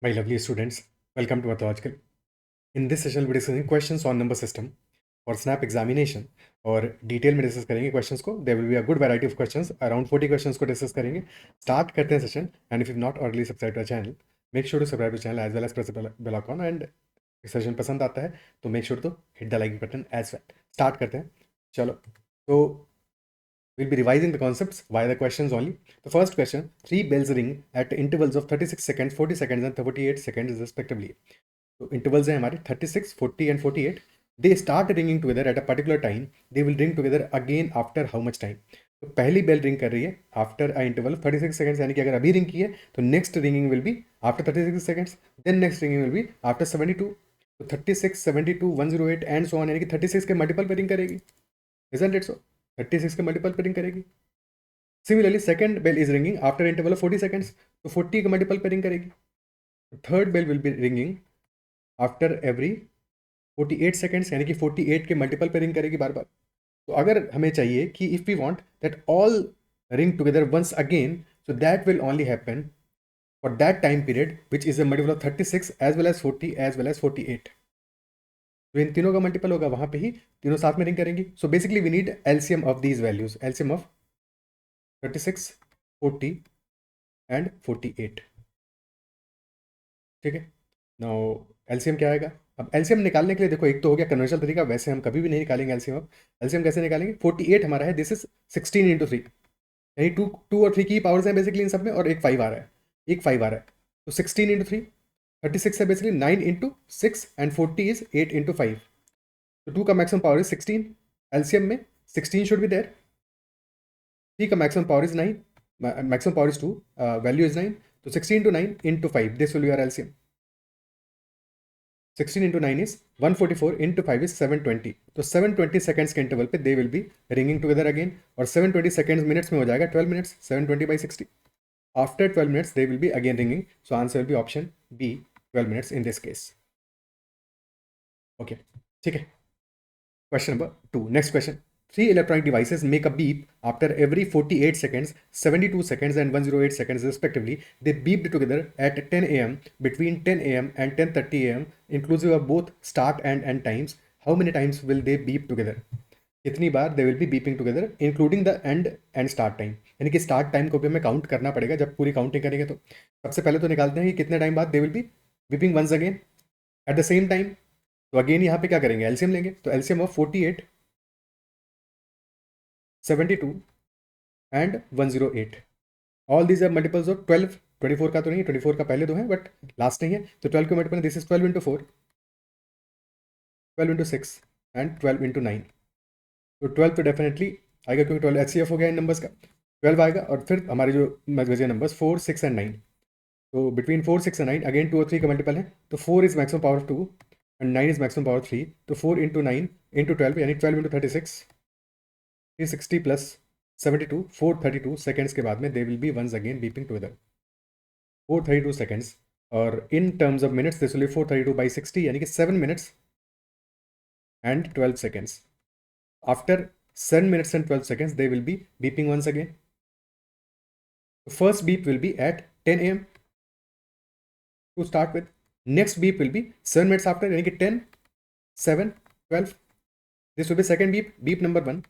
My lovely students, welcome to Mathological. In this session, we'll be discussing questions on number system for snap examination और detail में discuss करेंगे questions को. There will be a good variety of questions, around 40 questions को discuss करेंगे. Start करते हैं session. And if you not already subscribe to channel, make sure to subscribe to channel as well as press bell icon. And session पसंद आता है तो make sure to hit the like button as well. Start करते हैं. चलो, तो we'll be revising the concepts via the questions only. The first question: three bells ring at intervals of 36 seconds, 40 seconds, and 48 seconds respectively. तो intervals हैं हमारे 36, 40 and 48. They start ringing together at a particular time. They will ring together again after how much time? तो पहली bell ring कर रही है after a interval 36 seconds, यानी कि अगर अभी रिंग की है तो next ringing will be after 36 seconds, then next ringing will be after 72. तो 36, 72, 108 एंड सो ऑन, यानी कि 36 के मल्टीपल पे रिंग करेगी. इजंट इट सो? 36 के मल्टीपल पे रिंग करेगी. Similarly second bell is ringing after interval of 40 seconds, तो 40 के मल्टीपल पे रिंग करेगी. Third bell will be ringing after every 48 seconds, यानी कि 48 के मल्टीपल पे रिंग करेगी बार बार. तो अगर हमें चाहिए कि if we want that all ring together once again, so that will only happen for that time period which is a multiple of 36 as well as 40 as well as 48. तो इन तीनों का मल्टीपल होगा, वहां पे ही तीनों साथ में रिंग करेंगी. So basically we need LCM of these values, LCM of 36, 40 and 48. ठीक है. नाउ एलसीएम क्या आएगा? अब एलसीएम निकालने के लिए देखो, एक तो हो गया कन्वेंशनल तरीका, वैसे हम कभी भी नहीं निकालेंगे एलसीएम. अब एलसीएम कैसे निकालेंगे? 48 हमारा है, दिस इज 16 इंटू 3, यानी टू और 3 की पावर्स हैं बेसिकली इन सब में, और एक 5 आ रहा है, एक 5 आ रहा है. तो 16 इंटू 3 36 है basically, 9 into 6 and 40 is 8 into 5. तो 2 का मैक्सिमम पावर इज 16. एलसीएम में 16 शुड बी देयर. 3 का maximum power is 9, maximum power is 2, value is 9. तो 16 into 9 into 5, this will be our LCM. 16 into 9 is 144, into 5 is 720. तो 720 seconds के interval पे they will be ringing together again. और 720 seconds minutes में हो जाएगा 12 minutes. 720/60. After 12 minutes they will be again ringing. So answer will be option B, 12 minutes in this case. Okay, ठीक है. Question number 2. Next question. Three electronic devices make a beep after every 48 seconds, 72 seconds, and 108 seconds respectively. They beeped together at 10 a.m., between 10 a.m. and 10:30 a.m., inclusive of both start and end times. How many times will they beep together? कितनी बार they will be beeping together, including the end and start time. यानी कि start time को भी हमें count करना पड़ेगा जब पूरी काउंटिंग करेंगे. तो सबसे पहले तो निकालते हैं कि कितने टाइम बाद they will be beeping once again at the same time. तो अगेन यहाँ पे क्या करेंगे? एलसीएम लेंगे. तो LCM of 48, 72 and 108, all these are multiples of 12. 24 का तो नहीं, 24 का पहले दो है बट लास्ट नहीं है. तो 12 के multiple, this is 12 into 4, 12 into 6 and 12 into 9. तो 12 तो डेफिनेटली आएगा क्योंकि 12 एचसीएफ हो गया इन नंबर्स का. 12 आएगा और फिर हमारे जो बचे नंबर्स 4, 6 एंड 9. तो बिटवीन 4, 6 एंड 9 अगेन 2 और 3 का मल्टीपल है. तो 4 is maximum power of 2 and 9 is maximum power 3. तो 4 इंटू 9 इंटू 12, यानी 12 इंटू 36, 360 प्लस 72, 432 सेकेंड्स के बाद में they will be once again beeping together. 432 seconds, और in terms of minutes this will be 432/60, यानी कि 7 minutes and 12 seconds. After 7 minutes and 12 seconds they will be beeping once again. The first beep will be at 10 a.m. to start with. Next beep will be 7 minutes after, यानी कि 10, 7, 12. This will be second beep, beep number 1.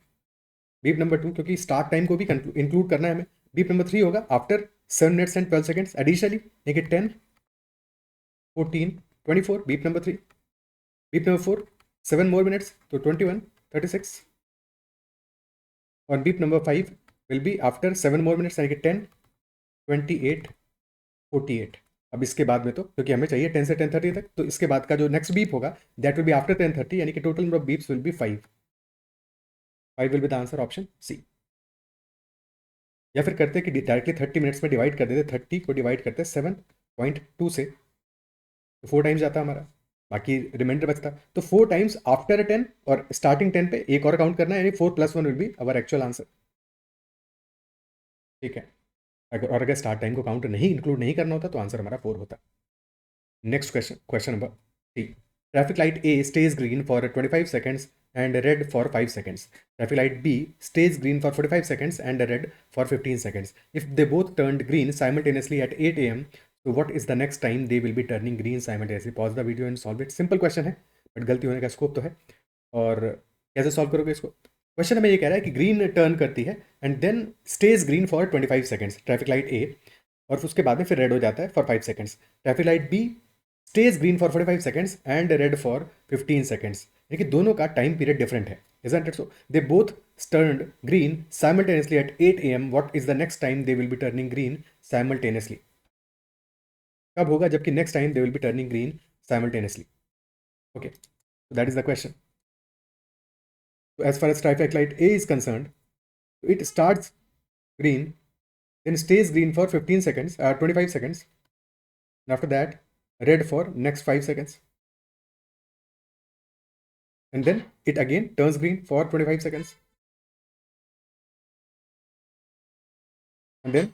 Beep number 2, क्योंकि start time को भी include करना है हमें. Beep number 3 होगा after 7 minutes and 12 seconds additionally, यानी कि 10, 14, 24. Beep number 3. Beep number 4, 7 more minutes, तो 21, 36. और beep number 5 will be after 7 more minutes, यानी कि 10, 28, 48. अब इसके बाद में तो क्योंकि हमें चाहिए 10 से 10:30 तक, तो इसके बाद का जो नेक्स्ट बीप होगा दैट विल बी आफ्टर 10:30, यानी कि total number of beeps will be 5. 5 will be the answer, option C. या फिर करते कि डायरेक्टली 30 मिनट्स में डिवाइड कर देते. 30 को डिवाइड करते 7.2 से, तो 4 टाइम्स जाता हमारा, बाकी रिमाइंडर बचता. तो 4 टाइम्स आफ्टर 10 और स्टार्टिंग 10 पे एक और काउंट करना है, यानी 4 + 1 will be our actual answer. ठीक है. और अगर स्टार्ट टाइम को काउंट नहीं इंक्लूड नहीं करना होता तो आंसर हमारा 4 होता. Next question, question number 3. Traffic light a stage green for 25 seconds and red for 5 seconds. Traffic light B stays green for 45 seconds and red for 15 seconds. If they both turned green simultaneously at 8 a.m., तो what is the next time they will B turning green simultaneously? Pause the video and solve it. Simple question है but गलती होने का scope तो है। और कैसे solve करोगे इसको? क्वेश्चन हमें ये कह रहा है कि ग्रीन टर्न करती है and then stage green for 25 seconds, traffic light A, और उसके बाद में फिर रेड हो जाता है for 5 seconds. Traffic light B stage green for 45 seconds and red for 15 seconds. यानी कि दोनों का टाइम पीरियड डिफरेंट है, isn't it so? They both turned green simultaneously at 8 a.m. What is the next time they will be turning green simultaneously? कब होगा जबकि next time they will be turning green simultaneously? Okay, so that is the question. So as far as traffic light A is concerned, it starts green, then stays green for 15 seconds, 25 seconds, and after that red for next 5 seconds, and then it again turns green for 25 seconds, and then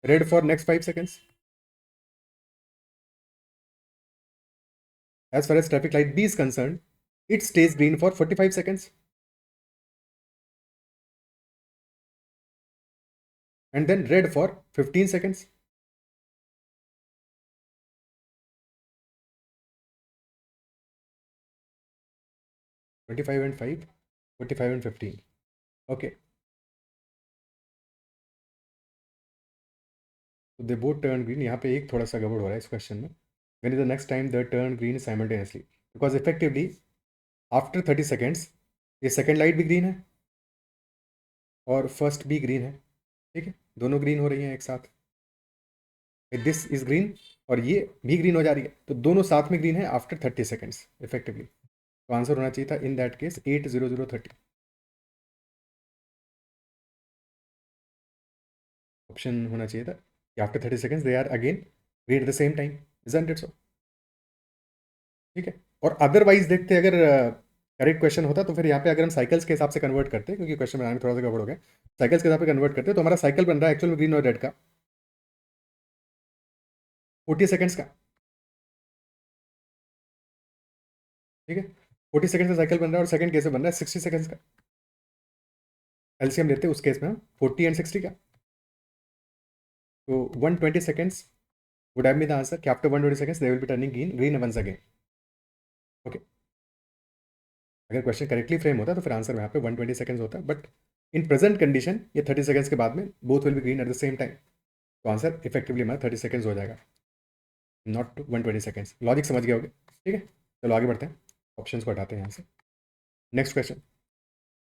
red for next 5 seconds. As far as traffic light B is concerned, it stays green for 45 seconds, and then red for 15 seconds. Twenty-five and 5, 45 and 15. Okay. So they both turn green. यहाँ पे एक थोड़ा सा गड़बड़ हो रहा है इस क्वेश्चन में. When is the next time they turn green simultaneously? Because effectively after 30 seconds ये सेकेंड लाइट भी ग्रीन है और फर्स्ट भी ग्रीन है. ठीक है, दोनों ग्रीन हो रही हैं एक साथ. दिस इज ग्रीन और ये भी ग्रीन हो जा रही है, तो दोनों साथ में ग्रीन है आफ्टर 30 सेकेंड्स इफेक्टिवली. तो आंसर होना चाहिए था इन दैट केस 80030. ऑप्शन होना चाहिए था कि after 30 seconds they are again green at the same time. Isn't it so? ठीक है. और अदरवाइज देखते अगर करेक्ट क्वेश्चन होता तो फिर यहाँ पे अगर हम साइकिल्स के हिसाब से कन्वर्ट करते, क्योंकि क्वेश्चन बनाने में थोड़ा सा गड़बड़ हो गया, साइकिल्स के हिसाब से कन्वर्ट करते तो हमारा साइकिल बन रहा है एक्चुअल में ग्रीन और रेड का 40 सेकंड्स का. ठीक है, 40 सेकंड का साइकिल बन रहा है और सेकंड केस में बन रहा है 60 सेकंड्स का. एलसीएम लेते हैं उस केस में हम 40 एंड 60 का. तो 120 seconds would have been the answer. After 120 seconds they will be turning green once again. Okay. अगर क्वेश्चन करेक्टली फ्रेम होता तो फिर आंसर यहाँ पे 120 सेकंड्स होता, बट इन प्रेजेंट कंडीशन ये 30 सेकंड्स के बाद में both will be green at the same time. तो आंसर इफेक्टिवली हमारा 30 सेकंड्स हो जाएगा, नॉट 120 सेकंड्स. लॉजिक समझ गए होगे? ठीक है, चलो आगे बढ़ते हैं. ऑप्शंस को हटाते हैं यहाँ से. Next question.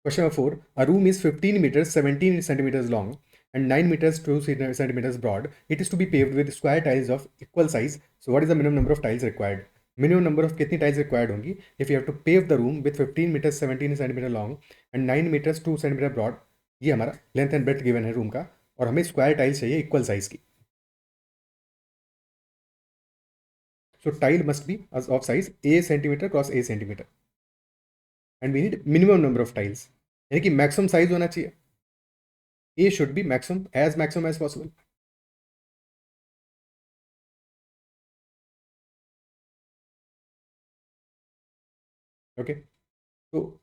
Question number 4. A room is 15 meters 17 centimeters long and 9 meters 2 centimeters broad. It is to be paved with square tiles of equal size. So what is the minimum number of tiles required? Minimum number of कितनी tiles required होंगी if you have to pave the room with 15 meters 17 centimeter long and 9 meters 2 centimeter broad. ये हमारा length and breadth given है room का और हमें square tiles चाहिए equal size की. So tile must be of size a centimeter cross a centimeter and we need minimum number of tiles. यानी कि मैक्सिमम साइज होना चाहिए. A should be maximum as possible. Okay, तो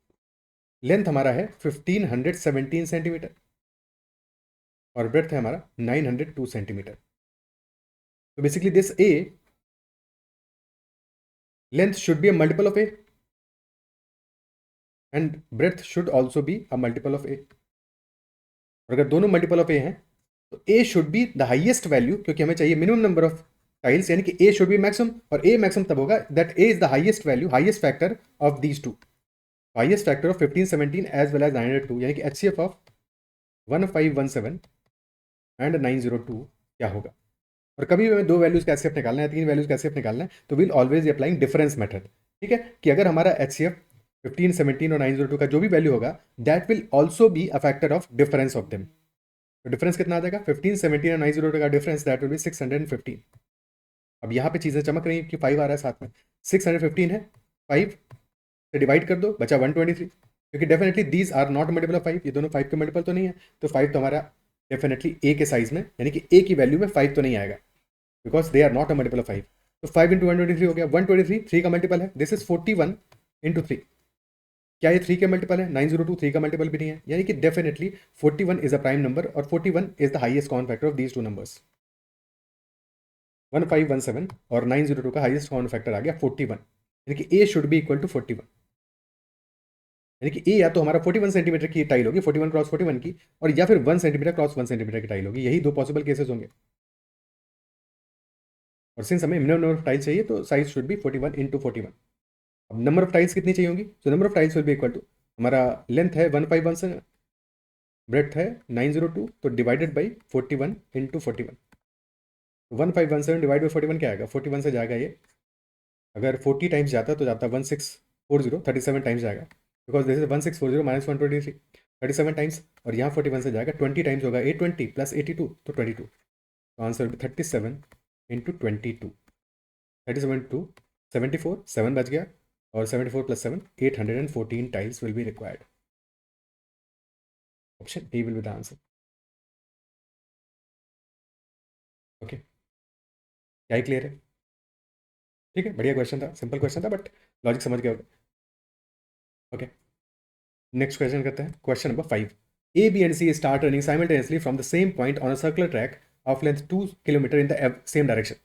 length हमारा है 1517 centimetre और breath है हमारा 902 सेंटीमीटर. तो basically this A length should be a multiple of A and breadth should also be a multiple of A. और अगर दोनों मल्टीपल ऑफ A हैं तो A should be the highest value, क्योंकि हमें चाहिए मिनिमम नंबर ऑफ टाइल्स, यानी कि A शुड बी मैक्सिमम, और A मैक्सिमम तब होगा that A is the highest value, highest factor of these two. Highest factor of 1517 as well as 902, यानी कि HCF ऑफ 1517 एंड 902 क्या होगा. और कभी भी हमें दो वैल्यूज का HCF निकालना है, तीन वैल्यूज का HCF निकालना है, तो will always applying difference method. ठीक है, कि अगर हमारा HCF 1517 और 902 का जो भी वैल्यू होगा that will also be a factor of difference of them. तो डिफरेंस कितना आ जाएगा? 1517 और 902 का डिफरेंस दैट विल बी 615. अब यहाँ पे चीज़ें चमक रही है कि 5 आ रहा है साथ में. 615 है, 5 से डिवाइड कर दो, बचा 123, क्योंकि definitely these are not multiple of 5. ये दोनों 5 के मल्टीपल तो नहीं है, तो 5 तो हमारा डेफिनेटली ए के साइज में, यानी कि ए की वैल्यू में 5 तो नहीं आएगा, because they are not a multiple of 5. तो 5 इंटू 123 हो गया, 123 3 का मल्टीपल है. This is 41 into 3. क्या ये 3 के मल्टीपल है? 902 3 का मल्टीपल भी नहीं है, यानी कि definitely 41 is a prime number और 41 is the highest common factor of these two numbers. 1517 और 902 का हाईएस्ट कॉमन फैक्टर आ गया 41, यानी कि ए शुड बी इक्वल टू 41, यानी कि ए या तो हमारा 41 सेंटीमीटर की टाइल होगी, 41 क्रॉस 41 की, और या फिर 1 सेंटीमीटर क्रॉस 1 सेंटीमीटर की टाइल होगी, यही दो पॉसिबल केसेस होंगे। और सिंस हमें मिनिमम नंबर ऑफ टाइल्स चाहिए तो साइज शुड बी 41 इंटू 41। अब नंबर ऑफ टाइल्स कितनी चाहिए होंगी? तो number of tiles will be equal to, हमारा लेंथ है 151, ब्रेड्थ है 902, तो divided by 41 into 41। 1517 divide by 41 क्या आएगा? 41 से जाएगा ये, अगर 40 टाइम्स जाता तो जाता 1640, 37 टाइम्स जाएगा, because this is 1640 minus 123, 37 times, और यहाँ 41 से जाएगा 20 टाइम्स होगा, 820 प्लस 82 तो 22, तो आंसर 37 इंटू 22, 37 टू 74, 7 बच गया, और 74 plus 7 814 tiles will be required. Option A will be the answer. Okay, क्या ही क्लियर है? ठीक है, बढ़िया क्वेश्चन था, सिंपल क्वेश्चन था, बट लॉजिक समझ गए होगे। ओके, नेक्स्ट क्वेश्चन करते हैं, question number 5। A, B and C start running simultaneously from the same point on a circular track of length 2 km in the same direction.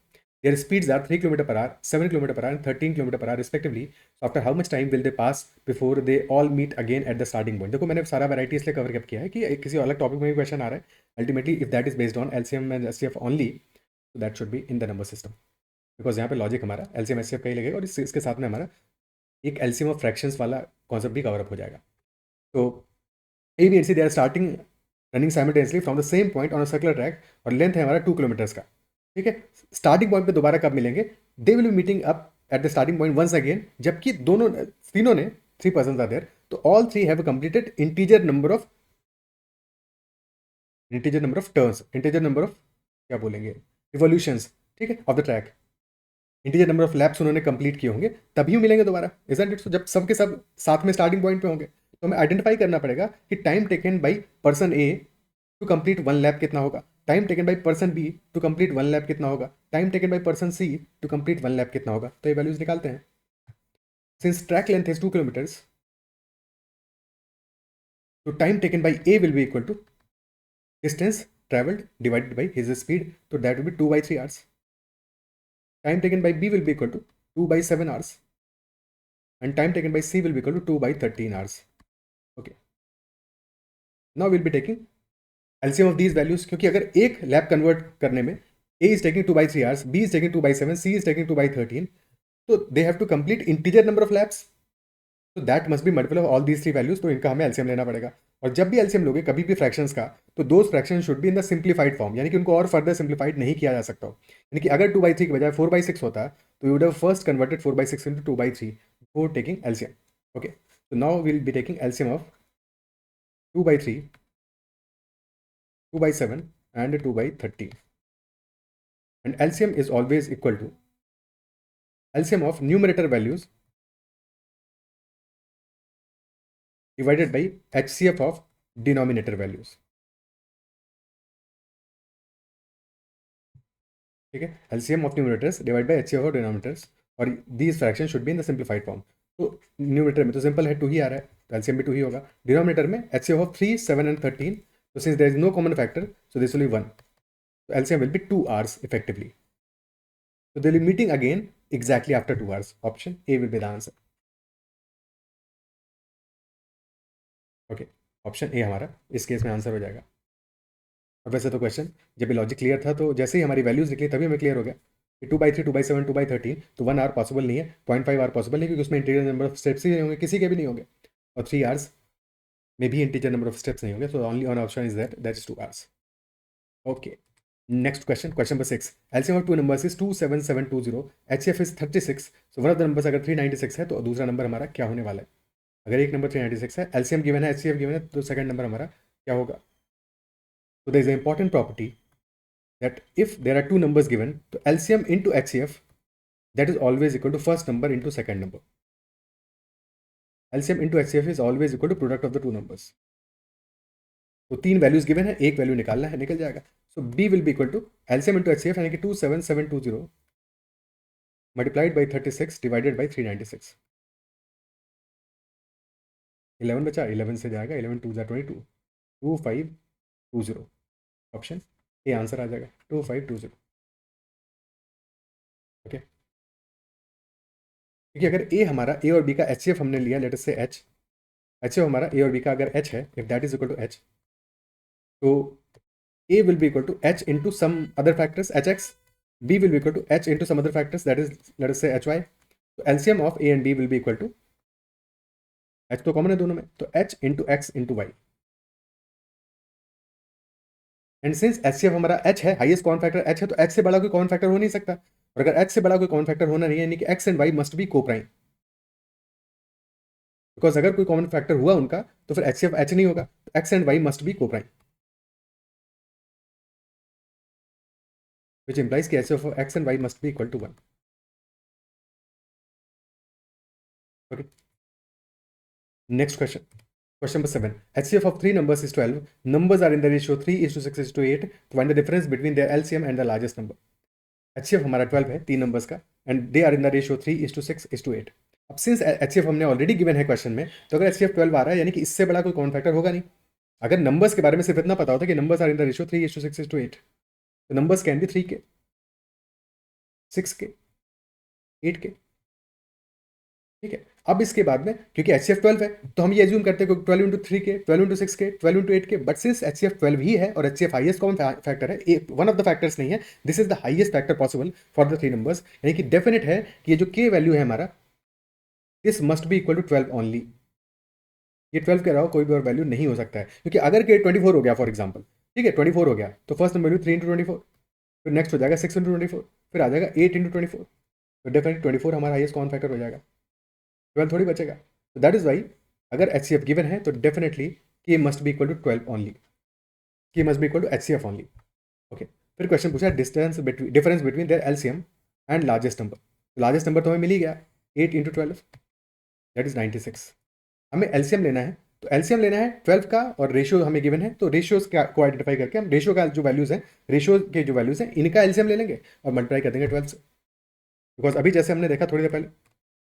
Their speeds are 3 km per hour, 7 km per hour and 13 km per hour respectively. So after how much time will they pass before they all meet again at the starting point? देखो मैंने सारा variety इसलिए cover किया है कि किसी अलग topic में भी क्वेश्चन आ रहा है, ultimately if that is based on LCM and SCF only, तो that should be in the number system, because यहाँ पे लॉजिक हमारा LCM SCF का ही लगेगा, और इसके साथ में हमारा एक LCM ऑफ फ्रैक्शंस वाला कॉन्सेप्ट भी कवर अप हो जाएगा। तो A, B and C, they are starting running simultaneously from the same point on a circular track, और लेंथ है हमारा 2 किलोमीटर्स का। ठीक है, स्टार्टिंग पॉइंट पे दोबारा कब मिलेंगे? They will be meeting up at the starting point once again, जबकि दोनों तीनों ने 3 पर्सन आर देयर, तो all 3 have completed integer number of turns, integer number of क्या बोलेंगे, रिवॉल्यूशंस, ठीक है, of the track, integer number of laps उन्होंने कंप्लीट किए होंगे, तभी मिलेंगे दोबारा, इजंट इट? जब सबके सब साथ में स्टार्टिंग पॉइंट पे होंगे, तो हमें आइडेंटिफाई करना पड़ेगा कि time taken by person A to complete 1 lap कितना होगा, time taken by person B to complete 1 lap कितना होगा, time taken by person C to complete 1 lap कितना होगा, तो ये वैल्यूज निकालते हैं। Since track length is 2 kilometres, तो time taken by A will be equal to distance travelled divided by his speed, तो that will be 2/3 hours. Time taken by B will be equal to 2/7 hours, and time taken by C will be equal to 2/13 hours. Okay. Now we'll be taking LCM of these values, क्योंकि अगर एक lap convert करने में A is taking 2/3 hours, B is taking 2/7, C is taking 2/13, तो they have to complete integer number of laps, so that must be multiple of all these 3 values, तो इनका हमें LCM लेना पड़ेगा। और जब भी LCM लोगे कभी भी फ्रैक्शंस का, तो those fraction should be in the simplified form, यानी कि उनको और फर्दर सिंप्लीफाइड नहीं किया जा सकता हो, यानी कि अगर 2/3 की बजाय 4/6 होता तो you would have first converted 4/6 into 2/3 before taking LCM. Okay, so now we'll be taking LCM of 2/3, 2/7 and 2/13, and LCM is always equal to LCM of numerator values divided by HCF of denominator values. ठीक है, LCM of numerators divided by HCF of denominators, और these fractions should be in the simplified form। तो numerator में तो simple है 2 ही आ रहा है, तो LCM भी 2 ही होगा। डिनोमिनेटर में HCF of 3, 7 and 13, so since there is no common factor, so this will be 1, so LCM will be 2 hours effectively, so they will be meeting again exactly after 2 hours. Option A will be the answer. Okay, option A हमारा इस case में answer हो जाएगा। अब वैसे तो question जब भी लॉजिक क्लियर था, तो जैसे ही हमारी वैल्यूज निकली तभी हमें क्लियर हो गया कि 2/3, 2/7, 2/13, तो 1 आवर पॉसिबल नहीं है, 0.5 आवर पॉसिबल नहीं, क्योंकि उसमें इंटीजर नंबर ऑफ स्टेप्स ही नहीं होंगे, किसी के भी नहीं होंगे, और 3 आवर्स में भी इंटीजर नंबर ऑफ स्टेप्स नहीं होंगे, so only one option is that is 2 hours. Okay, next question, question number 6। LCM of 2 numbers is 27720, HCF is 36, so one of the numbers अगर 396 है तो दूसरा नंबर हमारा क्या होने वाला है? अगर एक नंबर 396 है, एलसीएम गिवन है, एचसीएफ गिवन है, तो सेकंड नंबर हमारा क्या होगा? So there is an important property that if there are 2 numbers given, तो LCM into HCF that is always equal to first number into second number. LCM into HCF is always equal to product of the 2 numbers. तो 3 values given है, एक value निकालना है, निकल जाएगा। So B will be equal to LCM into HCF, यानी कि 27720 multiplied by 36 divided by 396। 11 बचा, 11 से जाएगा, 11 2 22, 2520, ऑप्शन ए आंसर आ जाएगा 2520। क्योंकि अगर ए हमारा ए और बी का HCF हमने लिया, लेट अस से HCF हमारा ए और बी का अगर H है, if that is equal to H, तो A will be equal to H into some other factors HX, B will be equal to H into some other factors, that is, let us say HY. So LCM of A and B will be equal to, H तो common है दोनों में, तो H into X into Y. And since HCF हमारा H है, highest common factor H है, तो H से बड़ा कोई कॉमन फैक्टर हो नहीं सकता, और अगर H से बड़ा कोई कॉमन फैक्टर होना नहीं है, यानी कि X and Y must B coprime, because अगर कोई कॉमन फैक्टर हुआ उनका तो फिर HCF H नहीं होगा, तो X and Y must B coprime, which implies कि HCF of X and Y must be equal to 1. Okay. Next question. Question number 7. HCF of three numbers is 12. Numbers are in the ratio 3:6:8. To find the difference between their LCM and the largest number. HCF हमारा 12 है, तीन numbers का, and they are in the ratio 3:6:8. अब since HCF हमने already given है question में, तो अगर HCF 12 आ रहा है, यानी कि इससे बड़ा कोई कॉमन फैक्टर होगा नहीं. अगर नंबर्स के बारे में सिर्फ इतना पता होता कि numbers are in the ratio 3:6:8, तो नंबर्स कैन बी 3 के, 6 के, 8 के. ठीक है. अब इसके बाद में क्योंकि HCF 12 है, तो हम ये एज्यूम करते हैं कि 12 इंटू 3 के, 12 इंटू 6 के, 12 इंटू 8 के, बट सिंस HCF 12 ही है और HCF हाईएस्ट कॉमन फैक्टर है, वन ऑफ द फैक्टर्स नहीं है, this is the highest factor possible for the three numbers, यानी कि डेफिनेट है कि ये जो K वैल्यू है हमारा, this must be equal to 12 only. ये 12 के अलावा कोई भी और वैल्यू नहीं हो सकता है, क्योंकि अगर K 24 हो गया फॉर एग्जाम्पल, ठीक है, 24 हो गया, तो फर्स्ट नंबर वैल्यू 3 इंटू 24, फिर नेक्स्ट हो जाएगा 6 इंटू 24, फिर आ जाएगा 8 इंटू 24, तो डेफिनेटली 24 हमारा हाईएस्ट कॉमन फैक्टर हो जाएगा, 12 थोड़ी बचेगा. तो दैट इज वाई अगर HCF गिवन है तो definitely K must be equal to 12 only, K must be equal to HCF only. Okay. फिर क्वेश्चन पूछा difference between their LCM and largest number. Largest number तो हमें मिल ही गया, 8 इंटू 12, दैट इज 96. हमें LCM लेना है, तो LCM लेना है 12 का, और रेशियो हमें गिवन है, तो रेशियोज को आइडेंटिफाई करके हम रेशियो का जो वैल्यूज है, रेशियो के जो वैल्यूज हैं, इनका LCM ले लेंगे और मल्टीप्लाई कर देंगे 12 से. बिकॉज अभी जैसे हमने देखा थोड़ी देर पहले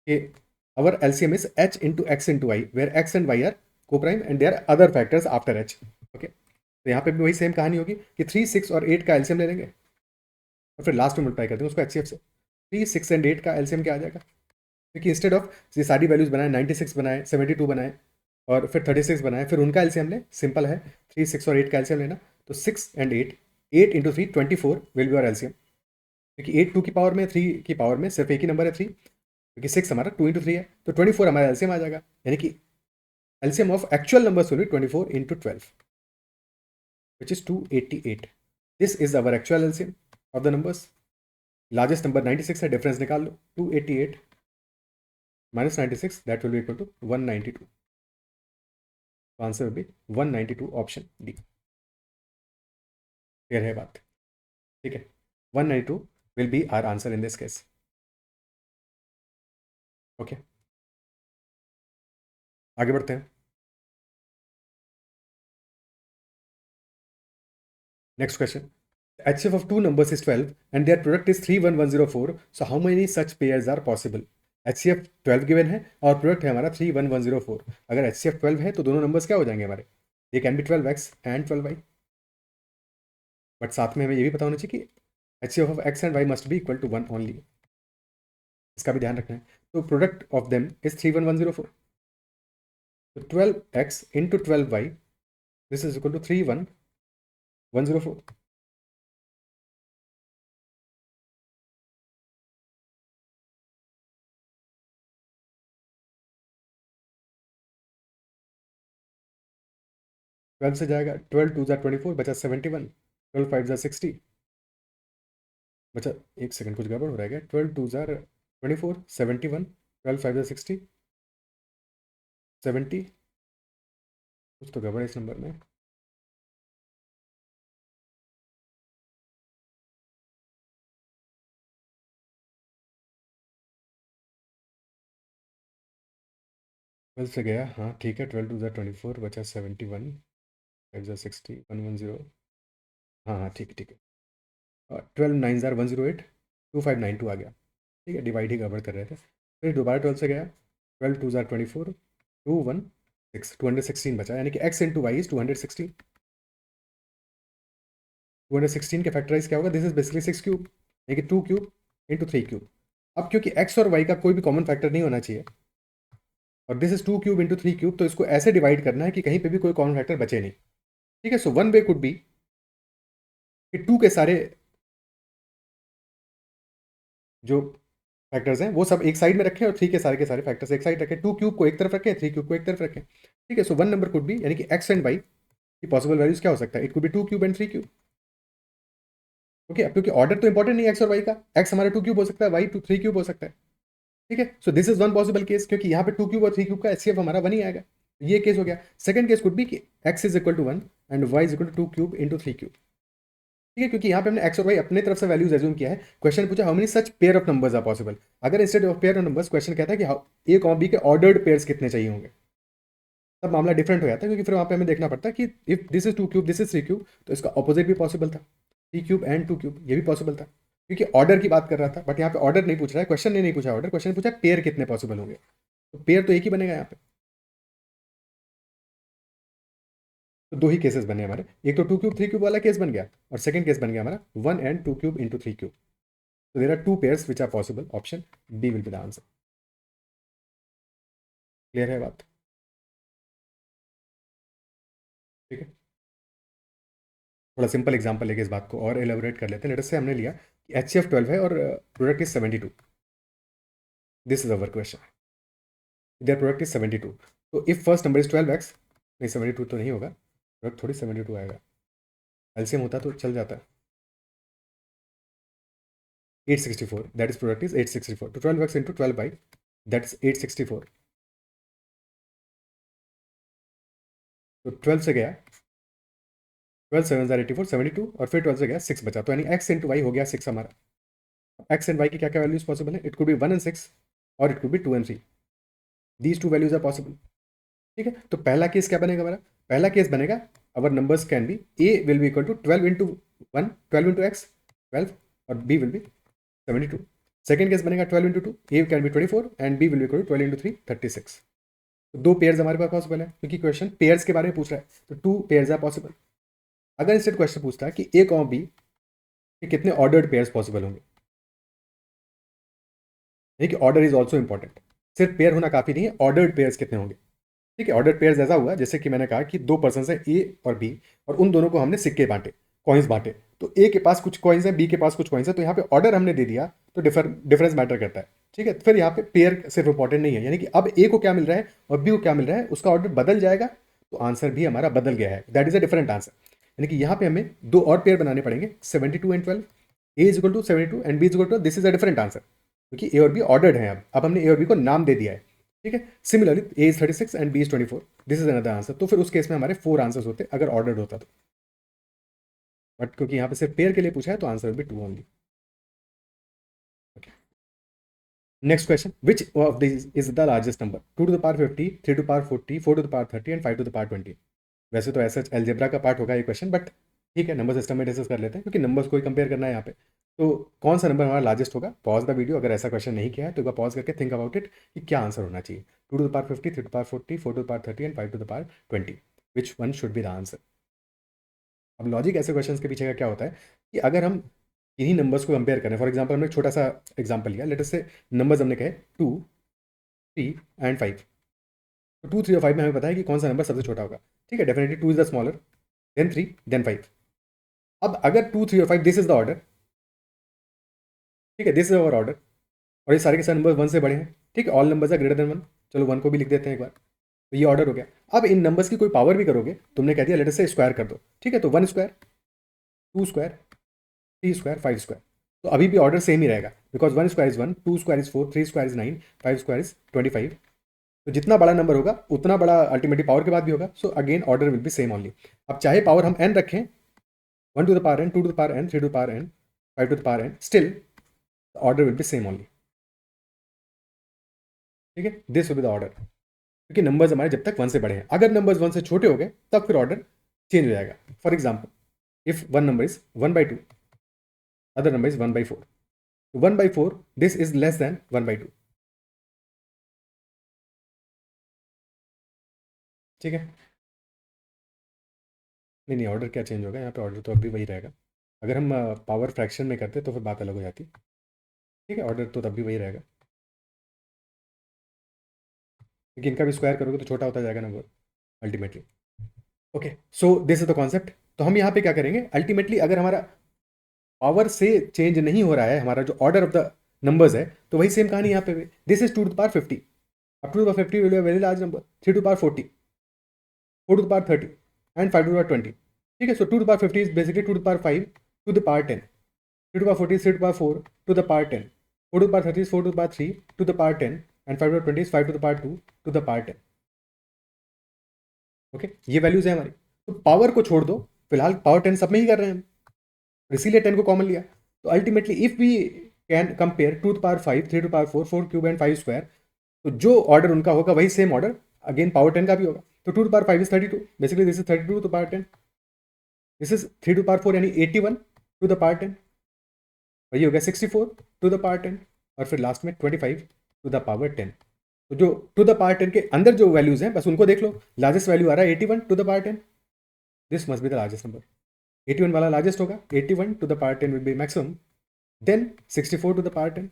कि our LCM is H into X into Y, where X and Y are co-prime and there are other factors after H. Okay. तो यहाँ पे भी वही सेम कहानी होगी कि 3, 6 और 8 का LCM ले लेंगे और फिर लास्ट में मल्टीप्लाई कर देंगे उसको HCF से. 3, 6 एंड 8 का LCM क्या आ जाएगा, क्योंकि इंस्टेड ऑफ ये सारी वैल्यूज बनाए, 96 बनाए, 72 बनाए और फिर 36 बनाए, फिर उनका LCM ले, सिंपल है 3, 6 और 8 का LCM लेना, तो 6 एंड 8, 8 इंटू 3 24 विल बी और LCM, क्योंकि 8 2 की पावर में, 3 की पावर में सिर्फ एक ही नंबर है 3, क्योंकि 6 हमारा 2 इंटू 3 है, तो 24 हमारा LCM आ जाएगा, यानी कि LCM of actual numbers will be 24 into 12, which is 288. This is our actual LCM of the numbers. Largest number 96 है, difference निकाल लो, 288 minus 96, that will be equal to 192. So answer will be 192, option D. Clear है बात, ठीक है. 192 will be our answer in this case. Okay. आगे बढ़ते हैं. Next question. HCF of two numbers is 12 and their product is 31104. So how many such pairs are possible? HCF 12 given है और product है हमारा 31104. अगर HCF 12 है तो दोनों नंबर्स क्या हो जाएंगे हमारे, ये can be 12x and 12y. But साथ में हमें ये भी पता होना चाहिए कि HCF of x and y must be equal to 1 only. इसका भी ध्यान रखना है. तो प्रोडक्ट ऑफ देम इज 31104. तो 12x into 12y, this is equal to 31104. 12 से जाएगा, 12 2 24 बचा 71, 12 5 60 बचा, एक सेकंड कुछ गड़बड़ हो रहा है क्या, 12 2 24 71, 12 5 60 70, कुछ तो गड़बड़ है इस नंबर में. ट्वेल्व से गया, हाँ ठीक है, 12 2 24 बचा 71, 5 60, 110, हाँ हाँ ठीक है ठीक है. 12 9 108, 2592 आ गया. ठीक है, डिवाइड ही गड़बड़ कर रहे थे. फिर दोबारा 12 से गया, 12 2 24, 216, 216 बचा, यानी कि x इंटू वाई इज 216. 216 के फैक्टराइज क्या होगा, दिस इज बेसिकली 6 क्यूब, यानी कि 2 क्यूब इंटू 3 क्यूब. अब क्योंकि x और y का कोई भी कॉमन फैक्टर नहीं होना चाहिए और this is 2 cube into 3 cube, तो इसको ऐसे डिवाइड करना है कि कहीं पे भी कोई कॉमन फैक्टर बचे नहीं। ठीक है, so one way could be कि 2 के सारे जो फैक्टर्स हैं वो सब एक साइड में रखें और 3 के सारे फैक्टर्स एक साइड रखें। 2 क्यूब को एक तरफ रखें, 3 क्यूब को एक तरफ रखें। ठीक है, so one number could be, यानी कि x एंड y की पॉसिबल वैल्यूज क्या हो सकता है, it could be 2 cube and 3 cube. Okay, अब क्योंकि ऑर्डर तो इंपॉर्टेंट नहीं है एक्स और वाई का, एक्स हमारा 2 क्यूब हो सकता है, वाई 3 क्यूब हो सकता है। ठीक है, so this is one possible case, क्योंकि यहाँ पे 2 क्यूब और 3 क्यूब का एचसीएफ हमारा 1 ही आएगा। ये केस हो गया। सेकंड केस कुड बी कि X is equal to 1 and Y is equal to 2 cube into 3 cube. ठीक है, क्योंकि यहाँ पे हमने एक्स और वाई अपने तरफ से वैल्यूज एज्यूम किया है। क्वेश्चन पूछा how many such pair of numbers are possible. अगर instead of pair of numbers question कहता है कि ए कॉमा बी के ऑर्डर्ड पेयर्स कितने चाहिए होंगे, तब मामला डिफरेंट हो जाता है, क्योंकि फिर वहाँ पे हमें देखना पड़ता है कि if this is 2 cube, this is 3 cube, तो इसका ऑपोजिट भी पॉसिबल था, 3 क्यूब एंड 2 क्यूब, ये भी पॉसिबल था, क्योंकि ऑर्डर की बात कर रहा था। बट यहाँ पे ऑर्डर नहीं पूछ रहा है, क्वेश्चन ने नहीं पूछा ऑर्डर, क्वेश्चन पूछा पेयर कितने पॉसिबल होंगे, तो पेयर तो एक ही बनेगा यहाँ पे। तो दो ही केसेस बने हमारे, एक तो 2 क्यूब 3 क्यूब वाला केस बन गया और सेकंड केस बन गया हमारा 1 and 2 क्यूब इंटू 3 क्यूब। तो there are 2 pairs which are possible, option B will be the answer. Clear है बात? ठीक है, थोड़ा सिंपल एग्जांपल लेके इस बात को और एलेबोरेट कर लेते हैं। लेट अस से हमने लिया कि एच सी एफ 12 है और product is 72। This is our question, their product is 72। तो if first number is 12x, नहीं 72 तो नहीं होगा, प्रोडक्ट थोड़ी 72 आएगा, एलसीएम होता तो चल जाता। 864, दैट इज प्रोडक्ट इज 864, तो 12x into 12 by that is 864। तो 12 से गया 12 7 84 72 और फिर 12 से गया 6 बचा, तो यानी x इंटू वाई हो गया 6 हमारा। x एंड y की क्या क्या वैल्यूज पॉसिबल है, इट कुड बी 1 and 6 और it could be 2 and 3। These two values are possible. ठीक है, तो पहला केस क्या बनेगा हमारा, पहला केस बनेगा our numbers can be A will be equal to 12 into 1, 12 into X 12, और B will be 72। Second case बनेगा 12 into 2, A can be 24 and B will be equal to 12 into 3 36। तो दो पेयर्स हमारे पास पॉसिबल है, क्योंकि question pairs के बारे में पूछ रहा है, तो 2 पेयर्स आर पॉसिबल। अगर इससे क्वेश्चन पूछता है कि ए कॉमा बी के कितने ऑर्डर्ड पेयर्स पॉसिबल होंगे, यानी कि ऑर्डर इज ऑल्सो इंपॉर्टेंट, सिर्फ पेयर होना काफी नहीं है, ऑर्डर्ड पेयर्स कितने होंगे। ठीक है, ऑर्डर पेयर्स ऐसा हुआ जैसे कि मैंने कहा कि 2 पर्सन है ए और बी, और उन दोनों को हमने सिक्के बांटे, कॉइन्स बांटे, तो ए के पास कुछ कॉइन्स है, बी के पास कुछ कॉइन्स है, तो यहाँ पे ऑर्डर हमने दे दिया, तो डिफरेंस मैटर करता है। ठीक है, फिर यहाँ पे पेयर सिर्फ इंपॉर्टेंट नहीं है, यानी कि अब ए को क्या मिल रहा है और बी को क्या मिल रहा है, उसका ऑर्डर बदल जाएगा, तो आंसर भी हमारा बदल गया है, that is a different answer. यानी कि यहाँ पे हमें दो और पेयर बनाने पड़ेंगे, 72 and 12, a is equal to 72 and b is equal to, this is a different answer, क्योंकि ए और बी ऑर्डर्ड है, अब हमने ए और बी को नाम दे दिया है। ठीक है, similarly a is 36 and b is 24, this is another answer. तो फिर उस केस में हमारे 4 आंसर्स होते अगर ऑर्डर्ड होता तो, बट क्योंकि यहाँ पे सिर्फ पेयर के लिए पूछा है तो आंसर भी 2 only. Next question, which of this is the largest number, 2 to the power 50, 3 to power 40, 4 to the power 30 and 5 to the power 20। वैसे तो ऐसा एल्जेब्रा का पार्ट होगा ये क्वेश्चन, बट ठीक है, नंबर सिस्टम में डिस्कस कर लेते हैं, क्योंकि नंबर्स को ही कंपेयर करना है यहाँ पे। तो कौन सा नंबर हमारा लार्जेस्ट होगा, पॉज द वीडियो अगर ऐसा क्वेश्चन नहीं किया है तो एक बार पॉज करके थिंक अबाउट इट कि क्या आंसर होना चाहिए। 2 to the power 50, 3 to power 40, 4 to the power 30 and 5 to the power 20, which one should be the answer. अब लॉजिक ऐसे क्वेश्चन के पीछे का क्या होता है कि अगर हम इन्हीं नंबर्स को कंपेयर करें, फॉर एग्जाम्पल हमने एक छोटा सा एग्जाम्पल लिया, लेट अस से नंबर्स हमने कहे 2, 3 एंड 5। तो 2 3 और 5 में हमें पता है कि कौन सा नंबर सबसे छोटा होगा। ठीक है, definitely 2 is the smaller, then 3, then 5। अब अगर 2 3 और 5, दिस इज द ऑर्डर। ठीक है, दिस इज अवर ऑर्डर, और ये सारे के सारे नंबर 1 से बड़े हैं। ठीक है, all numbers are greater than 1, चलो 1 को भी लिख देते हैं एक बार, तो ये ऑर्डर हो गया। अब इन नंबर्स की कोई पावर भी करोगे, तुमने कह दिया लेट अस से स्क्वायर कर दो। ठीक है, तो 1 स्क्वायर, 2 स्क्वायर, 3 स्क्वायर, 5 स्क्वायर, तो अभी भी ऑर्डर सेम ही रहेगा, because 1 square is 1, 2 square is 4, 3 square is 9, 5 square is 25। तो जितना बड़ा नंबर होगा उतना बड़ा अल्टीमेटली पावर के बाद भी होगा, so again order will be same only. अब चाहे पावर हम n रखें, 1 to the power n, 2 to the power n, 3 to the power n, 5 to the power n, still order will be same only. ठीक है, this will be the order, क्योंकि numbers हमारे जब तक 1 से बड़े हैं, अगर नंबर्स 1 से छोटे हो गए तब फिर ऑर्डर चेंज हो जाएगा। For example if one number is 1/2, other number is 1/4, 1/4 this is less then 1/2। ठीक है, नहीं नहीं, ऑर्डर क्या चेंज होगा यहाँ पे, ऑर्डर तो अभी वही रहेगा। अगर हम पावर फ्रैक्शन में करते तो फिर बात अलग हो जाती। ठीक है, ऑर्डर तो तब भी वही रहेगा, क्योंकि इनका भी स्क्वायर करोगे तो छोटा होता जाएगा number ultimately. Okay, so this is the concept. तो हम यहाँ पे क्या करेंगे, अल्टीमेटली अगर हमारा पावर से चेंज नहीं हो रहा है, हमारा जो ऑर्डर ऑफ द नंबर्स है, तो वही सेम कहानी यहाँ पे भी, this is 2 to the power 50, अब 2 to the power 50 will be a very large number, 3 to the power 40, 4 to the power 30 and 5 to the power 20। ठीक है, सो 2 to the power 50 is basically 2 to the power 5 to the power 10, 3 to the power 40 is 3 to the power 4 to the power 10, 4 to the power 30 is 4 to the power 3 to the power 10, and 5 to the power 20 is 5 to the power 2 to the power 10। Okay, ये values है हमारी। तो power को छोड़ दो, फिलहाल power 10 सब में ही कर रहे हैं हम, इसीलिए 10 को कॉमन लिया। तो ultimately if we can compare 2 to the power 5, 3 to the power 4, 4 cube and 5 square, तो जो ऑर्डर उनका होगा वही सेम ऑर्डर अगेन पावर 10 का भी होगा। तो 2 to the power 5 is 32, basically this is 32 to the power 10, this is 3 to the power 4 यानी 81 to the power 10, और ये हो गया 64 to the power 10, और फिर लास्ट में 25 to the power 10। तो जो टू द पावर 10 के अंदर जो वैल्यूज हैं बस उनको देख लो, लार्जेस्ट वैल्यू आ रहा है 81 to the power 10, this must be the largest number, 81 वाला लार्जेस्ट होगा, 81 to the power 10 will be maximum, then 64 to the power 10,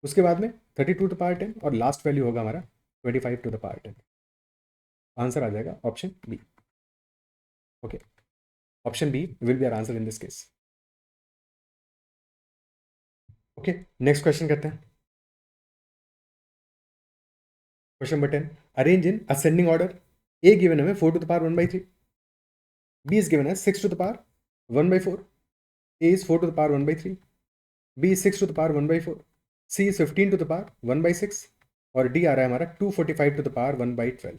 उसके बाद में 32 to the power 10, और लास्ट वैल्यू होगा हमारा 25 to the power 10। आंसर आ जाएगा option B. Okay, option B will be our answer in this case. Okay, next question करते हैं। Question number 10, arrange in ascending order. A given हमें 4 to the power 1/3, b is given है 6 to the power 1/4, a is 4 to the power 1/3, b is 6 to the power 1/4, c is 15 to the power 1/6, और D आ रहा है हमारा 245 to the power 1/12।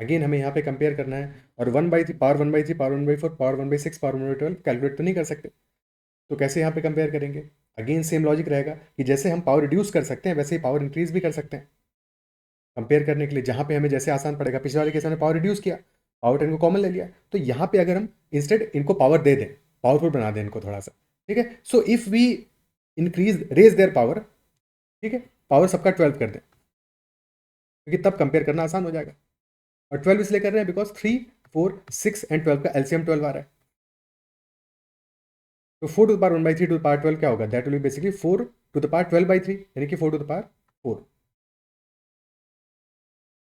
Again हमें यहाँ पे compare करना है, और 1/3 power 1/3 power 1/4 power 1/6 power 1/12 calculate तो नहीं कर सकते, तो कैसे यहाँ पे कंपेयर करेंगे। अगेन सेम लॉजिक रहेगा कि जैसे हम पावर रिड्यूस कर सकते हैं वैसे ही पावर इंक्रीज भी कर सकते हैं। कंपेयर करने के लिए जहाँ पे हमें जैसे आसान पड़ेगा, पिछले वाले केस में पावर रिड्यूस किया, पावर 10 को कॉमन ले लिया, तो यहाँ पे अगर हम इंस्टेड इनको पावर दे दें, पावरफुल बना दें इनको थोड़ा सा, ठीक है, so if we increase raise their power, ठीक है, पावर सबका 12 कर दें, क्योंकि तब कंपेयर करना आसान हो जाएगा। और 12 इसलिए कर रहे हैं बिकॉज 3, 4, 6 एंड 12 का एलसीएम 12 आ रहा है। तो 4 to the power 1/3 to the power 12 क्या होगा, that will B basically 4 to the power 12/3, यानी कि 4 to the power 4।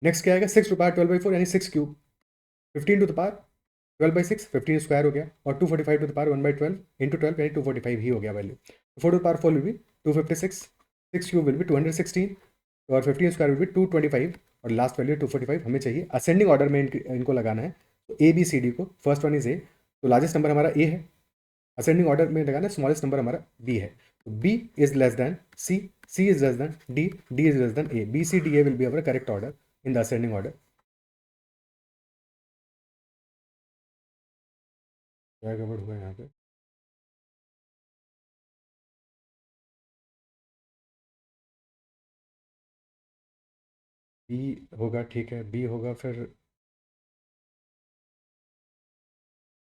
नेक्स्ट क्या आएगा, 6 to the power 12/4 यानी 6 cube, 15 to the power 12/6, 15 square हो गया, और 245 to the power 1/12 इंटू 12 यानी 245 ही हो गया value. 4 to the power 4 will B 256, 6 cube will be 216, और 15 स्क्वायर विल बी 225, और लास्ट वैल्यू 245 हमें चाहिए। असेंडिंग ऑर्डर में इनको लगाना है, तो ए बी सी डी को, फर्स्ट वन इज ए, तो लार्जेस्ट नंबर हमारा ए है, असेंडिंग ऑर्डर में लगाना, स्मॉलेस्ट नंबर हमारा बी है, तो b is less than c, c is less than d, d is less than a, b c d a will be our correct order in the ascending order. क्या गड़बड़ हुआ यहाँ पे, B होगा, ठीक है, बी होगा, फिर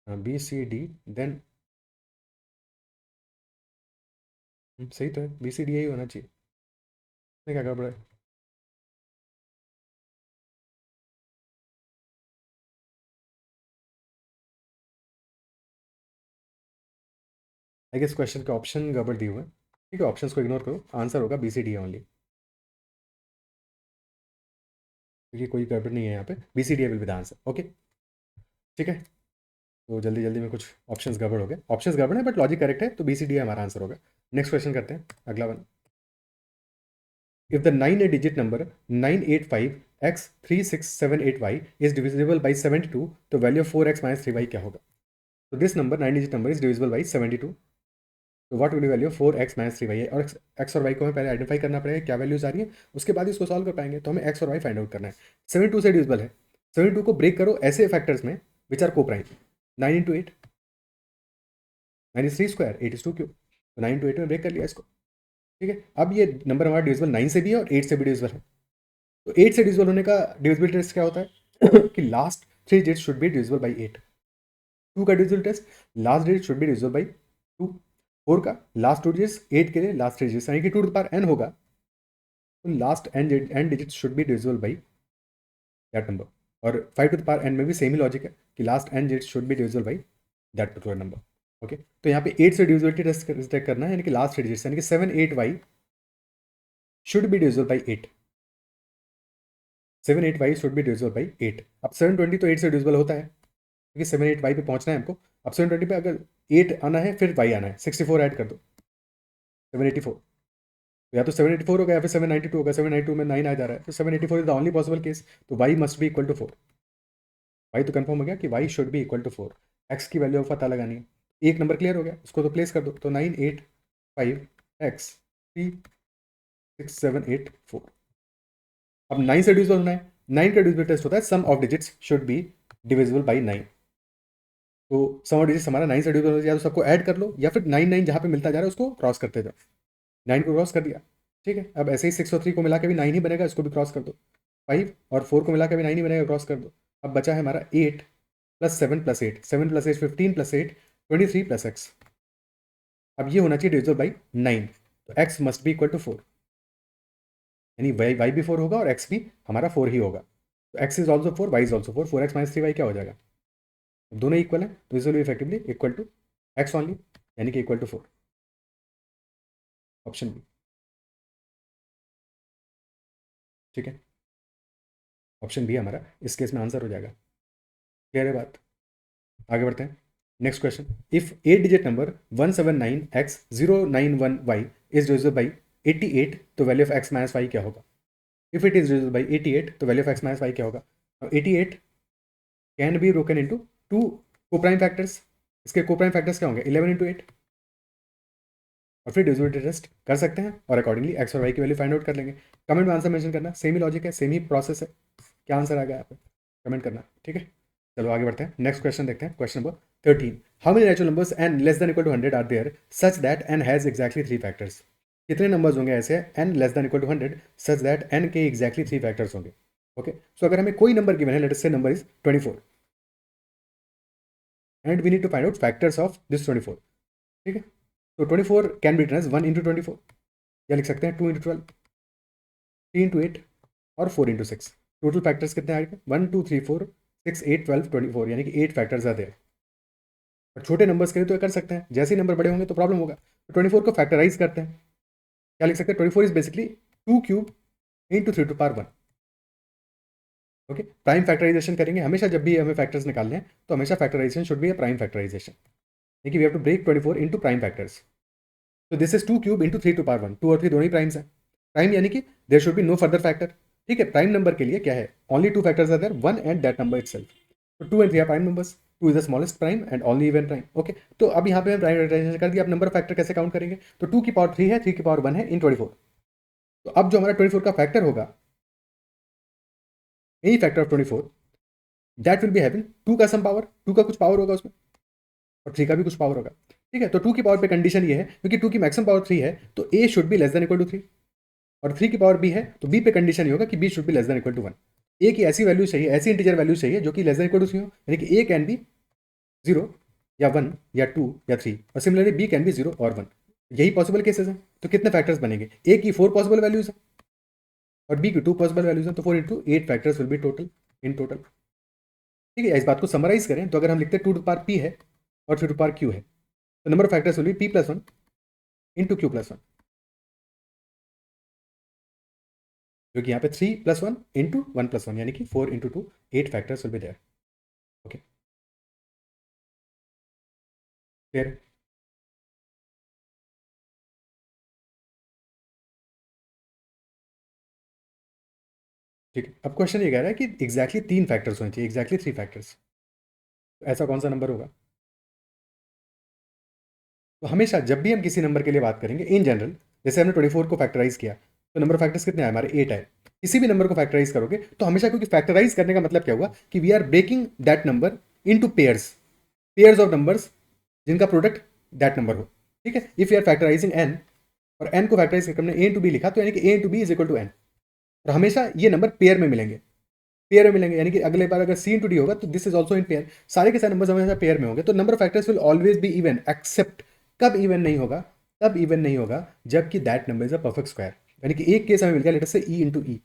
बी सी डी, देन सही तो है, बी सी डी यही होना चाहिए, नहीं क्या गड़बड़ है। आई गेस क्वेश्चन के ऑप्शन गड़बड़ दिए हुए हैं, ठीक है, ऑप्शंस को इग्नोर करो, आंसर होगा बी सी डी ओनली, क्योंकि कोई गड़बड़ नहीं है यहाँ पे, b c d will be the answer. Okay, ठीक है, तो जल्दी जल्दी में कुछ ऑप्शंस गड़बड़ हो गए, ऑप्शंस गड़बड़ है बट लॉजिक करेक्ट है, तो बी सी डी हमारा आंसर होगा। नेक्स्ट क्वेश्चन करते हैं, अगला one. If the 9 digit number 985x3678y is divisible by 72, तो value of 4x minus 3y क्या होगा। तो this number 9 digit number is divisible by 72, तो what will B value of 4x minus 3y है, और x और y को हमें पहले आइडेंटिफाई करना पड़ेगा क्या वैल्यूज आ रही है, उसके बाद इसको सॉल्व कर पाएंगे, तो हमें x और y फाइंड आउट करना है। 72 से डिविजिबल है, 72 को ब्रेक करो ऐसे फैक्टर्स में विच आर को prime, 9 into 8, 9 is 3 square, 8 is 2 cube, तो 9 इंटू 8 में ब्रेक कर लिया इसको, ठीक है। अब ये नंबर हमारा डिविजिबल 9 से भी है और 8 से भी डिविजिबल है, तो 8 से डिविजिबल होने का डिविजिबिलिटी टेस्ट क्या होता है कि last 3 digit should be divisible by 8। 2 का divisibility test, last digit should be divisible by 2। 4 का लास्ट 2 डिजिट्स, 8 के लिए लास्ट 3 डिजिट्स, यानी कि 2 टू द पावर n होगा, तो last n digit should be divisible by that number. और 5 to the power n में भी सेम ही लॉजिक है कि last n digit should be divisible by that particular number. Okay, तो यहाँ पे 8 से डिविजिबिलिटी टेस्ट करना है, यानी कि लास्ट 3 डिजिट्स, यानी कि 7 8 y should be divisible by 8। 7 8 y should be divisible by 8। अब 720 तो 8 से डिविजिबल होता है, क्योंकि 7 8 y पे पहुंचना है हमको। अब 720 पे अगर 8 आना है फिर y आना है, 64 ऐड कर दो, 784। तो या तो 784 होगा या फिर 792 होगा। 792 में 9 आ जा रहा है, तो 784 is the only possible case. तो y must be equal to 4। y तो कंफर्म हो गया कि y should be equal to 4। x की वैल्यू पता लगानी है, एक नंबर क्लियर हो गया, उसको तो प्लेस कर दो। तो 9 8 5 x 3 6 7 8 4। अब 9 से डिविजिबल होना है, 9 का डिविजिबल टेस्ट होता है sum of digits should be divisible by 9। तो सम ऑफ डिजिट्स हमारा 9 से डिविजिबल हो, या तो सबको ऐड कर लो या फिर 9 9 जहाँ पे मिलता जा रहा है उसको क्रॉस करते जाओ। 9 को क्रॉस कर दिया, ठीक है। अब ऐसे ही 6 और 3 को मिला के भी 9 ही बनेगा, इसको भी क्रॉस कर दो। 5 और 4 को मिला के भी 9 ही बनेगा, क्रॉस कर दो। अब बचा है हमारा 8 plus 7 plus 8, 7 plus 8 15 plus 8 23 plus x. अब ये होना चाहिए डिविजिबल बाई 9, तो x must be equal to 4, यानी वाई भी 4 होगा और एक्स भी हमारा 4 ही होगा। तो x is also 4, y is also 4, 4x minus 3y क्या हो जाएगा, दोनों इक्वल है, तो is will be effectively equal to x only, यानी कि इक्वल टू 4। ऑप्शन बी, ठीक है, ऑप्शन बी हमारा इस केस में आंसर हो जाएगा। क्लियर है बात, आगे बढ़ते हैं। Next question, if 8 digit number 179x091y is divisible by 88, तो value of x minus y क्या होगा। If it is divisible by 88, तो value of x minus y क्या होगा। 88 can be broken into 2 coprime factors. इसके कोप्राइम फैक्टर्स क्या होंगे, 11 into 8, और फिर डिविजिबिलिटी टेस्ट कर सकते हैं और अकॉर्डिंगली एक्स और वाई की वैल्यू फाइंड आउट कर लेंगे। कमेंट में आंसर मेंशन करना, सेम ही लॉजिक है, सेम ही प्रोसेस है। क्या आंसर आ गया यहाँ पे कमेंट करना, ठीक है। चलो आगे बढ़ते हैं, नेक्स्ट क्वेश्चन देखते हैं। Question number 13, how many natural numbers n less than equal to 100 are there such that n has exactly 3 factors. कितने नंबर्स होंगे ऐसे n less than equal to 100 such that n के एक्जैक्टली 3 फैक्टर्स होंगे। Okay, so अगर हमें कोई number given है, let us say number is 24 and we need to find out factors of this 24, ठीक है। तो 24 can be written as 1 into 24, या लिख सकते हैं 2 इंटू 12, 3 इंटू 8 और 4 इंटू 6। टोटल फैक्टर्स कितने आएंगे, 1 2 3 4 6 8 12 24, यानी कि 8 फैक्टर्स आते हैं। और छोटे नंबर्स के लिए तो कर सकते हैं, जैसे ही नंबर बड़े होंगे तो प्रॉब्लम होगा। तो 24 को फैक्टराइज करते हैं, क्या लिख सकते हैं, 24 is basically 2 cube into 3 to power 1। Okay, prime factorization करेंगे हमेशा, जब भी हमें फैक्टर्स निकालने हैं तो हमेशा factorisation should be a prime factorisation, यानी कि we have to break 24 into prime factors. तो this is 2 cube into 3 to power 1, 2 और 3 दोनों ही प्राइम्स हैं। प्राइम यानी कि there should be no further factor, ठीक है। प्राइम नंबर के लिए क्या है, only 2 factors are there, 1 and that number itself. तो 2 and 3 are prime numbers, 2 is the smallest prime and only even prime. Okay, तो अब यहाँ पे हम प्राइम फैक्टराइजेशन कर दिया। अब नंबर फैक्टर कैसे काउंट करेंगे, तो 2 की पावर 3 है, 3 की पावर 1 है इन 24। तो अब जो हमारा 24 का फैक्टर होगा, any factor of 24, that will be having 2 का सम पावर, 2 का कुछ पावर होगा उसमें, और 3 का भी कुछ पावर होगा, ठीक है। तो 2 की पावर पे कंडीशन ये है, क्योंकि 2 की मैक्सिमम पावर 3 है, तो A should be less than equal to 3, और 3 की पावर बी है, तो बी पे कंडीशन ये होगा कि b should be less than equal to 1। A की ऐसी वैल्यू चाहिए, ऐसी इंटीजर वैल्यू चाहिए जो कि लेस देन इक्वल टू 3 हो, यानी कि ए कैन बी 0 या 1 या 2 या 3, और सिमिलरली बी कैन बी 0 और 1। यही पॉसिबल केसेस हैं। तो कितने फैक्टर्स बनेंगे, ए की 4 पॉसिबल वैल्यूज है और बी की 2 पॉसिबल वैल्यूज हैं, तो 4 into 8 factors will B total in total, ठीक है। इस बात को समराइज करें तो अगर हम लिखते हैं 2 टू पावर पी है और 3 टू पावर क्यू है, तो number of factors will B P plus 1 into Q plus 1, जो कि यहाँ पे 3 प्लस 1 इंटू 1 प्लस 1, यानी कि 4 into 2, 8 factors will be there. Okay, clear, ठीक है। अब क्वेश्चन ये कह रहा है कि एग्जैक्टली 3 फैक्टर्स होने चाहिए, एग्जैक्टली 3 फैक्टर्स, तो ऐसा कौन सा नंबर होगा। तो हमेशा जब भी हम किसी नंबर के लिए बात करेंगे इन जनरल, जैसे हमने 24 को फैक्टराइज किया, तो नंबर ऑफ फैक्टर्स कितने आए हमारे, 8 आए। किसी भी नंबर को फैक्टराइज करोगे तो हमेशा, क्योंकि फैक्टराइज करने का मतलब क्या हुआ कि we are breaking that number into pairs, pairs of numbers जिनका प्रोडक्ट दैट नंबर हो, ठीक है। If you are factorising N, और एन को फैक्टराइज करके हमने ए इंटू बी लिखा, तो यानी कि A into B is equal to N, और हमेशा ये नंबर पेयर में मिलेंगे, पेयर में मिलेंगे, यानी कि अगले बार अगर सी इंटू डी होगा तो this is also in pair, सारे के सारे नंबर हमेशा पेयर में होंगे। तो number of factors will always be even, except, कब इवन नहीं होगा, तब इवन नहीं होगा जबकि that number is a perfect square, यानी कि एक केस हमें मिल गया, लेट अस से ई इंटू ई।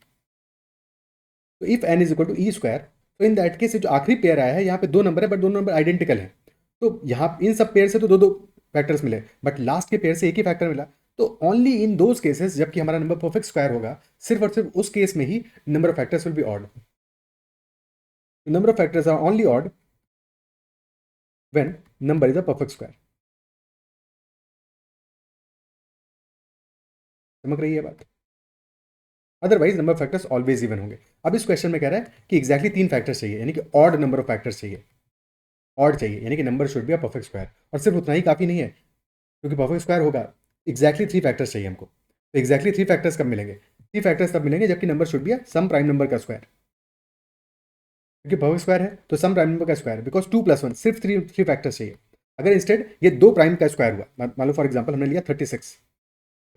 तो if n is equal to e square, तो इन दैट केस जो आखिरी पेयर आया है, यहाँ पे 2 नंबर है बट दोनों नंबर आइडेंटिकल है, तो यहाँ इन सब पेयर से तो दो दो फैक्टर्स मिले, बट लास्ट के पेयर से एक ही फैक्टर मिला। तो ओनली इन दोज केसेस जबकि हमारा नंबर परफेक्ट स्क्वायर होगा, सिर्फ और सिर्फ उस केस में ही number of factors will be odd. Number of factors are only odd when number is a perfect square. समझ रही है बात? Otherwise number of factors always even होंगे। अब इस क्वेश्चन में कह रहा है कि एग्जैक्टली तीन फैक्टर्स चाहिए, यानी कि ऑड नंबर ऑफ फैक्टर्स चाहिए, ऑड चाहिए, यानी कि number should be a perfect square. और सिर्फ उतना ही काफ़ी नहीं है, क्योंकि परफेक्ट स्क्वायर होगा, एग्जैक्टली थ्री फैक्टर्स चाहिए हमको। तो एग्जैक्टली थ्री फैक्टर्स कब मिलेंगे? थ्री फैक्टर्स तब मिलेंगे जबकि number should be some prime number का स्क्वायर। क्योंकि परफेक्ट स्क्वायर है तो सम प्राइम नंबर का स्क्वायर, बिकॉज 2+1 सिर्फ थ्री थ्री फैक्टर्स चाहिए। अगर इंस्टेड ये दो प्राइम का स्क्वायर हुआ, मान लो फॉर एग्जाम्पल हमने लिया 36,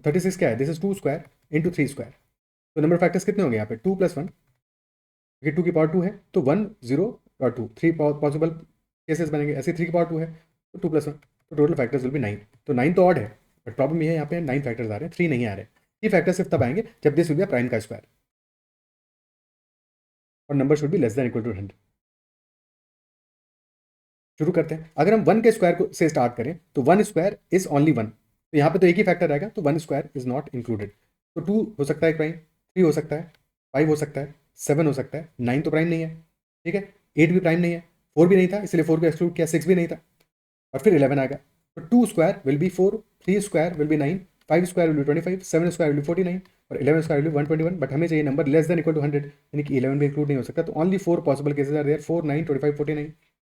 36 क्या है? This is 2 square into 3 square. तो नंबर फैक्टर्स कितने होंगे यहाँ पे? 2+1, क्योंकि 2 की पावर 2 है तो 1 0 और 2 3 पॉसिबल केसेस बनेंगे। ऐसे 3 की पावर 2 है तो 2+1, तो टोटल फैक्टर्स विल बी 9। तो 9 तो ऑड है, बट प्रॉब्लम ये है यहाँ पे 9 फैक्टर्स आ रहे हैं, 3 नहीं आ रहे। ये फैक्टर सिर्फ तब आएंगे जब दिस विल बी प्राइम का स्क्वायर और number should be less than equal to 100। शुरू करते हैं। अगर हम 1 के स्क्वायर को से स्टार्ट करें तो 1 स्क्वायर इज ओनली 1, तो यहाँ पे तो एक ही फैक्टर आएगा, तो 1 स्क्वायर इज नॉट इंक्लूडेड। तो 2 हो सकता है प्राइम, 3 हो सकता है, 5 हो सकता है, 7 हो सकता है, 9 तो प्राइम नहीं है, ठीक है, 8 भी प्राइम नहीं है, 4 भी नहीं था इसलिए 4 को एक्सक्लूड किया, 6 भी नहीं था, और फिर 11 आ गया। तो 2 square will be 4, 3 square will be 9, 5 square will be 25, 7 square will be 49 और 11 स्क्वायर विल बी 121। बट हमें चाहिए number less than equal to 100, यानी कि 11 भी इंक्लूड नहीं हो सकता। तो only 4 possible cases are there, 4, 9, 25, 49।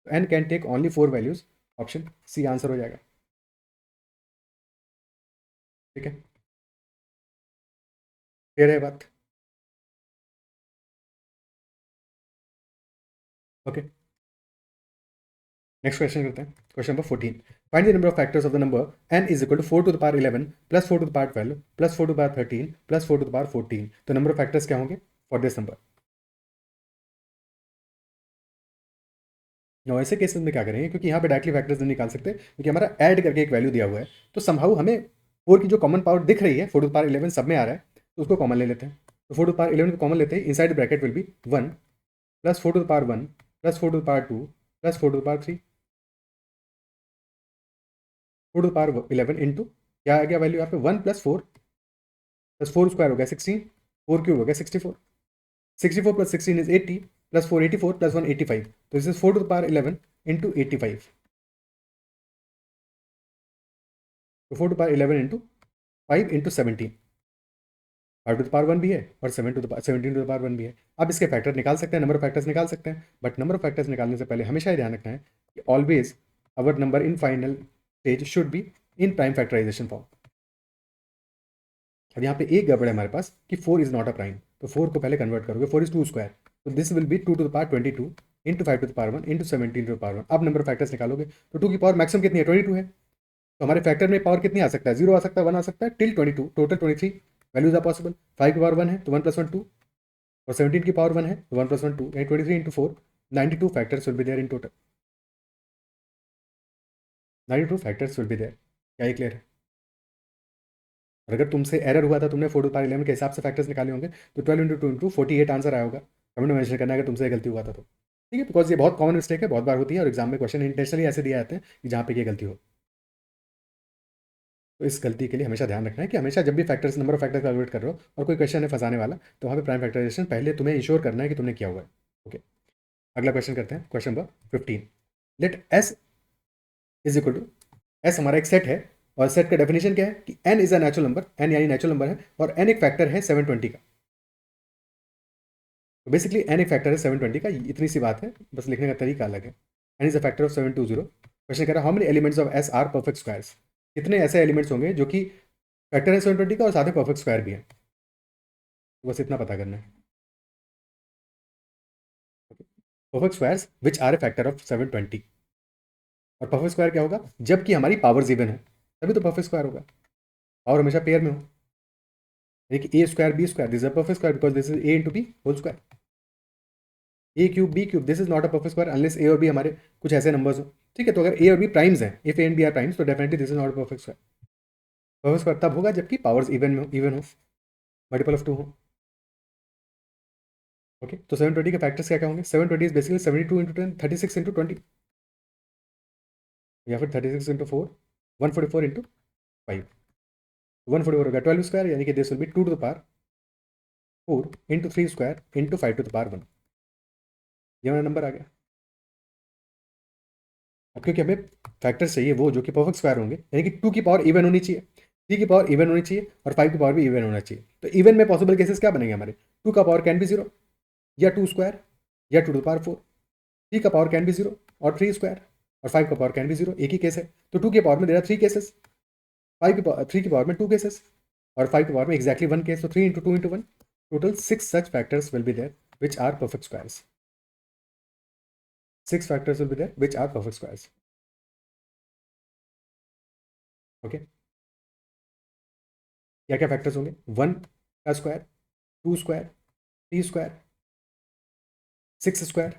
N can take only 4 values. Option C आंसर हो जाएगा। ठीक है, क्लियर है बात? ओके, नेक्स्ट क्वेश्चन करते हैं। Question number 14, find the number of factors of the number n is equal to 4 to the power 11 plus 4 to the power 12 plus 4 to the power 13 plus 4 to the power 14। तो number of factors क्या होंगे for this number? No, ऐसे cases में क्या करेंगे, क्योंकि यहाँ पे डायरेक्टली फैक्टर्स नहीं निकाल सकते, क्योंकि हमारा ऐड करके एक वैल्यू दिया हुआ है, तो समहाउ हमें 4 की जो कॉमन पावर दिख रही है 4 टू द पावर 11 सब में आ रहा है, तो उसको कॉमन ले लेते हैं। तो 4 टू द पावर 11 को कॉमन लेते हैं, inside bracket will be 1 plus 4 to the power 1 plus 4 to the power 2 plus 4 to the power 3, 4 to the power 11 into क्या आ गया वैल्यू यहाँ पे 1 प्लस 4 प्लस 4 स्क्वायर हो गया 16, 4 क्यूब हो गया 64, 64 प्लस 16 इज 80 प्लस 4 84 प्लस 1 85। तो this is 4 to the power 11 into 85। तो 4 to power 11 into 5 into 17, 5 to the power 1 भी है और 7 to the 17 to the power 1 भी है। अब इसके फैक्टर निकाल सकते हैं, नंबर ऑफ फैक्टर्स निकाल सकते हैं, बट नंबर ऑफ फैक्टर्स निकालने से पहले हमेशा ये ध्यान रखना है कि always our number in final stage should be in prime factorization form. अब यहाँ पे एक गड़बड़ है हमारे पास कि 4 इज नॉट अ प्राइम, तो 4 को पहले कन्वर्ट करोगे, 4 इज 2 स्क्वायर, तो this will be 2 to the power 22 into 5 to the power 1 into 17 to the power 1। अब नंबर ऑफ फैक्टर्स निकालोगे तो 2 की पावर मैक्सिमम कितनी है? 22 है। तो हमारे फैक्टर में पावर कितनी आ सकता है? 0 आ सकता है, 1 आ सकता है, till 22, total 23 values are possible. 5 की पावर 1 है तो 1 प्लस 1 2, और 17 की पावर 1 है तो 1 प्लस 1 2, यानी 23 into 4, 92 factors will be there in total. 92 factors will be there. क्या ये क्लियर है? और अगर तुमसे एरर हुआ था, तुमने 4 टू पावर 11 के हिसाब से फैक्टर्स निकाले होंगे, तो 12 इंटू 2 इंटू 48 आंसर आया होगा। कमेंट में मेंशन करना है अगर तुमसे गलती हुआ था तो। ठीक है, बिकॉज ये बहुत कॉमन मिस्टेक है, बहुत बार होती है, और एग्जाम में क्वेश्चन इंटेंशनली ऐसे दिए जाते हैं कि जहाँ पे ये गलती हो। तो इस गलती के लिए हमेशा ध्यान रखना है कि हमेशा जब भी factors number of factor calculate कर रहे हो और कोई क्वेश्चन है फंसाने वाला, तो वहाँ पे प्राइम फैक्टराइजेशन पहले तुम्हें इंश्योर करना है कि तुमने किया हुआ है। ओके, अगला क्वेश्चन करते हैं। Question number 15, let s is equal to, s हमारा एक सेट है, और सेट का डेफिनेशन क्या है कि n is a natural number, n यानी नेचुरल नंबर है, और एन एक फैक्टर है 720 का। तो बेसिकली एन एक फैक्टर है 720 का, इतनी सी बात है, बस लिखने का तरीका अलग है। N is a factor of 720। Question कह रहा है how many elements of s are perfect squares, कितने ऐसे एलिमेंट्स होंगे जो कि फैक्टर है 720 का और साथ में परफेक्ट स्क्वायर भी है। तो बस इतना पता करना है। Perfect squares which are a factor of 720। और परफेक्ट स्क्वायर क्या होगा? जबकि हमारी पावर्स इवन है, तभी तो परफेक्ट स्क्वायर होगा। पावर हमेशा पेयर में हो, यानी कि A square B square, this is a perfect square because this is A into B whole square. A cube B cube, this is not a perfect square unless A और B हमारे कुछ ऐसे numbers हो। ठीक है, तो अगर A और बी प्राइम्स हैं, if A and B are primes, तो definitely this is not a perfect square. Perfect square तब होगा जबकि पावर्स इवन हो, मल्टीपल ऑफ 2 हो। ओके, तो 720 के फैक्टर्स क्या क्या होंगे? 720 इज बेसिकली 72 इंटू 10, 36 इंटू 20। या फिर 36 इंटू 4 144 इंटू 5 144 होगा 12 स्क्वायर, यानी कि this will be 2 to the power 4 into 3 square into 5 to the power 1। ये हमारा नंबर आ गया। अब क्योंकि हमें फैक्टर्स चाहिए वो जो कि परफेक्ट स्क्वायर होंगे, यानी कि 2 की पावर इवन होनी चाहिए, 3 की पावर इवन होनी चाहिए और 5 की पावर भी इवन होना चाहिए। तो इवन में पॉसिबल केसेस क्या बनेंगे हमारे? 2 का पावर कैन बी 0 या 2 स्क्वायर या 2 टू द पावर 4, 3 का पावर कैन बी 0 और 3 स्क्वायर और 5 का पावर कैन बी 0, एक ही केस है। तो 2 की पावर में देर आर 3 केसेस, 3 की पावर में 2 केसेस और 5 की पावर में एक्जैक्टली 1 केस। तो 3 into 2 into 1, total 6 such factors will be there which are perfect squares. 6 factors will be there which are perfect squares. Okay, क्या क्या फैक्टर्स होंगे? 1 का स्क्वायर, 2 स्क्वायर, 3 स्क्वायर, 6 स्क्वायर,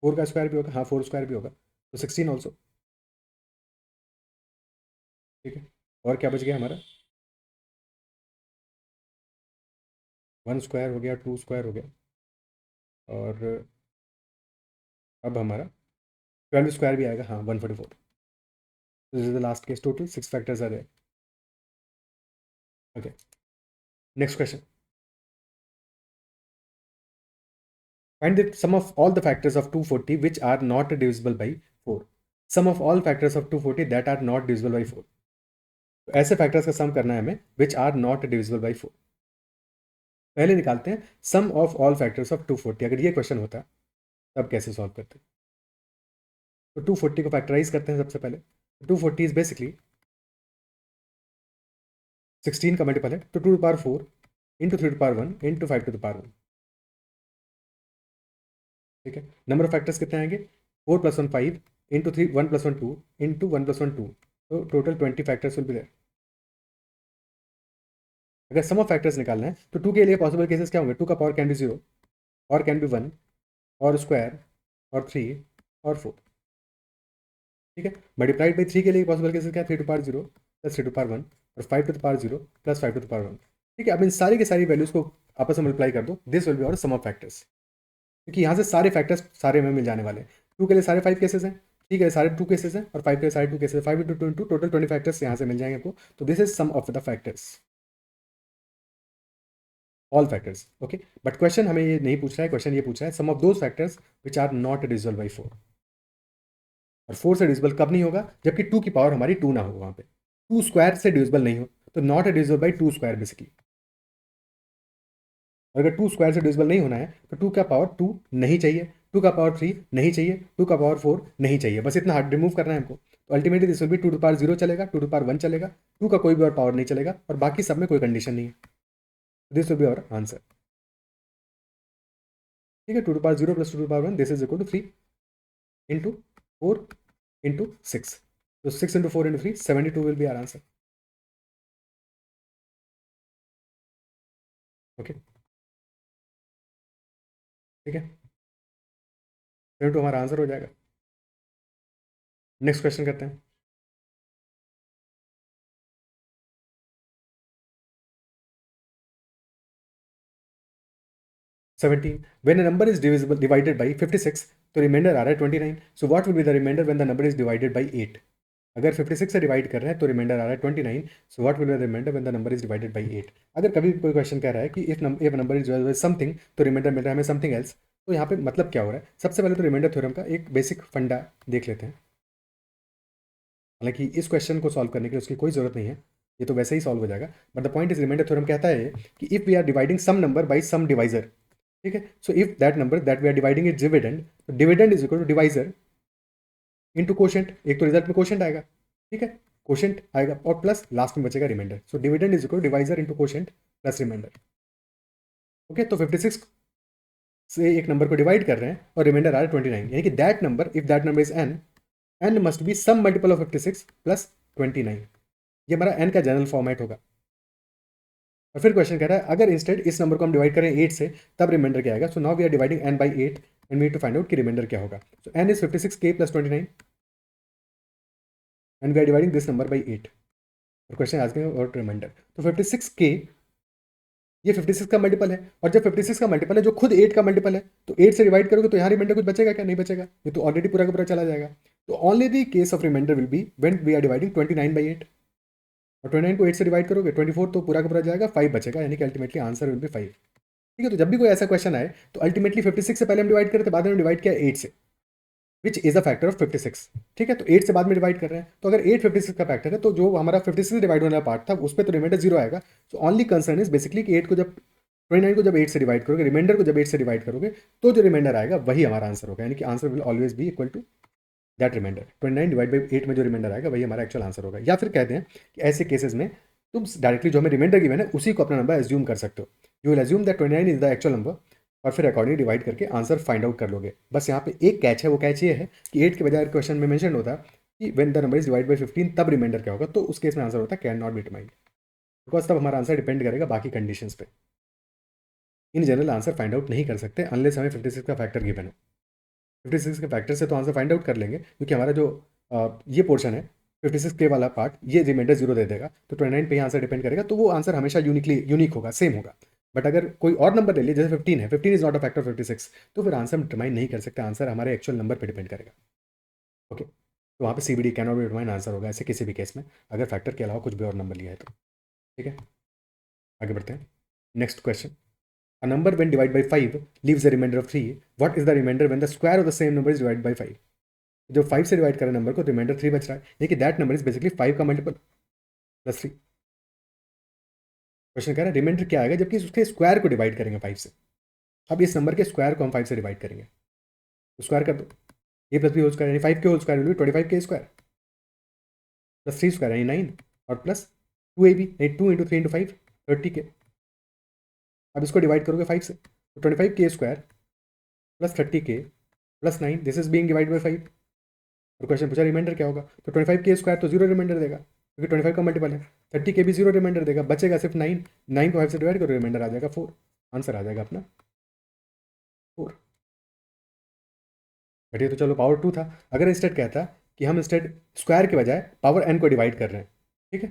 4 का स्क्वायर भी होगा, हाँ 4 स्क्वायर भी होगा, तो 16 ऑल्सो। ठीक है, और क्या बच गया हमारा? 1 स्क्वायर हो गया, 2 स्क्वायर हो गया, और अब हमारा 12 स्क्वायर भी आएगा, हाँ 144। This is the last case, total 6 factors are there. Okay, next question. Find the sum of all the factors of 240 which are not divisible by 4. Sum of all factors of 240 that are not divisible by 4. तो ऐसे factors का सम करना है हमें which are not divisible by 4। पहले निकालते हैं सम of all factors of 240। अगर ये क्वेश्चन होता तब कैसे सॉल्व करते? तो 240 को फैक्टराइज करते हैं सबसे पहले। 240 इज बेसिकली 16 का मल्टीपल है, तो 2 to power 4 into 3 to power 1 into 5 to the power 1। ठीक है, नंबर ऑफ फैक्टर्स कितने आएंगे? 4 plus 1 5 into 3 1 plus 1 2 into 1 plus 1 2, तो total 20 factors will be there. अगर सम ऑफ फैक्टर्स निकालना है तो 2 के लिए पॉसिबल केसेस क्या होंगे? 2 का पावर कैन बी 0 और कैन बी 1 और स्क्वायर और 3 और 4। ठीक है, मल्टीप्लाइड बाई 3 के लिए पॉसिबल केसेस क्या? 3 to power 0 plus 3 to power 1 और 5 to the power 0 plus 5 to the power 1। ठीक है, अब इन सारी की सारी वैल्यूज को आपस में मल्टीप्लाई कर दो, दिस विल बी और सम ऑफ फैक्टर्स, क्योंकि यहाँ से सारे फैक्टर्स सारे में मिल जाने वाले हैं। 2 के लिए सारे 5 केसेस हैं, ठीक है, सारे 2 केसेस हैं, और 5 के लिए सारे 2 cases, 5 into 2 into total 20 factors यहाँ से मिल जाएंगे आपको। तो this is sum of the factors, all factors. Okay, but question हमें ये नहीं पूछ रहा है, क्वेश्चन ये पूछ रहा है sum of those factors which are not divisible by 4। और 4 से डिविजिबल कब नहीं होगा? जबकि 2 की पावर हमारी 2 ना हो, वहाँ पे 2 स्क्वायर से डिविजिबल नहीं हो, तो not divisible by 2 square basically. और अगर 2 स्क्वायर से डिविजिबल नहीं होना है तो 2 का पावर 2 नहीं चाहिए, 2 का पावर 3 नहीं चाहिए, 2 का पावर 4 नहीं चाहिए, बस इतना हार्ड रिमूव करना है हमको। तो ultimately this will be 2 to power 0 चलेगा, 2 टू पावर 1 चलेगा, 2 का कोई भी और पावर नहीं चलेगा, और बाकी सब में कोई कंडीशन नहीं है। This will be our answer. ठीक है, 2 to power 0 plus 2 to power 1, this is equal to 3 into 4 into 6। तो 6 into 4 into 3 72 will be our answer. Okay, ठीक है, 72 हमारा आंसर हो जाएगा। नेक्स्ट क्वेश्चन करते हैं। Seventeen. When a number is divided by 56, तो रिमाइंडर आ रहा है 29। So what will be the remainder when the number is divided by 8? अगर 56 से डिवाइड कर रहे हैं तो रिमाइंडर आ रहा है 29। So what will be the remainder when the number is divided by 8? अगर कभी कोई क्वेश्चन कह रहा है कि if number is divided by something तो रिमाइंडर मिल रहा है हमें समथिंग एल्स, तो यहाँ पे मतलब क्या हो रहा है? सबसे पहले तो रिमाइंडर थ्योरम का एक बेसिक फंडा देख लेते हैं। हालांकि इस क्वेश्चन को सॉल्व करने के लिए उसकी कोई जरूरत नहीं है, ये तो वैसे ही सॉल्व हो जाएगा, but the point is remainder theorem कहता है कि if we are dividing some number by some divisor, ठीक है, so if that number that we are dividing is dividend, तो dividend is equal to divisor into quotient. एक तो result में quotient आएगा, ठीक है, कोशेंट आएगा और प्लस लास्ट में बचेगा remainder. So dividend is equal to divisor into quotient plus remainder. Okay, तो 56 से एक नंबर को डिवाइड कर रहे हैं और रिमाइंडर आ रहा है 29, यानी कि that number, if that number is n must be some multiple of 56 plus 29। ये हमारा एन का जनरल फॉर्मेट होगा। और फिर क्वेश्चन कह रहा है अगर इंस्टेड इस नंबर को हम डिवाइड करें 8 से, तब रिमाइंडर क्या आएगा? So now we are dividing n by 8 and we need to find out कि रिमाइंडर क्या होगा। So n is 56k plus 29 and we are dividing this number by 8। और क्वेश्चन आस्किंग अबाउट रिमाइंडर। तो 56k ये 56 का multiple है, और जब 56 का मल्टीपल है जो खुद 8 का मल्टीपल है, तो 8 से डिवाइड करोगे तो यहाँ रिमाइंडर कुछ बचेगा क्या? नहीं बचेगा, ये तो ऑलरेडी पूरा का पूरा चला जाएगा। तो only the case of remainder will be when we are dividing 29/8, और 29 को 8 से डिवाइड करोगे 24 तो पूरा का पूरा जाएगा, 5 बचेगा, यानी कि अल्टीमेटली आंसर विल बी 5। ठीक है, तो जब भी कोई ऐसा क्वेश्चन आए तो अल्टीमेटली 56 से पहले हम डिवाइड करते, बाद में डिवाइड किया 8 से, विच इज अ फैक्टर ऑफ 56। ठीक है, तो 8 से बाद में डिवाइड कर रहे हैं, तो अगर 8 56 का फैक्टर है तो जो हमारा 56 से डिवाइड होने वाला पार्ट था उस पर तो रिमाइंडर 0 आएगा। So only concern is basically कि 8 को जब 29 को जब 8 से डिवाइड करोगे, रिमाइंडर को जब 8 से डिवाइड करोगे, तो जो रिमाइंडर आएगा वही हमारा आंसर होगा, यानी कि answer will always be equal to that remainder. 29 divide by 8 में जो रिमाइंडर आएगा वही हमारा एक्चुअल आंसर होगा। या फिर कहते हैं कि ऐसे केसेस में तुम डायरेक्टली जो हमें रिमाइंडर गिवन है उसी को अपना नंबर एज्यूम कर सकते हो। You will assume that 29 is the actual number, और फिर अकॉर्डिंग डिवाइड करके आंसर फाइंड आउट कर लोगे। बस यहाँ पे एक कैच है, वो कैच ये है कि 8 के बजाय क्वेश्चन में मेंशन होता कि when the number is divide by 15 तब रिमाइंडर क्या होगा, तो उस केस में आंसर होता can not be determined, because तब हमारा आंसर डिपेंड करेगा बाकी कंडीशंस पे। In general answer find out नहीं कर सकते अनलेस हमें 56 का फैक्टर गिवन है। 56 के फैक्टर से तो आंसर फाइंड आउट कर लेंगे, क्योंकि हमारा जो ये पोर्शन है 56 के वाला पार्ट, ये रिमाइंडर 0 दे देगा, तो 29 पे ही आंसर डिपेंड करेगा, तो वो आंसर हमेशा यूनिक होगा, सेम होगा। बट अगर कोई और नंबर ले लिए, जैसे 15 है, 15 इज नॉट अ फैक्टर 56, तो फिर आंसर हम डिटरमाइन नहीं कर सकते, आंसर हमारे एक्चुअल नंबर पर डिपेंड करेगा। ओके, तो वहाँ पे CBD can not be determine answer होगा ऐसे किसी भी केस में, अगर फैक्टर के अलावा कुछ भी और नंबर लिया है तो। ठीक है, आगे बढ़ते हैं। Next question, a number when divided by 5 leaves a remainder of 3, what is the remainder when the square of the same number is divided by 5? जो 5 से डिवाइड करें नंबर को, रिमाइंडर 3 बच रहा है, यानी कि दैट नंबर इज बेसिकली 5 का मल्टीपल प्लस 3। क्वेश्चन कह रहा है रिमाइंडर क्या आएगा जबकि उसके स्क्वायर को डिवाइड करेंगे 5 से। अब इस नंबर के स्क्वायर को हम 5 से डिवाइड करेंगे, तो स्क्वायर कर दो, ए प्लस बी होल स्क्वायर यानी 5 के होल स्क्वायर विल बी 25 के स्क्वायर प्लस 3 स्क्वायर यानी 9, और प्लस 2ab यानी 2 इंटू 3 इंटू 5 30 के। अब इसको डिवाइड करोगे 5 से, तो 25 के स्क्वायर प्लस 30 के plus 9, this is being divide by 5। और क्वेश्चन पूछा रिमाइंडर क्या होगा, तो 25 के स्क्वायर तो 0 रिमाइंडर देगा, क्योंकि 25 का मल्टीपल है। 30 के भी 0 रिमाइंडर देगा, बचेगा सिर्फ 9, 9 को 5 से डिवाइड करो, रिमाइंडर आ जाएगा 4, आंसर आ जाएगा अपना 4। बट ये तो चलो पावर 2 था। अगर इंस्टेड कहता कि हम इंस्टेड स्क्वायर के बजाय पावर n को डिवाइड कर रहे हैं, ठीक है,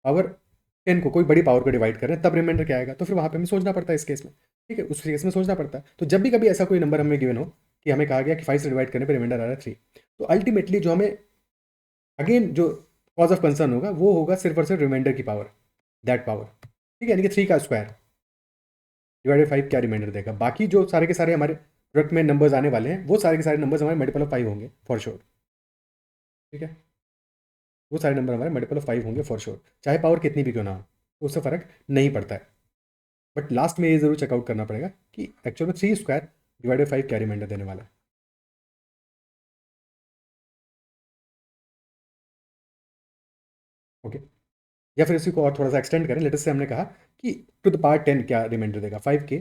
पावर 10 को कोई बड़ी पावर को डिवाइड कर रहे हैं, तब रिमाइंडर क्या आएगा, तो फिर वहाँ पे हमें सोचना पड़ता है इस केस में। ठीक है, उस केस में सोचना पड़ता है। तो जब भी कभी ऐसा कोई नंबर हमें गिवन हो कि हमें कहा गया कि 5 से डिवाइड करने पर रिमाइंडर आ रहा है 3, तो अल्टीमेटली जो हमें अगेन जो कॉज ऑफ कंसर्न होगा वो होगा सिर्फ और सिर्फ रिमाइंडर की पावर, दैट पावर। ठीक है, यानी कि 3 का स्क्वायर डिवाइडेड 5 क्या रिमाइंडर देगा। बाकी जो सारे के सारे हमारे प्रोडक्ट में नंबर्स आने वाले हैं वो सारे के सारे नंबर्स हमारे मल्टीपल ऑफ 5 होंगे फॉर श्योर। ठीक है, वो सारे नंबर हमारे मल्टीपल ऑफ 5 होंगे फॉर श्योर, चाहे पावर कितनी भी क्यों ना हो, तो उससे फर्क नहीं पड़ता है। बट लास्ट में ये जरूर चेकआउट करना पड़ेगा कि एक्चुअल में 3 स्क्वायर डिवाइडेड 5 क्या रिमाइंडर देने वाला है। ओके, या फिर इसी को और थोड़ा सा एक्सटेंड करें, लेटेस्ट से हमने कहा कि टू द पावर 10 क्या रिमाइंडर देगा, 5k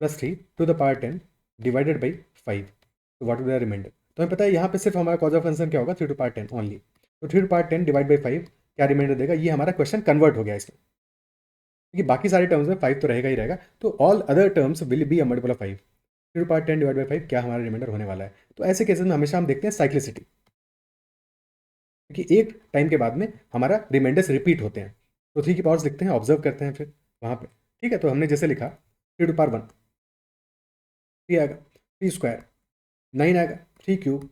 plus 3 to the power 10 divided by 5, तो व्हाट विल द रिमाइंडर। तो हमें पता है यहाँ पे सिर्फ हमारा कॉज ऑफ कंसर्न क्या होगा, 3 टू पावर 10 ओनली, तो 3 टू पावर 10 डिवाइड बाई 5 क्या रिमाइंडर देगा। ये हमारा क्वेश्चन कन्वर्ट हो गया इसमें, क्योंकि बाकी सारे टर्म्स में 5 तो रहेगा ही रहेगा, तो all other terms will be a multiple of 5। 3 to power 10 divide by 5 क्या हमारा रिमाइंडर होने वाला है। तो ऐसे केसेस में हमेशा हम देखते हैं साइक्लिसिटी, क्योंकि एक टाइम के बाद में हमारा रिमाइंडर्स रिपीट होते हैं। तो 3 की पावर्स लिखते हैं, ऑब्जर्व करते हैं फिर वहाँ पे। ठीक है, तो हमने जैसे लिखा 3 टू पावर 1 3 आएगा, 3 स्क्वायर 9 आएगा, 3 क्यूब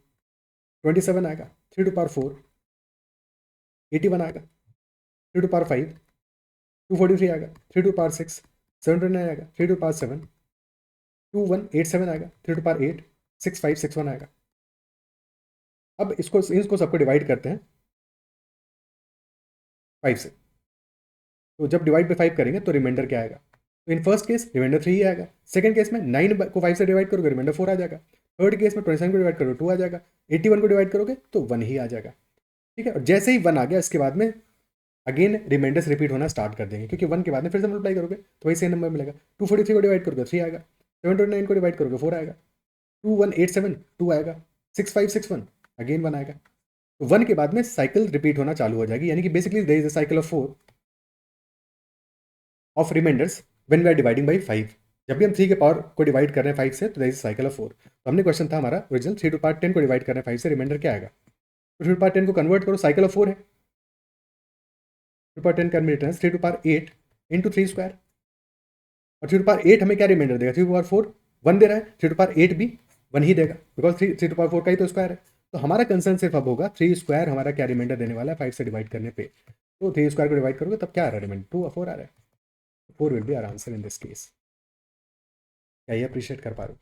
27 आएगा, 3 टू पावर 4 81 आएगा, 3 टू पावर 5 243 आएगा, 3 टू पावर 6 729 आएगा, 3 टू पावर 7 2187 आएगा, 3 टू पावर 8 6561 आएगा। अब इसको सबको डिवाइड करते हैं 5 से, तो जब डिवाइड बाई 5 करेंगे तो रिमाइंडर क्या आएगा। तो इन फर्स्ट केस रिमाइंडर 3 ही आएगा, सेकंड केस में 9 को 5 से डिवाइड करोगे रिमाइंडर 4 आ जाएगा, थर्ड केस में 27 को डिवाइड करोगे 2 आ जाएगा, 81 को डिवाइड करोगे तो 1 ही आ जाएगा। ठीक है, और जैसे ही 1 आ गया इसके बाद में अगेन रिमाइंडर्स रिपीट होना स्टार्ट कर देंगे, क्योंकि 1 के बाद में फिर से मल्टीप्लाई करोगे तो वही सेम नंबर मिलेगा। 243 को डिवाइड करोगे 3 आएगा, 729 को डिवाइड करोगे 4 आएगा, 2187 2 आएगा, 6561 अगेन 1 आएगा। तो 1 के बाद में साइकिल रिपीट होना चालू हो जाएगी, यानी कि basically there is a cycle of 4 of remainders when we are dividing by 5। जब भी हम 3 के पावर को डिवाइड कर रहे हैं 5 से, तो देयर इज साइकिल ऑफ 4। तो हमने क्वेश्चन था हमारा ओरिजिनल 3 टू पावर 10 को डिवाइड कर रहे हैं 5 से, रिमाइंडर क्या आएगा। तो 3 टू पावर 10 को कन्वर्ट करो, साइकिल ऑफ 4 है, 3 टू पावर 10 का return 3 to power 8 into 3 square, और 3 टू पावर 8 हमें क्या रिमाइंडर देगा, 3 टू पावर 4 1 दे रहा है, 3 टू पावर 8 भी 1 ही देगा, बिकॉज 3 टू पावर 4 का ही तो स्क्वायर है। तो हमारा कंसर्न सिर्फ अब होगा 3 स्क्वायर हमारा क्या रिमाइंडर देने वाला है 5 से डिवाइड करने पे। तो 3 स्क्वायर को डिवाइड करोगे तब क्या आ रहा है रिमाइंडर, 2 और 4 आ रहा है। 4 will be our answer in this case. क्या ये अप्रिशिएट कर पा रहे हो?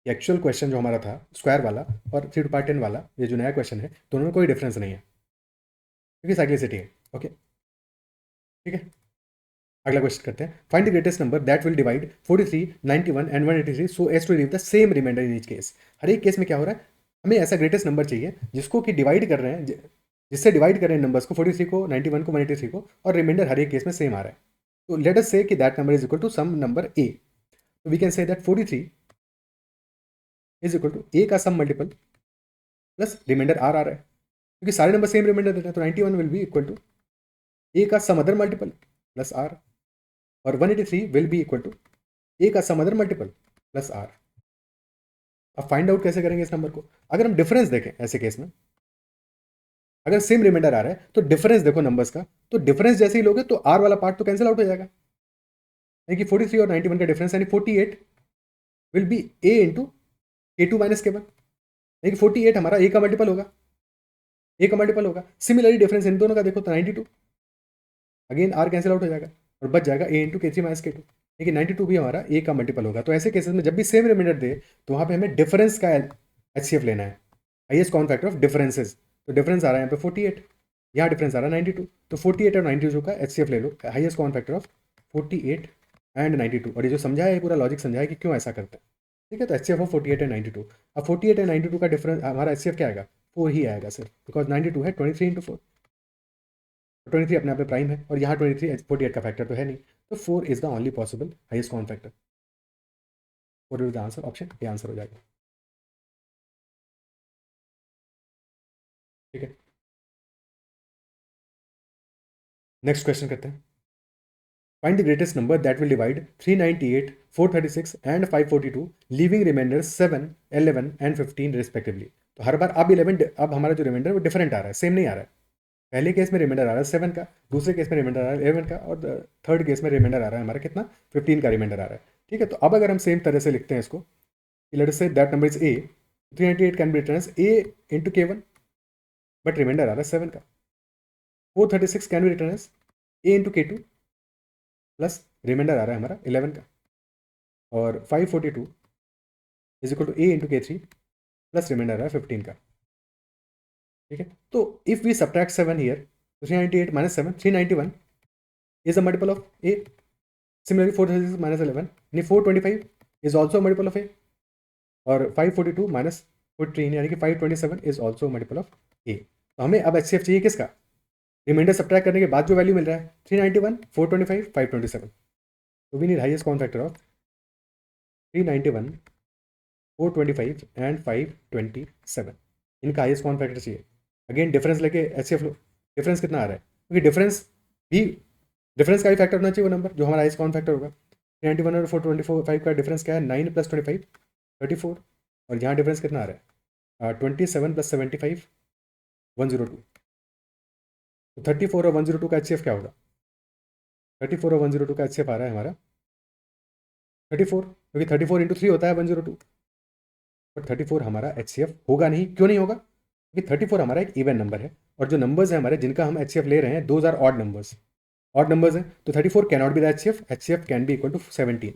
एक्चुअल क्वेश्चन जो हमारा था स्क्वायर वाला और 3 पार्ट 10 वाला, ये जो नया क्वेश्चन है दोनों में कोई डिफरेंस नहीं है क्योंकि साइक्लिसिटी है। ओके ठीक है, अगला क्वेश्चन करते हैं। Find the greatest number that will divide 43, 91 and 183 so as to leave the same remainder in each case. हर एक केस में क्या हो रहा है, हमें ऐसा ग्रेटेस्ट नंबर चाहिए जिसको कि डिवाइड कर रहे हैं, जिससे डिवाइड कर रहे हैं नंबर्स को 43 को, 91 को, 183 को, और रिमाइंडर हर एक केस में सेम आ रहा है। तो लेट अस से कि that number is equal to some number A. तो we can say that 43 is equal to ए का सम मल्टीपल प्लस रिमाइंडर आर आ रहा है क्योंकि सारे नंबर सेम रिमाइंडर देते हैं। तो 91 विल बी इक्वल टू ए का some other multiple plus r, और 183 विल बी इक्वल टू ए का some other multiple plus r. अब फाइंड आउट कैसे करेंगे इस नंबर को? अगर हम डिफरेंस देखें ऐसे केस में, अगर सेम रिमाइंडर आ रहा है तो डिफरेंस देखो नंबर्स का, तो डिफरेंस जैसे ही लोगे तो आर वाला पार्ट तो कैंसिल आउट हो जाएगा, यानी कि 43 और 91 का डिफरेंस यानी 48 विल बी ए इंटू के टू माइनस के वन, यानी कि 48 हमारा ए का मल्टीपल होगा, ए का मल्टीपल होगा। सिमिलरली डिफरेंस इन दोनों का देखो तो 92, अगेन आर कैंसिल आउट हो जाएगा और बच जाएगा ए इंटू के थ्री माइनस के टू, लेकिन 92 भी हमारा ए का मल्टीपल होगा। तो ऐसे केसेस में जब भी सेम रिमाइंडर दे तो वहाँ पे हमें डिफरेंस का एचसीएफ लेना है, highest common factor of differences. तो डिफरेंस आ रहा है यहाँ पे 48, यहाँ डिफरेंस आ रहा है 92, तो 48 और 92 का एचसीएफ ले लो, highest common factor of 48 and 92। और ये जो समझा है पूरा लॉजिक समझा है कि क्यों ऐसा करते हैं। ठीक है, तो एचसीएफ ऑफ 48 एंड 92। अब 48 एंड 92 का डिफरेंस हमारा एचसीएफ क्या आएगा, 4 ही आएगा सर, बिकॉज 92 है 23 इंटू 4, 23 अपने आप में प्राइम है और यहाँ 23 48 का फैक्टर तो है नहीं, तो 4 is the only possible highest common factor. 4 is the answer, option A answer हो जाएगा। ठीक है, नेक्स्ट क्वेश्चन करते हैं। Find the greatest number that will divide 398, 436 and 542 leaving remainder 7, 11 and 15 respectively. तो हर बार अब 11, अब हमारा जो रिमाइंडर वो डिफरेंट आ रहा है, सेम नहीं आ रहा है। पहले केस में रिमाइंडर आ रहा है 7 का, दूसरे केस में रिमाइंडर आ रहा है 11 का, और थर्ड केस में रिमाइंडर आ रहा है हमारा कितना, 15 का रिमाइंडर आ रहा है। ठीक है, तो अब अगर हम सेम तरह से लिखते हैं इसको, let us say that number is A, 398 can be written as A into के1, बट रिमाइंडर आ रहा है 7 का। 436 can be written as A into के2 प्लस रिमाइंडर आ रहा है हमारा 11 का, और 542 is equal to A into के3 प्लस रिमाइंडर आ रहा है 15 का। ठीक है, तो इफ वी सब्ट्रैक्ट 7 हियर, तो 398 minus 7, 391 is a multiple of A. Similarly 436 minus 11 यानी 425 इज ऑल्सो मल्टीपल ऑफ ए, और 542 माइनस 14 यानी कि 527 इज ऑल्सो मल्टीपल ऑफ ए। तो हमें अब एचसीएफ चाहिए किसका, रिमाइंडर सब्ट्रैक्ट करने के बाद जो वैल्यू मिल रहा है 391, 425, 527। तो we need highest common factor of 391, 425 and 527। इनका हाईएस्ट कॉमन फैक्टर चाहिए। अगेन डिफरेंस लेके एचसीएफ लो, डिफरेंस कितना आ रहा है, क्योंकि भी डिफरेंस का ही फैक्टर होना चाहिए वो नंबर जो हमारा हाईएस्ट कॉमन फैक्टर होगा। 391 और 425 का डिफरेंस क्या है, 9 प्लस 25 34, और यहाँ डिफरेंस कितना आ रहा है 27 प्लस 75 102। तो 34 और 102 का एचसीएफ क्या होगा, 34 और 102 का एचसीएफ आ रहा है हमारा 34, क्योंकि 34 इंटू 3 होता है 102। बट 34 हमारा एचसीएफ होगा नहीं, क्यों नहीं होगा, क्योंकि 34 हमारा एक इवन नंबर है, और जो नंबर्स हैं हमारे जिनका हम एचसीएफ ले रहे हैं those are odd numbers, odd numbers हैं। तो 34 can not be the HCF, HCF can be equal to 17,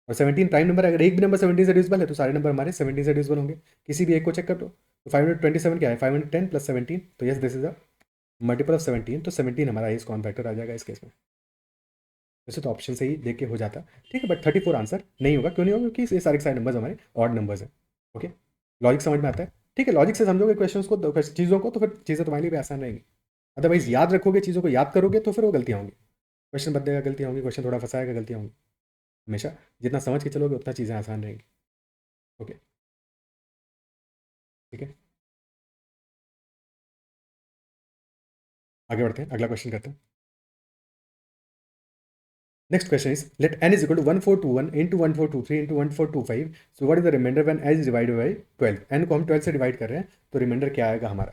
और 17 प्राइम नंबर है। अगर एक भी नंबर 17 से डिविजिबल है तो सारे नंबर हमारे 17 से डिविजिबल होंगे, किसी भी एक को चेक कर लो। तो 527 क्या है, 510 प्लस 17, तो yes this is a multiple of 17, तो 17 हमारा इस कॉमन फैक्टर आ जाएगा इस केस में। वैसे तो ऑप्शन से ही देख के हो जाता, ठीक है, बट 34 आंसर नहीं होगा, क्यों नहीं होगा, क्योंकि ये सारे सारे नंबर्स हमारे ऑड नंबर्स हैं। ओके, लॉजिक समझ में आता है, ठीक है, लॉजिक से समझोगे क्वेश्चन को, चीज़ों को, तो फिर चीज़ें तुम्हारे लिए भी आसान रहेंगी। अदरवाइज याद रखोगे, चीज़ों को याद करोगे तो फिर वो गलतियाँ होंगी, क्वेश्चन बदलेगा, गलतियाँ होंगी, क्वेश्चन थोड़ा फंसाएगा, गलतियाँ होंगी। हमेशा जितना समझ के चलोगे उतना चीज़ें आसान रहेंगी। ओके, ठीक है, आगे बढ़ते हैं, अगला क्वेश्चन करते हैं। Next question is, let n is equal to 1421 into 1423 into 1425. So what is the remainder when n is divided by 12? n को हम 12 से डिवाइड कर रहे हैं, तो रिमाइंडर क्या आएगा हमारा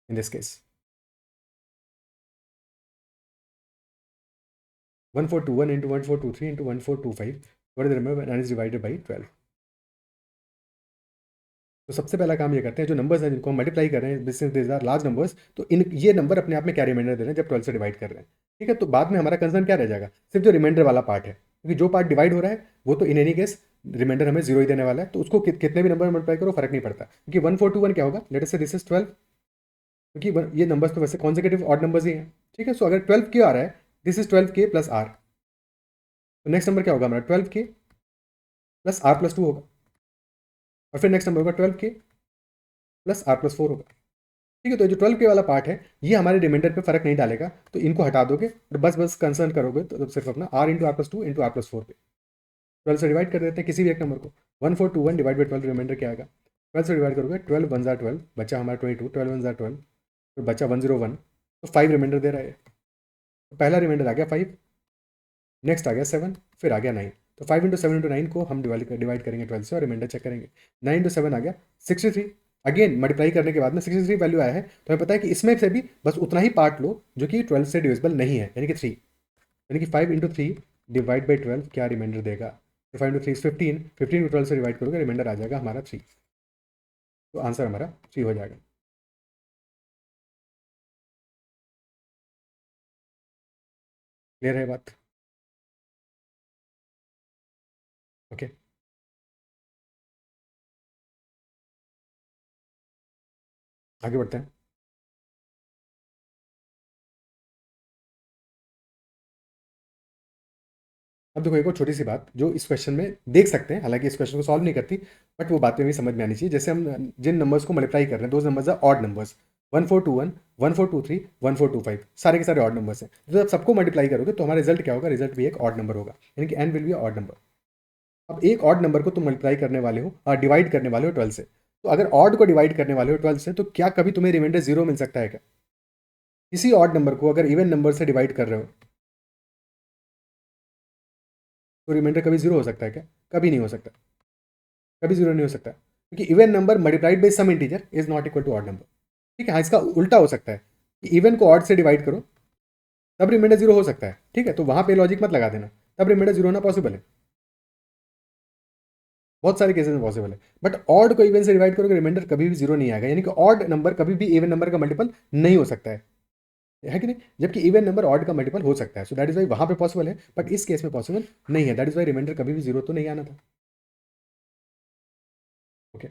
इन this case, 1421 into 1423 into 1425. What is the remainder when n is divided by 12? तो सबसे पहला काम ये करते हैं, जो नंबर्स हैं जिनको हम मल्टीप्लाई कर रहे हैं, since these are large numbers, तो इन ये नंबर अपने आप में क्या रिमाइंडर दे रहे हैं जब 12 से डिवाइड कर रहे हैं। ठीक है, तो बाद में हमारा कंसर्न क्या रह जाएगा, सिर्फ जो रिमाइंडर वाला पार्ट है, क्योंकि जो पार्ट डिवाइड हो रहा है वो तो इन एनी केस रिमाइंडर हमें जीरो ही देने वाला है, तो उसको कितने भी नंबर मल्टीप्लाई करो फर्क नहीं पड़ता, क्योंकि 1421 क्या होगा, लेट अस से दिस इज 12, क्योंकि ये नंबर्स तो वैसे कॉन्सेक्यूटिव ऑड नंबर्स ही हैं। ठीक है, सो अगर 12 के आ रहा है, this is 12k plus r, तो नेक्स्ट नंबर क्या होगा हमारा 12k प्लस आर प्लस 2 होगा, और फिर नेक्स्ट नंबर होगा 12k प्लस आर प्लस 4 होगा। ठीक है, तो जो 12k वाला पार्ट है ये हमारे रिमाइंडर पे फर्क नहीं डालेगा, तो इनको हटा दोगे और बस कंसर्न करोगे तो सिर्फ अपना r into r plus 2 into r plus 4 पे 12 से डिवाइड कर देते हैं किसी भी एक नंबर को। 1421 डिवाइड बाई 12 रिमाइंडर क्या आएगा, 12 से डिवाइड करोगे, 12 वन जार 12, बचा हमारा 22, 12 वन जार 12, तो बचा 101, तो 5 रिमाइंडर दे रहा है। तो पहला रिमाइंडर आ गया 5, नेक्स्ट आ गया 7, फिर आ गया 9, तो 5 इंटू 7 इंटू 9 को हम डिवाइड करेंगे 12 से और रिमाइंडर चेक करेंगे। 9 इंटू 7 आ गया 63, अगेन मल्टीप्लाई करने के बाद में 63 वैल्यू आया है, तो हमें पता है कि इसमें से भी बस उतना ही पार्ट लो जो कि 12 से डिविजिबल नहीं है, यानी कि 3, यानी कि 5 इंटू 3 डिवाइड बाई 12 क्या रिमाइंडर देगा, तो 5 इंटू 3 15, 15 को 12 से डिवाइड करोगे, रिमाइंडर आ जाएगा हमारा 3, तो आंसर हमारा 3 हो जाएगा। क्लियर है बात? ओके, आगे बढ़ते हैं। अब देखो एक और छोटी सी बात जो इस क्वेश्चन में देख सकते हैं, हालांकि इस क्वेश्चन को सॉल्व नहीं करती, बट वो बातें भी समझ में आनी चाहिए। जैसे हम जिन नंबर्स को मल्टीप्लाई कर रहे हैं, दो नंबर्स आर ऑड नंबर्स, 1421, 1423, 1425, सारे के सारे ऑड नंबर्स हैं। तो जब सबको मल्टीप्लाई करोगे तो हमारा रिजल्ट क्या होगा, रिजल्ट भी एक ऑड नंबर होगा, यानी कि n will be odd number. अब एक ऑड नंबर को तुम मल्टीप्लाई करने वाले हो और डिवाइड करने वाले हो 12 से, तो अगर ऑड को डिवाइड करने वाले हो 12 से, तो क्या कभी तुम्हें रिमाइंडर जीरो मिल सकता है क्या? किसी ऑड नंबर को अगर इवन नंबर से डिवाइड कर रहे हो तो रिमाइंडर कभी जीरो हो सकता है क्या? कभी नहीं हो सकता, कभी जीरो नहीं हो सकता, क्योंकि even number multiplied by some integer is not equal to odd number. ठीक है, हाँ इसका उल्टा हो सकता है कि इवन को ऑड से डिवाइड करो तब रिमाइंडर जीरो हो सकता है। ठीक है, तो वहां पे लॉजिक मत लगा देना, तब रिमाइंडर जीरो होना पॉसिबल है, बहुत सारे केसेस में पॉसिबल है। बट ऑड को इवन से डिवाइड करोगे रिमाइंडर कभी भी जीरो नहीं आएगा, यानी कि ऑड नंबर कभी भी इवन नंबर का मल्टीपल नहीं हो सकता है कि नहीं, जबकि इवन नंबर ऑड का मल्टीपल हो सकता है। सो दैट इज वाई वहां पे पॉसिबल है, बट इस केस में पॉसिबल नहीं है। दैट इज वाई रिमाइंडर कभी भी जीरो तो नहीं आना था। ओके,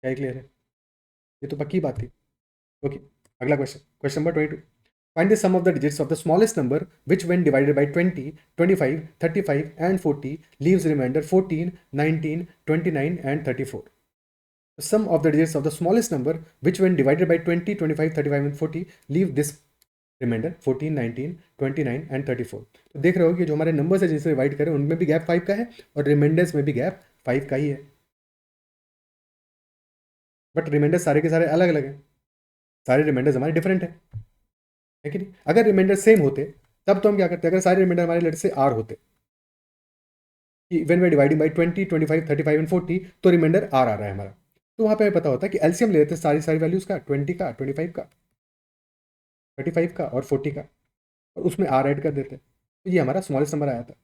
क्या क्लियर है? ये तो पक्की बात थी। ओके, अगला question, question number 22, find the sum of the digits of the smallest number which when divided by 20, 25, 35 and 40 leaves remainder 14, 19, 29 and 34. The sum of the digits of the smallest number which when divided by 20, 25, 35 and 40 leave this remainder 14, 19, 29 and 34। तो देख रहे हो कि जो हमारे numbers है जिनसे divide करें उनमें भी गैप 5 का है और रिमाइंडर्स में भी गैप 5 का ही है, बट रिमाइंडर सारे के सारे अलग अलग हैं, सारे रिमाइंडर्स हमारे डिफरेंट है कि नहीं? अगर रिमाइंडर सेम होते तब तो हम क्या करते, अगर सारे रिमाइंडर हमारे लेट से आर होते कि when we dividing by 20, 25, 35 and 40, तो रिमाइंडर आर आ रहा है हमारा, तो वहां पे हमें पता होता है कि एलसीएम ले लेते सारी सारी वैल्यूज का, 20 का, 25 का, 35 का और 40 का, और उसमें आर ऐड कर देते, तो ये हमारा स्मॉलेस्ट नंबर आया था,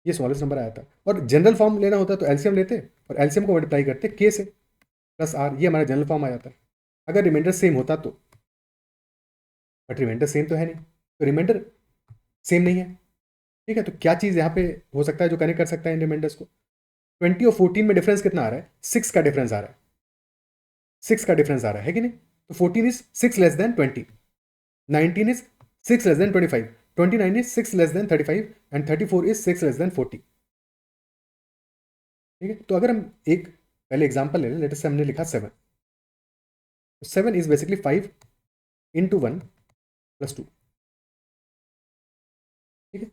ये स्मॉलेस्ट नंबर आया था। और जनरल फॉर्म लेना होता तो एलसीएम लेते और एलसीएम को मल्टीप्लाई करते के से प्लस आर, ये हमारा जनरल फॉर्म आ जाता अगर रिमाइंडर सेम होता तो, बट रिमाइंडर सेम तो है नहीं, तो रिमाइंडर सेम नहीं है। ठीक है, तो क्या चीज़ यहाँ पे हो सकता है जो कनेक्ट कर सकता है इन रिमाइंडर्स को? 20 और 14 में डिफरेंस कितना आ रहा है? 6 का डिफरेंस आ रहा है, 6 का डिफरेंस आ रहा है कि नहीं? तो 14 is 6 less than 20, 19 is 6 less than 25, 29 is 6 less than 35 and 34 is 6 less than 40। ठीक है, तो अगर हम एक पहले एग्जांपल ले लें, लेट अस से हमने लिखा 7, 7 इज बेसिकली 5 इंटू 1 प्लस 2। ठीक है,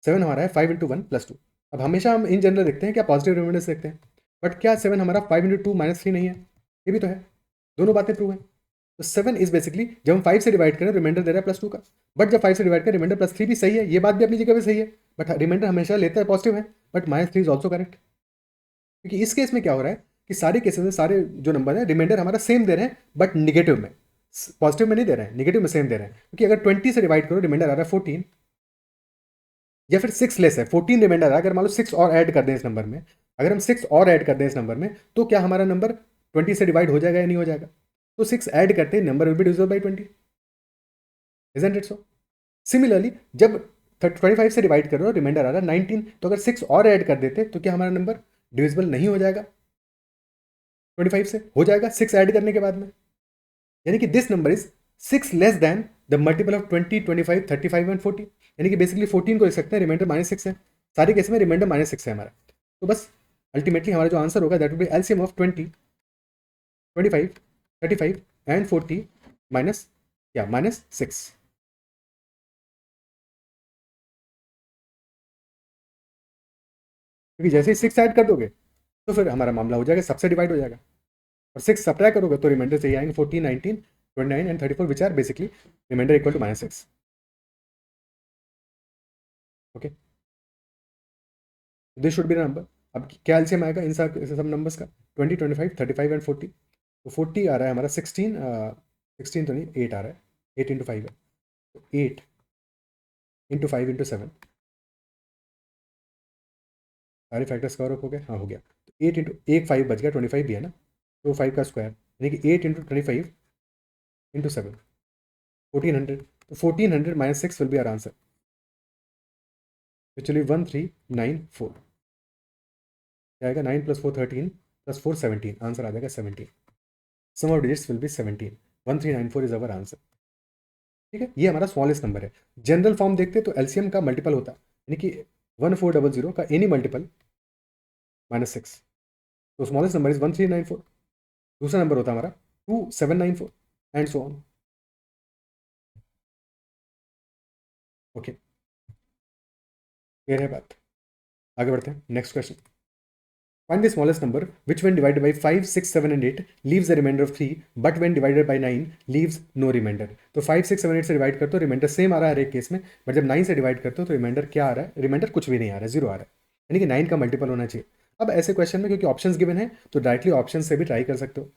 7 हमारा है 5 इंटू 1 प्लस 2। अब हमेशा हम इन जनरल देखते हैं क्या पॉजिटिव रिमाइंडर्स देखते हैं, बट क्या 7 हमारा 5 इंटू 2 माइनस 3 नहीं है? ये भी तो है, दोनों बातें ट्रू हैं। तो 7 इज बेसिकली जब हम 5 से डिवाइड करें रिमाइंडर दे रहा है प्लस 2 का, बट जब 5 से डिवाइड करें रिमाइंडर प्लस 3 भी सही है, ये बात भी अपनी जगह पे सही है, बट रिमाइंडर हमेशा लेता है पॉजिटिव है, but minus 3 is also correct, क्योंकि इस केस में क्या हो रहा है कि सारे केसेस में सारे जो नंबर है रिमाइंडर हमारा सेम दे रहे हैं, बट निगेटिव में, पॉजिटिव में नहीं दे रहे हैं, निगेटिव में सेम दे रहे हैं। क्योंकि अगर 20 से डिवाइड करो रिमाइंडर आ रहा है 14, या फिर 6 लेस है, 14 रिमाइंडर है, अगर मान लो 6 और ऐड कर दें इस नंबर में अगर हम 6 और ऐड कर दें इस नंबर में तो क्या हमारा नंबर 20 से डिवाइड हो जाएगा या नहीं हो जाएगा? तो 6 ऐड करते number will be divisible by 20, isn't it so? Similarly जब 25 से डिवाइड कर रहे हो रिमाइंडर आ रहा है 19, तो अगर 6 और ऐड कर देते तो क्या हमारा नंबर डिविजिबल नहीं हो जाएगा 25 से? हो जाएगा 6 ऐड करने के बाद में। यानी कि this number is 6 less than the multiple of 20, 25, 35 and 40। यानी कि बेसिकली 14 को लिख सकते हैं, रिमाइंडर -6 है, सारे केस में रिमाइंडर -6 है हमारा। तो बस अल्टीमेटली हमारा जो आंसर होगा that will B LCM of 20, 25, 35 and 40 minus क्या -6। क्योंकि जैसे ही 6 ऐड कर दोगे तो फिर हमारा मामला हो जाएगा, सबसे डिवाइड हो जाएगा। और 6 सब्ट्रैक्ट करोगे तो रिमाइंडर से ही आएंगे 14, 19, 29 and 34 which are basically remainder equal to -6। Okay, this should be the number. अब क्या एलसीएम आएगा इन सब नंबर्स का? 20, 25, 35 एंड 40। तो 40 आ रहा है हमारा 16, 16 तो नहीं 8 आ रहा है, 8 इंटू 5 है, तो 8 इंटू 5 इंटू 7, सारे फैक्टर्स कवर अप हो गए, हाँ हो गया। तो 8 इंटू एक 5 बच गया, 25 भी है ना, तो 5 का स्क्वायर यानी कि 8 इंटू 25 इंटू 7, 1400। तो 1400 -6 will be our answer, actually 1394। क्या आएगा? 9 + 4 13 + 4 17, आंसर आ जाएगा 17। Sum of digits will be 17, 1394 is our answer. ठीक है, ये हमारा स्मॉलेस्ट नंबर है। जनरल फॉर्म देखते तो एलसीएम का मल्टीपल होता है, यानी कि 1400 का एनी मल्टीपल -6, तो स्मॉलेस्ट नंबर इज 1394। दूसरा नंबर होता है हमारा 2794 and so on. Okay, clear है बात? आगे बढ़ते हैं, next question. Find the smallest number which when divided by 5, 6, 7 and 8 leaves a remainder of 3 but when divided by 9 leaves no remainder। तो 5, 6, 7, 8 से डिवाइड करते हो रिमाइंडर सेम आ रहा है हर एक केस में, बट जब 9 से डिवाइड करते हो तो रिमाइंडर क्या आ रहा है? रिमाइंडर कुछ भी नहीं आ रहा है, जीरो आ रहा है, यानी कि 9 का मल्टीपल होना चाहिए। अब ऐसे क्वेश्चन में क्योंकि ऑप्शंस गिवन है तो डायरेक्टली ऑप्शन से भी ट्राई कर सकते हो,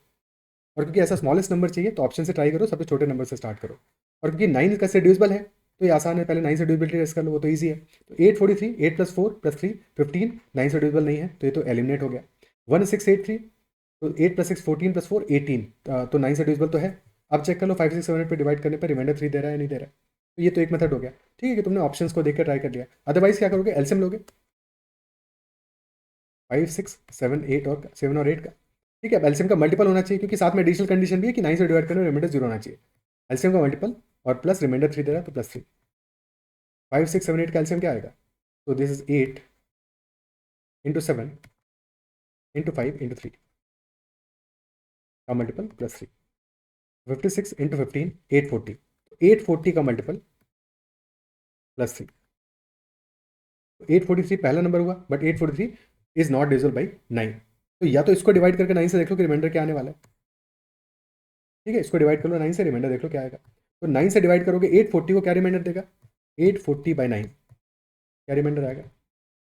और क्योंकि ऐसा स्मॉलेस्ट नंबर चाहिए तो ऑप्शन से ट्राई करो, सबसे छोटे नंबर से स्टार्ट करो। और क्योंकि 9 का से डिविजिबल है तो ये आसान है, पहले 9 से डिविजिबिलिटी टेस्ट कर लो, वो तो ईजी है। तो 843, 8 + 4 + 3 15, 9 से डिविजिबल नहीं है तो ये तो एलिमिनेट हो गया। 1683, तो 8 + 6 14 + 4 18, तो 9 से डिविजिबल तो है। अब चेक कर लो 5, 6, 7, 8 पे डिवाइड करने पर रिमाइंडर 3 दे रहा है या नहीं दे रहा है। तो ये तो एक मेथड हो गया, ठीक है कि तुमने ऑप्शंस को देखकर ट्राई कर लिया। अदरवाइज क्या करोगे? एलसीएम लोगे 5, 6, 7, 8 और 7 और 8 का। ठीक है, अब एलसीएम का मल्टीपल होना चाहिए क्योंकि साथ में एडिशनल कंडीशन भी है कि 9 से डिवाइड करने में रिमाइंडर 0 होना चाहिए। एलसीएम का मल्टीपल और प्लस रिमाइंडर 3 दे रहा है तो +3। 5, 6, 7, 8 का एलसीएम क्या आएगा? तो this is 8 into 7 into 5 into 3 का मल्टीपल +3। 56 इंटू 15 840, 840 का मल्टीपल +3। 843 पहला नंबर हुआ, but 843 is not divisible by 9। तो या तो इसको डिवाइड करके 9 से देख लो कि रिमाइंडर क्या आने वाला है। ठीक है, इसको डिवाइड कर लो 9 से, रिमाइंडर देख लो क्या आएगा। तो 9 से डिवाइड करोगे 840 को, क्या रिमाइंडर देगा? 840/9 क्या रिमाइंडर आएगा?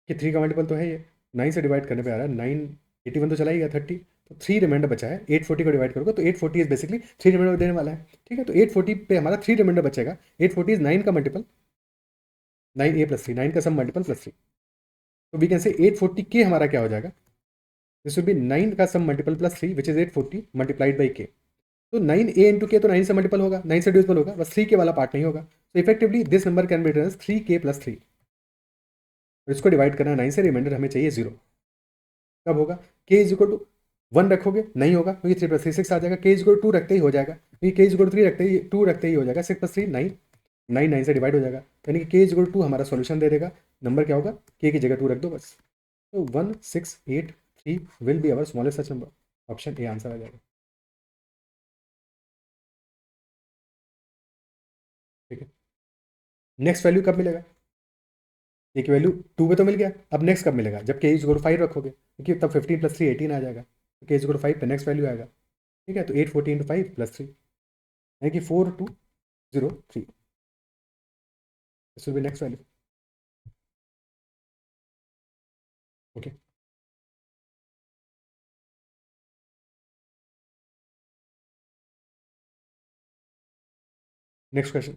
कि 3 का मल्टीपल तो है ये, 9 से डिवाइड करने पे आ रहा है 9, 81 तो चला ही गया 30, तो 3 रिमाइंडर बचा है। 840 को डिवाइड करोगे तो 840 इज बेसिकली 3 रिमाइंडर देने वाला है। ठीक है, तो 840 पे हमारा 3 रिमाइंडर बचेगा। 840 इज 9 का मल्टीपल, 9a + 3, 9 का सम मल्टीपल +3। तो वी कैन से 840 के हमारा क्या हो जाएगा? दिस विल बी 9 का सम multiple +3 which is 840 multiplied by k. तो 9a इंटू के तो 9 से मल्टीपल होगा, 9 से डिविजिबल होगा, बस 3 के वाला पार्ट नहीं होगा। तो effectively this number can be written as 3k + 3। और इसको डिवाइड करना है 9 से, रिमाइंडर हमें चाहिए 0। कब होगा? k इज इक्वल टू 1 रखोगे नहीं होगा क्योंकि 3 + 3 6 आ जाएगा। k इज इक्वल टू 2 रखते ही हो जाएगा, क्योंकि k इज इक्वल टू 3 रखते ही 2 रखते ही हो जाएगा। 6 + 3 9, 9 9 से डिवाइड हो जाएगा, तो यानी कि k इज इक्वल टू हमारा सॉल्यूशन दे देगा। नंबर क्या होगा? k की जगह 2 रख दो बस। तो 1683 will be our smallest such number, option A answer आ जाएगा। ठीक है, नेक्स्ट वैल्यू कब मिलेगा? ए की वैल्यू 2 पे तो मिल गया, अब नेक्स्ट कब मिलेगा? जब के इज इक्वल टू 5 रखोगे, क्योंकि तब 15 + 3 18 आ जाएगा, तो के इज इक्वल टू 5 पे नेक्स्ट वैल्यू आएगा। ठीक है, तो 840 इंटू 5 + 3 यानी कि 4203, this will be next value. Okay, next question.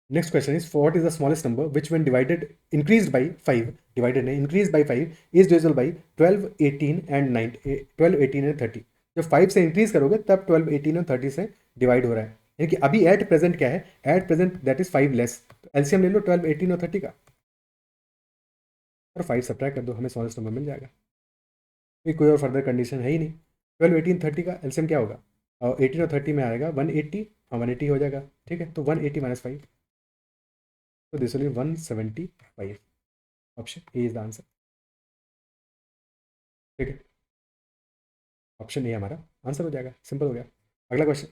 Next question is what is the smallest number which when divided increased by 5, divided नहीं increase by 5 is divisible by 12, 18 and 9, 12, 18 and 30। जब 5 से increase करोगे तब 12, 18 और 30 से divide हो रहा है, यानी कि अभी एट प्रेजेंट क्या है, at present that is 5 less. LCM ले लो 12, 18 और 30 का और 5 सब्ट्रैक्ट कर दो, हमें स्मॉलेस्ट नंबर मिल जाएगा। कोई और फर्दर कंडीशन है ही नहीं। 12, 18, 30 का एलसीएम क्या होगा, और 18 और 30 में आएगा 180, हाँ 180 हो जाएगा, ठीक है। तो 180 माइनस 5, तो this will B 175। Option A is the answer, ठीक है। ऑप्शन ए हमारा आंसर हो जाएगा, सिंपल हो गया। अगला question,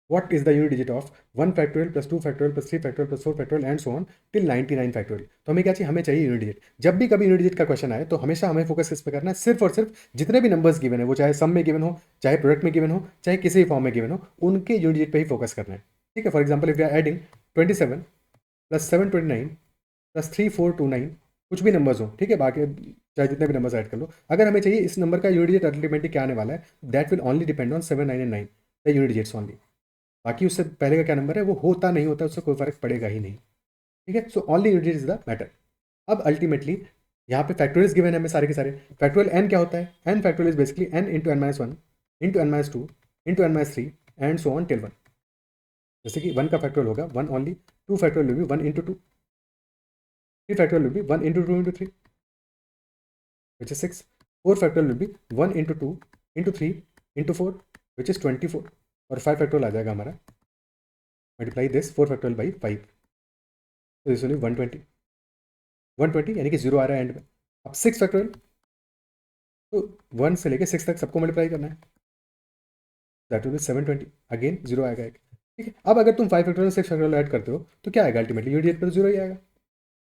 what is the unit digit of 1 factorial plus 2 factorial plus 3 factorial plus 4 factorial and so on till 99 factorial. तो हमें क्या चाहिए, हमें चाहिए यूनिट डिजिट। जब भी कभी यूनिट डिजिट का क्वेश्चन आए तो हमेशा हमें फोकस किस पे करना है, सिर्फ और सिर्फ जितने भी नंबर्स गिवन है, वो चाहे सम में गिवन हो, चाहे प्रोडक्ट में गिवन हो, चाहे किसी भी फॉर्म में गिवन हो, उनके यूनिट डिजिट पे ही फोकस करना है, ठीक है। For example if you are adding 27 plus 729 plus 3429, कुछ भी नंबर्स हो, ठीक है, बाकी चाहे जितने भी नंबर्स ऐड कर लो, अगर हमें चाहिए इस नंबर का यूनिट डिजिट अल्टीमेटली क्या आने वाला है, that will only depend on 7, 9 and 9 the unit digits only. बाकी उससे पहले का क्या नंबर है वो होता नहीं होता, उससे कोई फर्क पड़ेगा ही नहीं, ठीक है। So only unit digit is the matter. अब अल्टीमेटली यहाँ पे फैक्टोरियल्स गिवन है हमें सारे के सारे। फैक्टोरियल एन क्या होता है, n factorial is basically n into n minus one into n minus two into n minus three and so on till one. जैसे कि वन का फैक्टोरियल होगा one only, two factorial will be one into two, three factorial will be one into two into three which is 6, 4 factorial will be 1 into 2 into 3 into 4 which is 24, और 5 factorial आ जाएगा हमारा, multiply this 4 factorial by 5, तो this will B 120, 120 यानी कि zero आ रहा है and में। अब 6 factorial, तो 1 से लेके 6 तक सबको मल्टीप्लाई करना है, that will B 720, again zero आएगा एक, ठीक है। अब अगर तुम 5 factorial 6 factorial ऐड करते हो तो क्या आएगा, अल्टीमेटली यूनिट पर जीरो ही आएगा।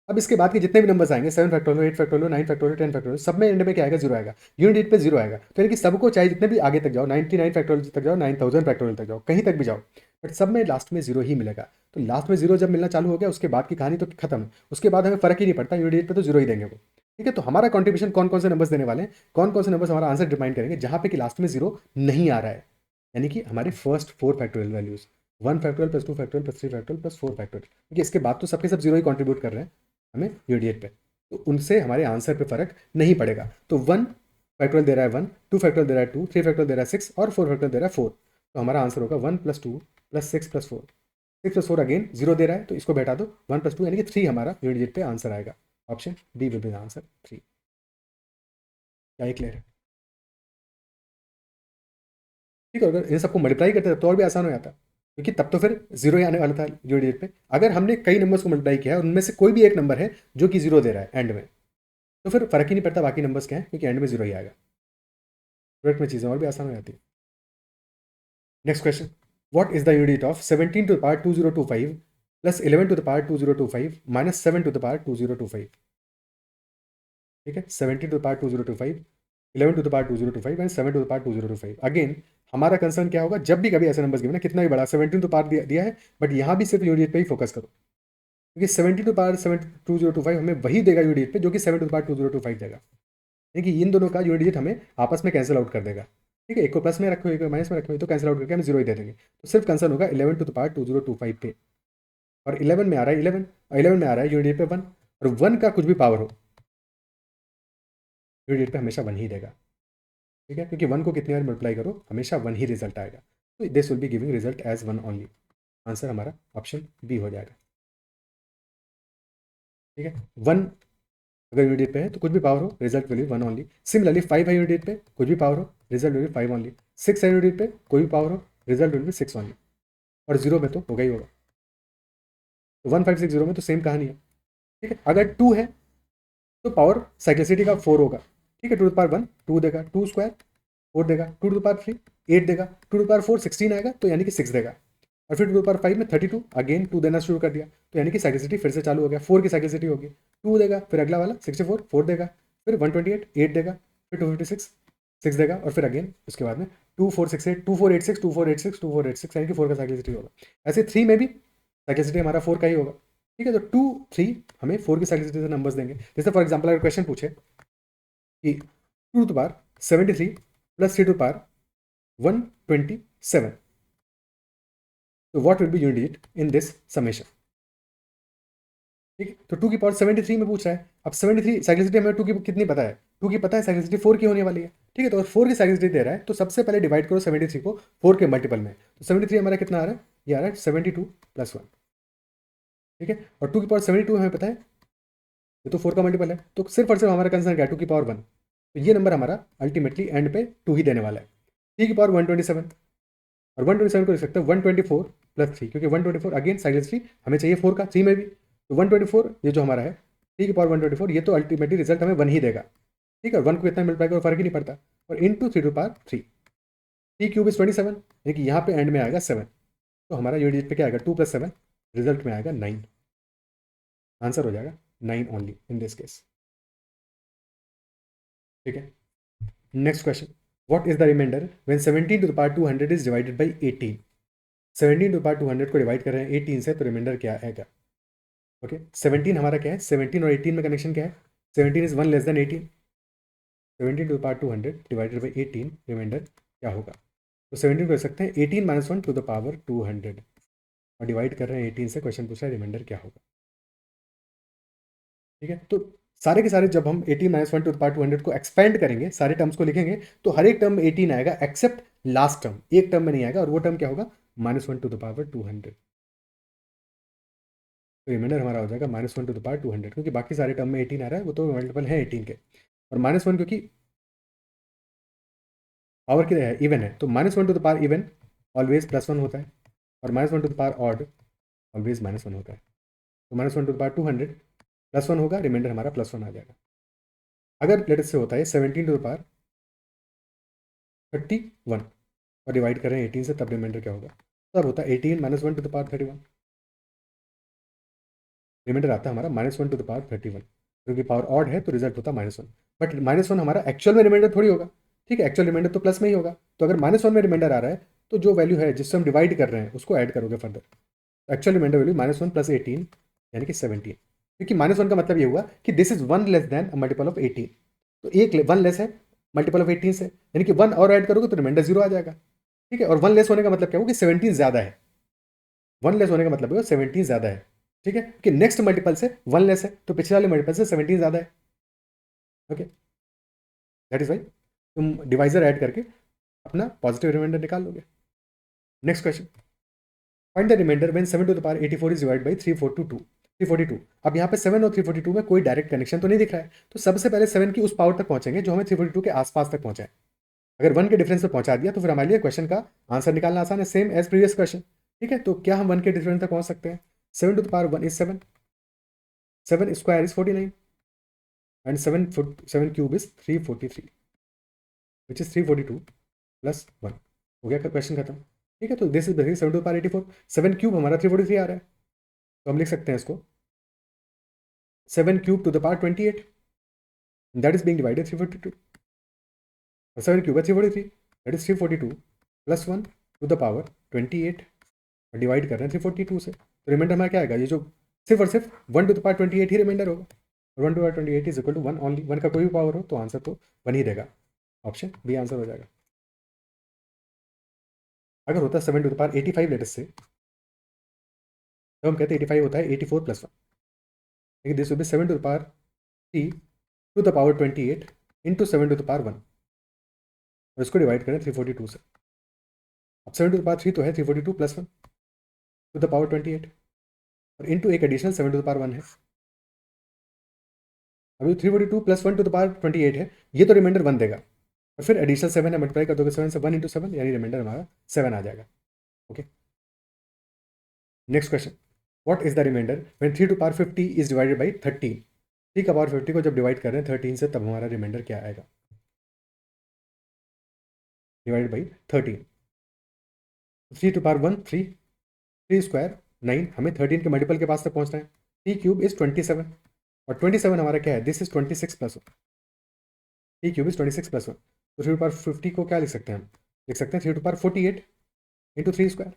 अब इसके बाद के जितने भी नंबर्स आएंगे 7 फैक्टोरियल 8 फैक्टोरियल 9 फैक्टोरियल 10 फैक्टोरियल, सब में एंड में क्या आएगा, जीरो आएगा, यूनिट पे जीरो आएगा। तो यानी कि सबको चाहे जितने भी आगे तक जाओ, 99 फैक्टोरियल तक जाओ, 9000 फैक्टोरियल तक जाओ, कहीं तक भी जाओ, बट सब में लास्ट में जीरो ही मिलेगा। तो लास्ट में जीरो जब मिलना चालू हो गया उसके बाद की कहानी तो खत्म है, उसके बाद हमें फर्क ही नहीं पड़ता, यूनिट पे तो जीरो ही देंगे वो, ठीक है। तो हमारा कॉन्ट्रीब्यूशन कौन कौन से नंबर्स देने वाले हैं, कौन कौन से नंबर्स हमारा आंसर डिफाइन करेंगे जहाँ पे कि लास्ट में जीरो नहीं आ रहा है, यानी कि हमारे first 4 factorial values, 1 factorial plus 2 factorial plus 3 factorial plus 4 factorial, क्योंकि इसके बाद तो सबके सब जीरो ही कॉन्ट्रीब्यूट कर रहे हैं हमें यूनिट पे, तो उनसे हमारे आंसर पे फर्क नहीं पड़ेगा। तो 1 फैक्टोरियल दे रहा है 1, 2 फैक्टोरियल दे रहा है 2, 3 फैक्टोरियल दे रहा है 6 और 4 फैक्टोरियल दे रहा है 4, तो हमारा आंसर होगा 1 plus 2 plus 6 plus 4, 6 plus 4 again zero दे रहा है तो इसको बैठा दो, 1 प्लस 2 यानी कि 3 हमारा यूनिट पे आंसर आएगा। Option D will be the answer 3। क्या ये क्लियर है, ठीक है। अगर इन सबको मल्टीप्लाई करते तो और भी आसान हो जाता, क्योंकि तब तो फिर जीरो ही आने वाला था यूनिट पे। अगर हमने कई नंबर्स को मल्टीप्लाई किया है उनमें से कोई भी एक नंबर है जो कि जीरो दे रहा है एंड में, तो फिर फर्क ही नहीं पड़ता बाकी नंबर्स क्या है, क्योंकि एंड में जीरो ही आएगा, प्रोडक्ट में चीज़ें और भी आसान हो जाती है। Next question, what is the unit of 17 to the power 2025 plus 11 to the power 2025 minus 7 to the power 2025, ठीक है। 17 to the power 2025, 11 to the power 2025 and 7 to the power 2025। Again हमारा कंसर्न क्या होगा, जब भी कभी ऐसे नंबर्स गिवन है कितना भी बड़ा, 17 टू पावर दिया है, बट यहाँ भी सिर्फ यूनिट पे ही फोकस करो, क्योंकि 70 टू पावर 2025 हमें वही देगा यूनिट पे जो कि 7 टू पावर 2025 देगा, यानी कि इन दोनों का यूनिट डिजिट हमें आपस में कैंसिल आउट कर देगा, ठीक है। एक को प्लस में रखो एक को माइनस में रखो, तो कैंसिल आउट करके हम जीरो ही दे देंगे। तो सिर्फ कंसर्न होगा 11 टू द पावर 2025 पे, और 11 में आ रहा है 11, और 11 में आ रहा है यूनिट पे 1, और 1 का कुछ भी पावर हो यूनिट पे हमेशा 1 ही देगा, ठीक है, क्योंकि 1 को कितनी बार मल्टीप्लाई करो हमेशा 1 ही रिजल्ट आएगा, तो this will be giving result as 1 only. Answer हमारा ऑप्शन बी हो जाएगा, ठीक है। 1 अगर यूनिट पे है तो कुछ भी पावर हो result will be 1 only. Similarly 5 है यूनिट पे, कुछ भी पावर हो रिजल्ट विल बी 5 ओनली। 6 है यूनिट पे, कोई भी पावर हो रिजल्ट विल बी 6 ओनली, और जीरो में तो होगा ही होगा। तो 1560 में तो सेम कहानी है, ठीक है। अगर 2 है तो पावर साइक्लिसिटी का 4 होगा, ठीक है। टू टू पावर 1 2 देगा, 2 स्क्वायर 4 देगा, टू टू पावर 3 8 देगा, टू टू पावर 4 16 आएगा, तो यानी कि 6 देगा, और फिर टू टू पावर 5 में 32, अगेन 2 देना शुरू कर दिया, तो यानी कि साइक्लिसिटी फिर से चालू हो गया, 4 की साइक्लिसिटी होगी, 2 देगा, फिर अगला वाला 64 4 देगा, फिर 128 8 देगा, फिर 256 6 देगा, और फिर अगेन उसके बाद में 2468 2486 2486 2486, यानी कि 4 का साइक्लिसिटी होगा। ऐसे 3 में भी साइक्लिसिटी हमारा 4 का ही होगा, ठीक है। तो 2 3 हमें 4 की साइक्लिसिटी से नंबर्स देंगे। जैसे फॉर एग्जाम्पल अगर क्वेश्चन पूछे कि 2 to power 73 plus 3 to power 127, तो what will be unit digit in this summation? ठीक है, तो 2 की पावर 73 में पूछ रहा है। अब 73 साइक्लिसिटी हमें 2 की कितनी पता है, 2 की पता है, साइक्लिसिटी 4 की होने वाली है। ठीक है, तो 4 की साइक्लिसिटी दे रहा है तो सबसे पहले डिवाइड करो 73 को 4 के मल्टीपल में। तो 73 हमारा कितना आ रहा है, ये आ रहा है 72 + 1। ठीक है, और 2 की पावर 72 हमें पता है, ये तो 4 का मल्टीपल है, तो सिर्फ और सिर्फ हमारा कंसर्न क्या है, 2 की पावर 1। तो ये नंबर हमारा अल्टीमेटली एंड पे 2 ही देने वाला है। 3 की पावर 127, और 127 को लिख सकते हैं 124 + 3, क्योंकि 124 अगेन साइक्लिसिटी हमें चाहिए 4 का, 3 में भी, तो 124 ये जो हमारा है 3 की पावर 124, ये तो अल्टीमेटली रिजल्ट हमें 1 ही देगा। ठीक है, 1 को कितना मिल पाएगा फर्क ही नहीं पड़ता। और इंटू 3 टू पावर 3, 3³ इज 27, यानी कि यहाँ पे एंड में आएगा 7। तो हमारा यूनिट पे क्या आएगा, 2 + 7, रिजल्ट में आएगा 9। आंसर हो जाएगा 9 ओनली इन दिस केस। ठीक है, next question, what is the remainder when 17 to the power 200 is divided by 18? 17 to the power 200 को डिवाइड कर रहे हैं 18 से, तो रिमाइंडर क्या आएगा? ओके, 17 हमारा क्या है, 17 और 18 में कनेक्शन क्या है, 17 is 1 less than 18। 17 to the power 200 divided by 18, remainder क्या होगा? तो 17 को लिख सकते हैं 18 - 1 टू द पावर 200, और डिवाइड कर रहे हैं 18 से, क्वेश्चन पूछा है रिमाइंडर क्या होगा। ठीक है, तो सारे के सारे जब हम 18 - 1 टू द पावर 200 को एक्सपेंड करेंगे, सारे टर्म्स को लिखेंगे, तो हर एक टर्म में 18 आएगा एक्सेप्ट लास्ट टर्म, एक टर्म में नहीं आएगा, और वो टर्म क्या होगा, -1 टू द पावर 200। तो रिमाइंडर हमारा हो जाएगा -1 टू द पावर 200, क्योंकि बाकी सारे टर्म में 18 आ रहा है, वो तो मल्टीपल है 18 के, और -1 क्योंकि पावर क्या है, इवन है, तो -1 to the power even always +1 होता है, और -1 to the power odd always -1 होता है। तो -1 टू द पावर 200 +1 होगा, रिमाइंडर हमारा +1 आ जाएगा। अगर लेट से होता है 17 टू द पावर 31 और डिवाइड कर रहे हैं 18 से, तब रिमाइंडर क्या होगा, तब होता है 18 - 1 टू द पावर 31, रिमाइंडर आता है हमारा -1 टू द पावर 31, क्योंकि पावर ऑड है तो रिजल्ट होता है -1। बट -1 हमारा एक्चुअल में रिमाइंडर थोड़ी होगा। ठीक है, एक्चुअल रिमाइंडर तो प्लस में ही होगा, तो अगर -1 में रिमाइंडर आ रहा है, तो जो वैल्यू है जिससे हम डिवाइड कर रहे हैं उसको ऐड करोगे फर्दर, तो एक्चुअल रिमाइंडर वैल्यू -1 + 18 यानी कि 17, क्योंकि -1 का मतलब ये हुआ कि this is 1 less then a multiple of 18, तो एक 1 लेस है मल्टीपल ऑफ 18 से, यानी कि 1 और ऐड करोगे तो रिमाइंडर 0 आ जाएगा। ठीक है, और 1 लेस होने का मतलब क्या होगा कि 17 ज़्यादा है, 1 लेस होने का मतलब है 17 ज़्यादा है। ठीक है, कि नेक्स्ट मल्टीपल से 1 लेस है, तो पिछले वाले मल्टीपल से 17 ज़्यादा है। ओके, दैट इज वाई तुम डिवाइजर ऐड करके अपना पॉजिटिव रिमाइंडर निकाल लोगे। Next question, find the remainder when 7 to the power 84 is divided by 342। अब यहाँ पे 7 और 342 में कोई डायरेक्ट कनेक्शन तो नहीं दिख रहा है, तो सबसे पहले 7 की उस पावर तक पहुंचेंगे जो हमें 342 के आसपास तक पहुंचाए। अगर 1 के डिफरेंस पे पहुंचा दिया तो फिर हमारे लिए क्वेश्चन का आंसर निकालना आसान है, सेम एज प्रीवियस क्वेश्चन। ठीक है, तो क्या हम 1 के डिफरेंस तक पहुंच सकते हैं? 7 to the power 1 is 7, 7 square is 49, and 7 cube is 343, which is 342 + 1। हो गया क्वेश्चन खत्म। ठीक है, तो this is basically 7 to the power 84, 7 cube हमारा 343 आ रहा है, तो हम लिख सकते हैं इसको 7³ to the power 28, that is being divided 342, और 7 क्यूब है 343, that is 342 + 1 to the power 28, और डिवाइड कर रहे हैं 342 से, तो रिमाइंडर हमारा क्या आएगा, ये जो सिर्फ और सिर्फ 1 टू द पावर 28 ही रिमाइंडर होगा, और 1 to the power 28 is equal to 1 only, 1 का कोई भी पावर हो तो आंसर तो 1 ही देगा, ऑप्शन बी आंसर हो जाएगा। अगर होता है 7 टू द पावर 85 लेटेस्ट से, तो हम कहते हैं 85 होता है 84 + 1, लेकिन this will be 7 to the power 3 to the power 28 into 7 to the power 1, और इसको डिवाइड करें 342 से। अब 7 टू द पावर 3 तो है 342 + 1 टू द पावर 28, और इंटू एक एडिशनल 7 टू द पावर 1 है। अभी 342 + 1 टू द पावर 28 है, ये तो रिमाइंडर 1 देगा, और फिर एडिशनल 7 है, मल्टीप्लाई कर दोगे 7 से, 1 इंटू 7 यानी रिमाइंडर हमारा 7 आ जाएगा। Okay, next question, what is the remainder when 3 to power 50 is divided by 13? 3 का पावर 50 को जब डिवाइड कर रहे हैं 13 से, तब हमारा रिमाइंडर क्या आएगा, divided by 13। 3 to power 1 3, 3 square 9, हमें 13 के मल्टीपल के पास तक पहुंचना है, 3³ इज 27, और 27 हमारा क्या है, दिस इज 26 + 1, 3³ इज 26 + 1, तो 3 टू पावर 50 को क्या लिख सकते हैं हम, लिख सकते हैं 3 to power 48 into 3 square,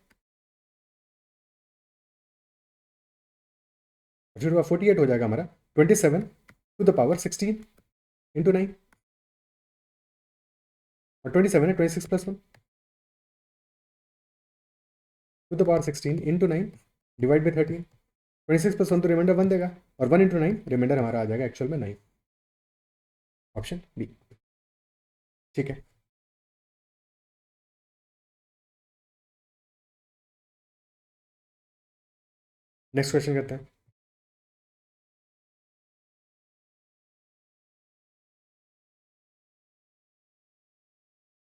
3 to power 48 हो जाएगा हमारा 27 टू द पावर 16 इंटू 9, और 27 है 26 + 1, to the power 16 into 9 divide by 13। 26 plus 1 तो रिमाइंडर 1 देगा, और 1 इंटू 9 रिमाइंडर हमारा आ जाएगा एक्चुअल में 9। Option B. ठीक है, नेक्स्ट क्वेश्चन करते हैं।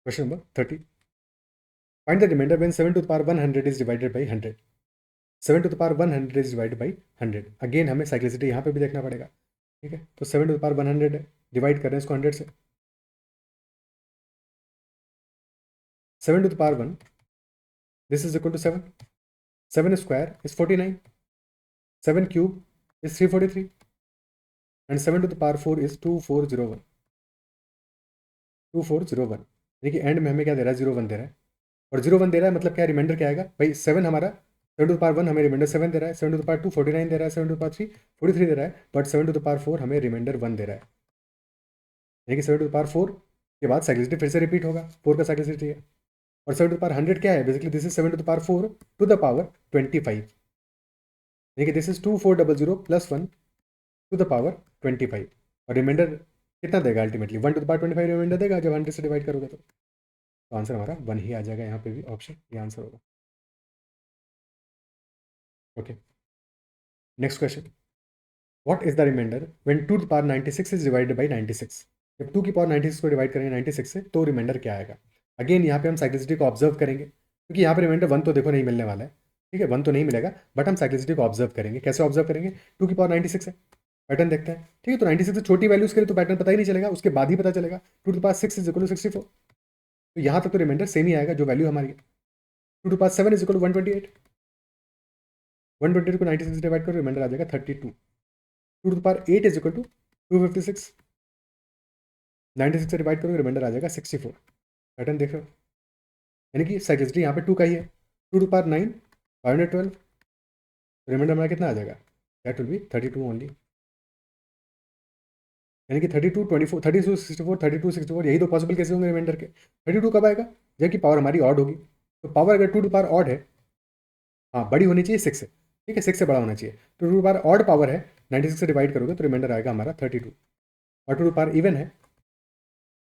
Question number 30। Find the remainder when 7 to the power 100 is divided by 100। 7 to the power 100 is divided by 100। Again हमें साइक्लिसिटी यहाँ पे भी देखना पड़ेगा। ठीक है, तो 7 टू द पावर 100 है, डिवाइड कर रहे हैं इसको 100 से। 7 to the power 1, this is equal to 7। 7 square is 49। 7 cube is 343। And 7 to the power 4 is 2401। 2401, यानी कि एंड में हमें क्या दे रहा है, 01 दे रहा है। और 01 दे रहा है मतलब क्या, रिमाइंडर क्या आएगा भाई, 7 हमारा, 7 टू द पावर 1 हमें रिमाइंडर 7 दे रहा है, 7 टू द पावर 2 49 दे रहा है, 7 टू द पावर 3 43 दे रहा है, बट 7 टू द पावर 4 हमें रिमाइंडर 1 दे रहा है। यानी कि 7 टू द पावर 4 के बाद साइक्लिसिटी फिर से रिपीट होगा, 4 का साइक्लिसिटी है। और 7 टू द पावर 100 क्या है, basically this is 7 to the power 4 to the power 25। यानी कि this is 2400 plus 1 to the power 25। और रिमाइंडर कितना देगा ultimately, 1 to the power 25 remainder देगा जब 100 से डिवाइड करोगे तो आंसर हमारा 1 ही आ जाएगा, यहाँ पे भी ऑप्शन ये आंसर होगा। Okay, next question. What is the remainder when 2 to the power 96 is divided by 96। जब 2 की पावर 96 को डिवाइड करेंगे 96 से तो रिमाइंडर क्या आएगा। अगेन यहाँ पे हम साइक्लिसिटी को ऑब्जर्व करेंगे, क्योंकि यहाँ पे रिमाइंडर 1 तो देखो नहीं मिलने वाला है। ठीक है, 1 तो नहीं मिलेगा, बट हम साइक्लिसिटी को ऑब्जर्व करेंगे। कैसे ऑब्जर्व करेंगे, 2 की पावर 96 है, पैटर्न देखते हैं। ठीक है, तो 96 से छोटी वैल्यूज के लिए तो पैटर्न पता ही नहीं चलेगा, उसके बाद ही पता चलेगा। 2 to power 6 is equal to 64, तो यहाँ तक तो रिमाइंडर सेम ही आएगा जो वैल्यू हमारी है। 2 to power 7 is equal to 128। 128 को 96 से डिवाइड करो, रिमाइंडर आ जाएगा 32। 2 to power 8 is equal to 256। 96 से डिवाइड करोगे, रिमाइंडर आ जाएगा 64। पैटर्न देख रहे हो, यानी कि साइक्लिसिटी यहाँ पे 2 का ही है। 2 टू पावर 9 512, रिमाइंडर हमारा कितना आ जाएगा, दैट विल बी 32 ओनली। यानी कि 32 24 32 64 32 64, यही तो पॉसिबल कैसे होंगे रिमाइंडर के। 32 कब आएगा, जबकि पावर हमारी ऑड होगी। तो पावर अगर 2 टू पावर ऑड है, हाँ बड़ी होनी चाहिए 6 से। ठीक है, 6 से बड़ा होना चाहिए। तो 2 टू पावर ऑड पावर है, 96 से डिवाइड करोगे तो रिमाइंडर आएगा हमारा 32। और 2 टू पावर इवन है,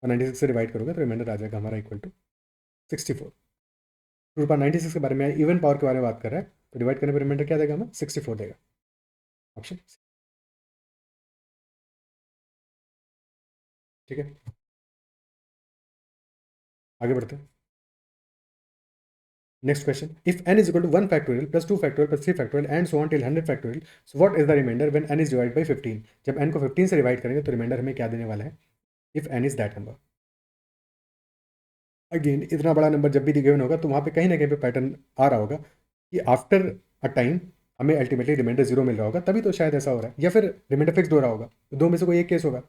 और 96 से डिवाइड करोगे तो रिमाइंडर आ जाएगा हमारा इक्वल टू 64। 2 टू पावर 96 के बारे में, इवन पावर के बारे में बात कर रहा है, तो डिवाइड करने पर रिमाइंडर क्या देगा हमें, 64 देगा। ऑप्शन ठीक है, आगे बढ़ते हैं। Next question, if n is equal to 1 factorial plus 2 factorial plus 3 factorial and so on till 100 factorial, so what is the remainder when n is divided by 15। जब n को 15 से डिवाइड करेंगे तो रिमाइंडर हमें क्या देने वाला है, if n is that number। Again इतना बड़ा नंबर जब भी गिवन होगा तो वहाँ पे कहीं ना कहीं पे पैटर्न आ रहा होगा कि आफ्टर अ टाइम हमें अल्टीमेटली रिमाइंडर 0 मिल रहा होगा, तभी तो शायद ऐसा हो रहा है, या फिर रिमाइंडर फिक्स हो रहा होगा। तो दो में से कोई एक केस होगा।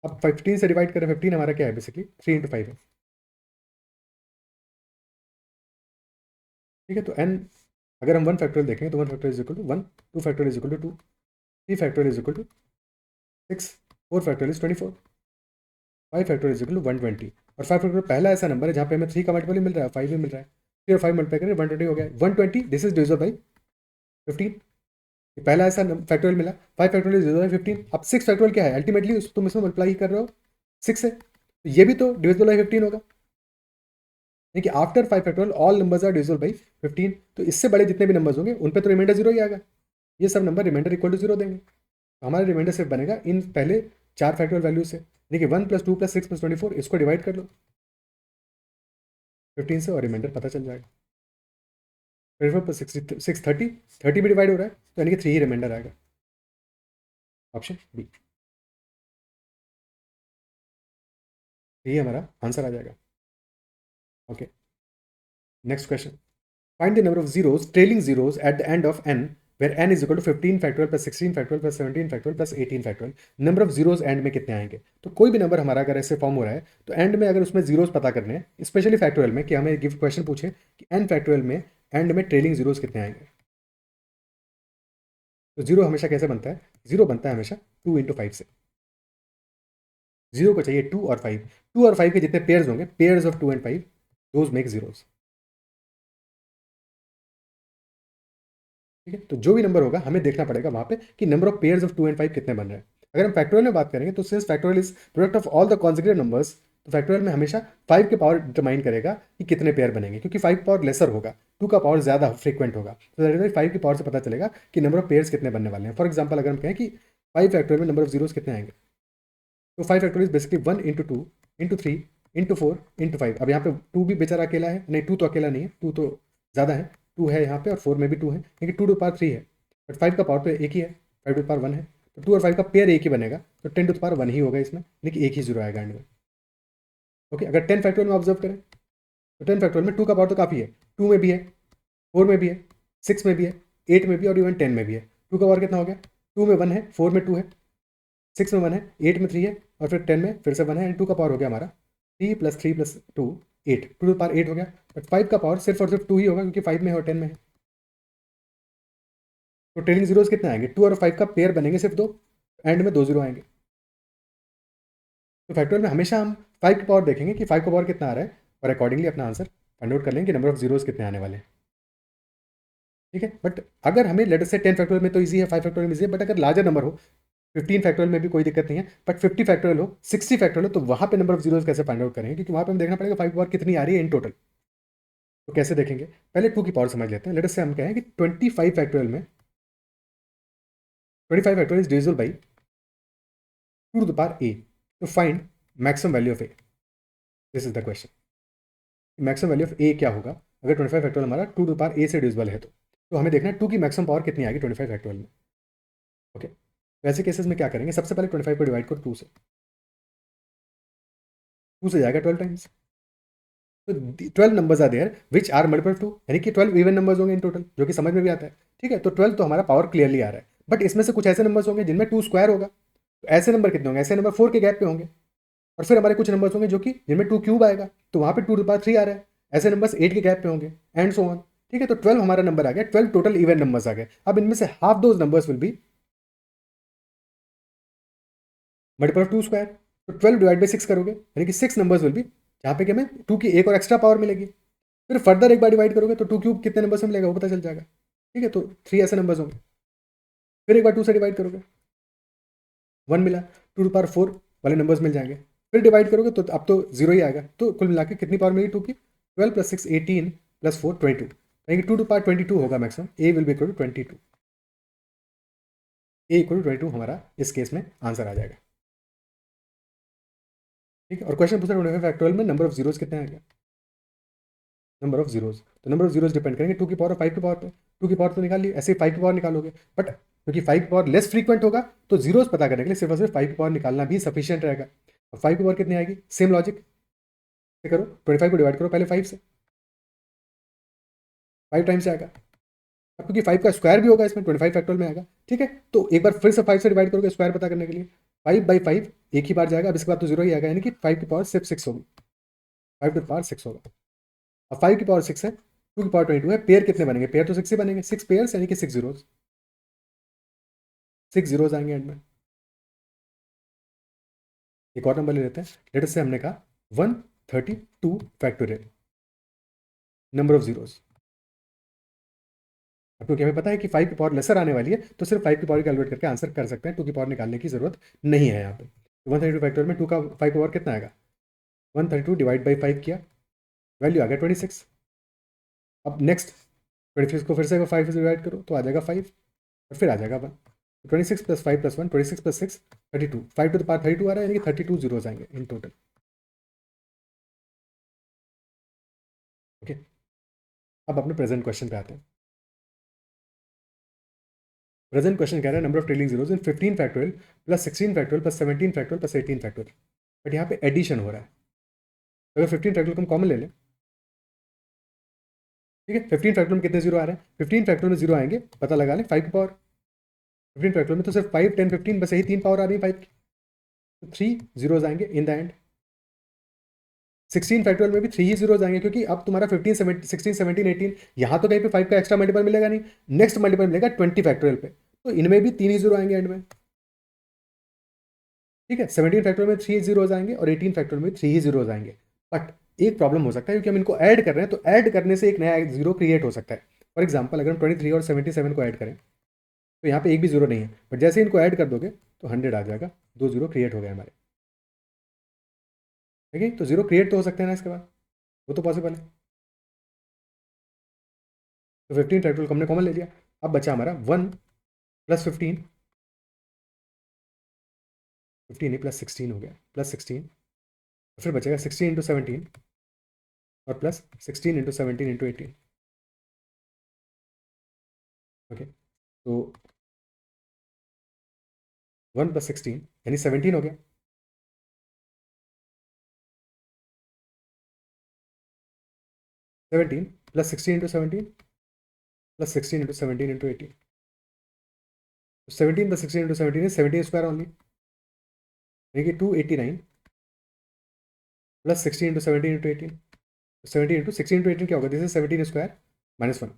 अब 15 से डिवाइड करें, 15 हमारा क्या है, बेसिकली 3 इंटू 5 है। ठीक है, तो n अगर हम 1 फैक्टोरियल देखेंगे तो 1 factorial is equal to 1, 2 factorial is equal to 2, 3 factorial is equal to 6, 4 factorial is 24, 5 factorial is equal to 120। और 5 फैक्टोरियल पहला ऐसा नंबर है जहाँ पे हमें 3 का मल्टीपल ही मिल रहा है, 5 भी मिल रहा है। 3 और 5 मल्टीप्लाई करें 120 हो गया। 120 दिस इज डिविजिबल बाई 15, ये पहला ऐसा फैक्टोरियल मिला। 5 फैक्टोरियल इज डिविजिबल बाई 15। अब 6 फैक्टोरियल क्या है, अल्टीमेटली तुम इसमें मल्टीप्लाई कर रहे हो 6 से, तो ये भी तो डिविजिबल बाई 15 होगा। यानी कि after 5 factorial all numbers are divisible by 15। तो इससे बड़े जितने भी नंबर्स होंगे उन पे तो रिमाइंडर 0 ही आएगा। ये सब नंबर रिमाइंडर इक्वल टू 0 देंगे, तो हमारा रिमाइंडर सिर्फ बनेगा इन पहले 4 फैक्टोरियल वैल्यू से। देखिए 1 प्लस 2 प्लस 6 प्लस 24, इसको डिवाइड कर लो 15 से और रिमाइंडर पता चल जाएगा। 24 प्लस 6 30, 30 भी डिवाइड हो रहा है, तो यानी कि 3 ही रिमाइंडर आएगा। ऑप्शन बी, यही हमारा आंसर आ जाएगा। Okay, next question, find the number of zeros trailing zeros at the end of n where n is equal to 15 factorial plus 16 factorial plus 17 factorial plus 18 factorial. Number of zeros and में कितने आएंगे। तो कोई भी number हमारा अगर ऐसे form हो रहा है तो एंड में अगर उसमें जीरोस पता करने हैं, स्पेशली फैक्टोरियल में, कि हमें गिव क्वेश्चन पूछे कि n फैक्टोरियल में एंड में ट्रेलिंग जीरोस कितने आएंगे, तो जीरो हमेशा कैसे बनता है, जीरो बनता है हमेशा 2 इंटू 5 से। जीरो को चाहिए 2 और 5, 2 और 5 के जितने पेयर्स होंगे, pairs of 2 and 5, those make zeros. ठीक है, तो जो भी नंबर होगा हमें देखना पड़ेगा वहाँ पे कि number of pairs of 2 and 5 कितने बन रहे हैं। अगर हम फैक्टोरियल में बात करेंगे तो since factorial is product of all the consecutive numbers, तो फैक्टोरियल में हमेशा 5 के पावर डिटरमाइन करेगा कि कितने पेयर बनेंगे, क्योंकि 5 का पावर लेसर होगा, 2 का पावर ज़्यादा फ्रीक्वेंट होगा, तो दैट इज 5 की पावर से पता चलेगा कि नंबर ऑफ पेयर्स कितने बनने वाले हैं। फॉर एग्जाम्पल अगर हम कहें कि 5 फैक्टोरियल में नंबर ऑफ जीरोस कितने आएंगे, तो 5 factorial basically 1 into 2 into 3 into 4 into 5। अब यहाँ पे 2 भी बेचारा अकेला है, नहीं 2 तो अकेला नहीं है, 2 तो ज़्यादा है, 2 है यहाँ पे और 4 में भी 2 है, क्योंकि 2 टू पावर 3 है, बट 5 का पावर तो एक ही है, 5 टू पावर 1 है, तो 2 और 5 का पेयर एक ही बनेगा, तो 10 टू पावर 1 ही होगा इसमें, यानी कि एक ही जीरो आएगा एंड में। ओके, अगर 10 फैक्टोरियल में ऑब्जर्व करें तो 10 फैक्टोरियल में 2 का पावर तो काफ़ी है, 2 में भी है, 4 में भी है, 6 में भी है, 8 में भी और इवन 10 में भी है। 2 का पावर कितना हो गया, 2 में 1 है, 4 में 2 है, 6 में 1 है, 8 में 3 है और फिर 10 में फिर से 1 है, एंड 2 का पावर हो गया हमारा 3 प्लस 3 प्लस 2 8, 2 टू पावर 8 हो गया। बट 5 का पावर सिर्फ और सिर्फ 2 ही होगा, क्योंकि 5 में है और 10 में है। तो ट्रेलिंग जीरोस कितने आएंगे, 2 और 5 का पेयर बनेंगे सिर्फ दो, एंड में 2 जीरो आएंगे। तो फैक्टोरियल में हमेशा हम 5 की पावर देखेंगे कि 5 का पावर कितना आ रहा है, और अकॉर्डिंगली अपना आंसर फाइंड आउट कर लेंगे कि नंबर ऑफ जीरोस कितने आने वाले हैं। ठीक है, बट अगर हमें लेट अस से 10 फैक्टोरियल में तो ईजी है, 5 फैक्टोरियल में ईजी है, बट अगर लार्जर नंबर हो 15 फैक्टोरियल में भी कोई दिक्कत नहीं है, बट 50 फैक्टोरियल हो, 60 फैक्टोरियल हो, तो वहाँ पे नंबर ऑफ जीरोस कैसे फाइंड आउट करेंगे, क्योंकि वहाँ पे हमें देखना पड़ेगा 5 की पावर कितनी आ रही है इन टोटल। तो कैसे देखेंगे, पहले 2 की पावर समझ लेते हैं। लेट अस से हम कहें कि 25 फैक्टोरियल में 25 factorial is divisible by 2 to the power a, तो find maximum value of a। This is the question, maximum value of a क्या होगा अगर 25 फैक्टोरियल हमारा 2 टू द पावर a से डिविजिबल है। तो हमें देखना है 2 की मैक्सिमम पावर कितनी आएगी 25 फैक्टोरियल में। ओके, वैसे केसेस में क्या करेंगे, सबसे पहले 25 को डिवाइड करो 2 से, 2 से जाएगा 12 टाइम्स, तो 12 numbers are there which are multiple 2, यानी कि 12 इवन नंबर्स होंगे इन टोटल, जो कि समझ में भी आता है। ठीक है, तो 12 तो हमारा पावर क्लियरली आ रहा है, बट इसमें से कुछ ऐसे नंबर्स होंगे जिनमें 2 स्क्वायर होगा, तो ऐसे नंबर कितने होंगे, ऐसे नंबर 4 के गैप पे होंगे, और फिर हमारे कुछ नंबर्स होंगे जो कि जिनमें 2 क्यूब आएगा, तो वहाँ पे 2 टू पावर 3 आ रहा है, ऐसे नंबर्स 8 के गैप पे होंगे, एंड सो ऑन। ठीक है, तो 12 हमारा नंबर आ गया, 12 टोटल इवन नंबर्स आ गए। अब इनमें से half those numbers will be multiple of 2 square, तो 12 डिवाइड बाई 6 करोगे, यानी कि 6 नंबर्स विल बी, जहाँ पे कि हमें 2 की एक और एक्स्ट्रा पावर मिलेगी। फिर फर्दर एक बार डिवाइड करोगे तो 2 क्यूब कितने नंबर से मिलेगा वो पता चल जाएगा। ठीक है, तो 3 ऐसे नंबर्स होंगे। फिर एक बार 2 से डिवाइड करोगे, 1 मिला, 2 टू पावर 4 वाले नंबर्स मिल जाएंगे। फिर डिवाइड करोगे तो अब तो जीरो ही आएगा, तो कुल मिला के कितनी पावर मिलेगी 2 की, 12 प्लस 6 18 प्लस 4 22, यानी कि 2 टू पावर 22 होगा maximum, a will be equal to 22, a equal to 22 हमारा इस केस में आंसर आ जाएगा। ठीक है, और क्वेश्चन पूछा 25 फैक्टोरियल में नंबर ऑफ जीरोस कितने आ गया, नंबर ऑफ जीरोस, तो नंबर ऑफ जीरोस डिपेंड करेंगे 2 की पावर और 5 की पावर पे। 2 की पावर तो निकाल ली, ऐसे ही 5 की पावर निकालोगे, बट क्योंकि 5 की पावर लेस फ्रीक्वेंट होगा तो जीरोस पता करने के लिए सिर्फ और सिर्फ 5 की पावर निकालना भी सफिशियंट रहेगा। और 5 की पावर कितनी आएगी, सेम लॉजिक से करो, 25 को डिवाइड करो पहले 5 से, 5 टाइम्स आएगा। अब क्योंकि 5 का स्क्वायर भी होगा इसमें, 25 फैक्टोरियल में आएगा। ठीक है, तो एक बार फिर से 5 से डिवाइड करोगे स्क्वायर पता करने के लिए, 5 बाई 5 एक ही बार जाएगा, अब इसके बाद तो जीरो ही आएगा, यानी कि 5 की पावर सिर्फ 6 होगी, 5 टू पावर 6 होगा। अब 5 की पावर 6 है, 2 की पावर 22 है, पेयर कितने बनेंगे, पेयर तो 6 ही बनेंगे, 6 पेयर्स यानी कि 6 जीरोस, 6 जीरोस आएंगे एंड में। एक और नंबर ले लेते हैं, लेट अस से हमने कहा 132 फैक्टोरियल नंबर ऑफ जीरोस। अब क्योंकि हमें पता है कि 5 की पावर लेसर आने वाली है, तो सिर्फ 5 की पावर कैलकुलेट करके आंसर कर सकते हैं, 2 की पावर निकालने की जरूरत नहीं है यहाँ पे। 132 फैक्टोरियल में 2 का 5 पावर कितना आएगा, 132 डिवाइड बाई 5 किया, वैल्यू आ गया 26। अब नेक्स्ट 26 को फिर से 5 से डिवाइड करो तो आ जाएगा 5, और फिर आ जाएगा 1, 26 plus 5 plus 1, 26 plus 6 32, 5 to the power 32 आ रहा है, यानी कि 32 जीरोस आएंगे इन टोटल। ओके, अब अपने प्रेजेंट क्वेश्चन पे आते हैं। प्रेजेंट क्वेश्चन कह रहा है number of trailing zeros in 15 factorial plus 16 factorial plus 17 factorial plus 18 factorial, but यहाँ पे एडिशन हो रहा है। तो अगर 15 फैक्टोरियल को हम कॉमन ले लें, ठीक है, 15 फैक्टोरियल में कितने जीरो आ रहे हैं, 15 फैक्टोरियल में जीरो आएंगे, पता लगा लें 5 की पावर, 15 फैक्टोरियल में तो सिर्फ 5 10 15 बस यही 3 पावर आ रही है 5 की, तो 3 जीरोज आएंगे इन द एंड। 16 फैक्टोरियल में भी 3 ही जीरोज आएंगे, क्योंकि अब तुम्हारा 15 16 17 18 यहाँ तो कहीं पे 5 का एक्स्ट्रा मल्टीपल मिलेगा नहीं, नेक्स्ट मल्टीपल मिलेगा 20 फैक्टोरियल पे, तो इनमें भी 3 ही जीरो आएंगे एंड में। ठीक है, 17 फैक्टोरियल में 3 जीरोज आएंगे और 18 फैक्टोरियल में 3 ही जीरोज आएंगे, बट एक प्रॉब्लम हो सकता है, क्योंकि हम इनको ऐड कर रहे हैं, तो ऐड करने से एक नया जीरो क्रिएट हो सकता है। फॉर एग्जाम्पल अगर हम 23 और 77 को ऐड करें तो यहाँ पे एक भी जीरो नहीं है, बट जैसे इनको ऐड कर दोगे तो 100 आ जाएगा, 2 जीरो क्रिएट हो गए हमारे। ठीक है, तो जीरो क्रिएट तो हो सकते हैं ना इसके बाद, वो तो पॉसिबल है। तो 15 फैक्टोरियल को हमने कॉमन ले लिया। अब बचा हमारा 1 प्लस 15, 15 नहीं प्लस 16 हो गया, प्लस 16, फिर बचेगा 16 इंटू 17 और प्लस 16 इंटू 17 इंटू 18। ओके, तो 1 प्लस 16 यानी 17 हो गया। 17 plus 16 into 17 plus 16 into 17 into 18। 17 plus 16 into 17 is 17 square only, यानी कि 289 plus 16 into 17 into 18। 17 into 16 into 18 क्या होगा, दिस इज 17 स्क्वायर माइनस 1,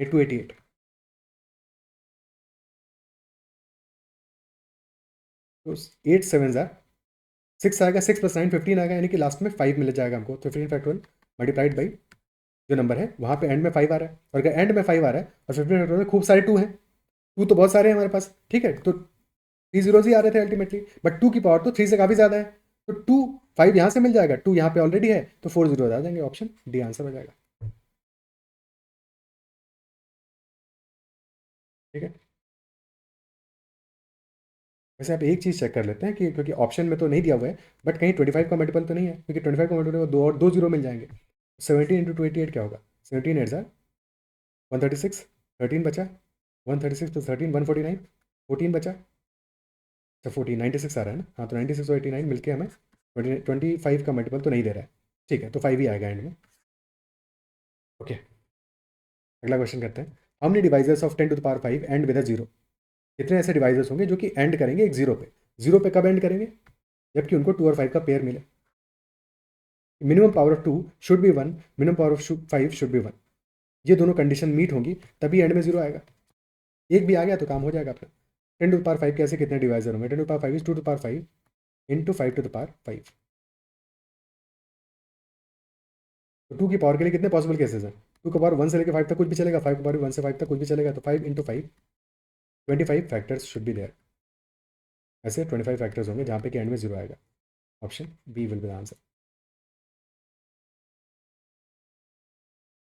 ये 288। तो 8 7 ज़ा 6 आएगा, 6 प्लस 9 15 आएगा, यानी कि लास्ट में 5 मिल जाएगा हमको। तो 15 फैक्टोरियल मल्टीप्लाइड बाई जो नंबर है वहाँ पे एंड में 5 आ रहा है, और अगर एंड में 5 आ रहा है और 15 फैक्टोरियल में खूब सारे 2 हैं, 2 तो बहुत सारे हैं हमारे पास, ठीक है, तो 3 जीरोज ही आ रहे थे अल्टीमेटली, बट 2 की पावर तो 3 से काफ़ी ज़्यादा है, तो 2 5 यहाँ से मिल जाएगा, 2 यहाँ पे ऑलरेडी है, तो 4 जीरोज आ जाएंगे। ऑप्शन डी आंसर हो जाएगा। ठीक है, वैसे आप एक चीज़ चेक कर लेते हैं कि क्योंकि ऑप्शन में तो नहीं दिया हुआ है, बट कहीं 25 का मल्टीपल तो नहीं है, क्योंकि 25 का मल्टीपल दो और 2 जीरो मिल जाएंगे। 17 इंटू 28 क्या होगा, 17 एट ज़ार 136, 13 बचा, 136 प्लस 13 149, 14 बचा, अच्छा 14 96 आ रहा है ना, हाँ तो 96 और 89 मिलके हमें 25 का मल्टीपल तो नहीं दे रहा है। ठीक है, तो 5 ही आएगा एंड में। ओके, अगला क्वेश्चन करते हैं। How many divisors of 10 to the power 5 end with a zero. कितने ऐसे डिवाइसेस होंगे जो कि एंड करेंगे एक जीरो पे, जीरो पे कब एंड करेंगे, जबकि उनको 2 और 5 का पेयर मिले। Minimum power of 2 should be 1, minimum power of 5 should be 1। ये दोनों कंडीशन मीट होंगी तभी एंड में जीरो आएगा। एक भी आ गया तो काम हो जाएगा आपका। 10 टू द पावर 5 के ऐसे कितने डिवाइजर होंगे, 10 to the power 5 is 2 to the power 5 into 5 to the power 5। तो 2 की पावर के लिए कितने पॉसिबल केसेस हैं, 2 का पावर 1 से लेकर 5 तक कुछ भी चलेगा, 5 का पावर 1 से 5 तक कुछ भी चलेगा, तो 5 into 5 25 factors should be there. ऐसे 25 फैक्टर्स होंगे जहाँ पे कि एंड में जीरो आएगा। Option B will be the answer.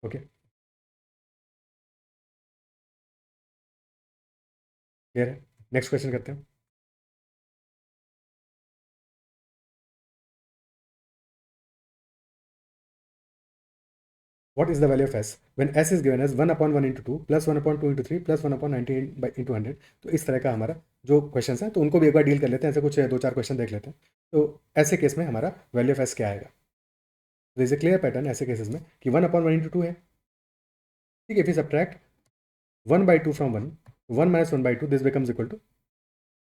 Okay, clear है। नेक्स्ट क्वेश्चन करते हैं। What is the value of s when s is given as 1 upon 1 into 2 plus 1 upon 2 into 3 plus 1 upon 19 by into 100। तो इस तरह का हमारा जो क्वेश्चन है, तो उनको भी एक बार डील कर लेते हैं, ऐसे कुछ 2-4 क्वेश्चन देख लेते हैं। तो ऐसे केस में हमारा वैल्यू ऑफ एस क्या आएगा, तो इज ए क्लियर पैटर्न ऐसे केसेस में कि 1 अपॉन 1 इंटू 2 है। ठीक है, फिर subtract 1 by 2 from 1, 1 minus 1 by 2, this becomes equal to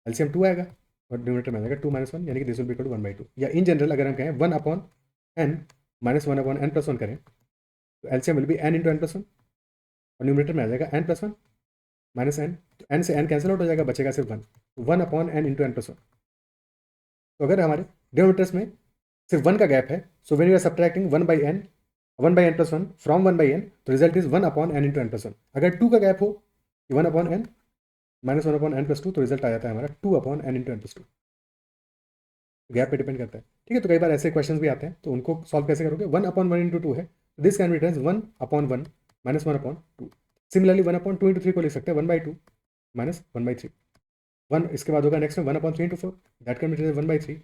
LCM 2 आएगा और डिनोमिनेटर में आएगा 2 माइनस 1, यानी कि this will be equal to 1 by 2। या इन जनरल अगर हम कहें 1 upon n minus 1 upon n plus 1 करें, तो LCM will be n into n plus 1 और न्यूमिनेटर में आ जाएगा एन प्लस 1 माइनस एन, तो एन से एन कैंसिल आउट हो जाएगा, बचेगा सिर्फ 1, तो 1 upon n into n plus 1। तो अगर हमारे डिनोमिनेटर्स में सिर्फ 1 का गैप है, so when you are subtracting 1 by n plus 1 from 1 by n, तो result is 1 upon n into n plus 1। अगर 2 का गैप हो, 1 upon n minus 1 upon n plus 2, तो रिजल्ट आ जाता है हमारा 2 upon n into n plus 2। Gap पे डिपेंड करता है। ठीक है, तो कई बार ऐसे क्वेश्चन भी आते हैं, तो उनको सॉल्व कैसे करोगे, 1 अपॉन 1 इंटू 2 है, this can be written 1 upon 1 minus 1 upon 2। Similarly 1 upon 2 into 3 को लिख सकते हैं 1 बाई 2 माइनस 1 बाई 3। 1 इसके बाद होगा नेक्स्ट में 1 upon 3 into 4, that can be written 1 by 3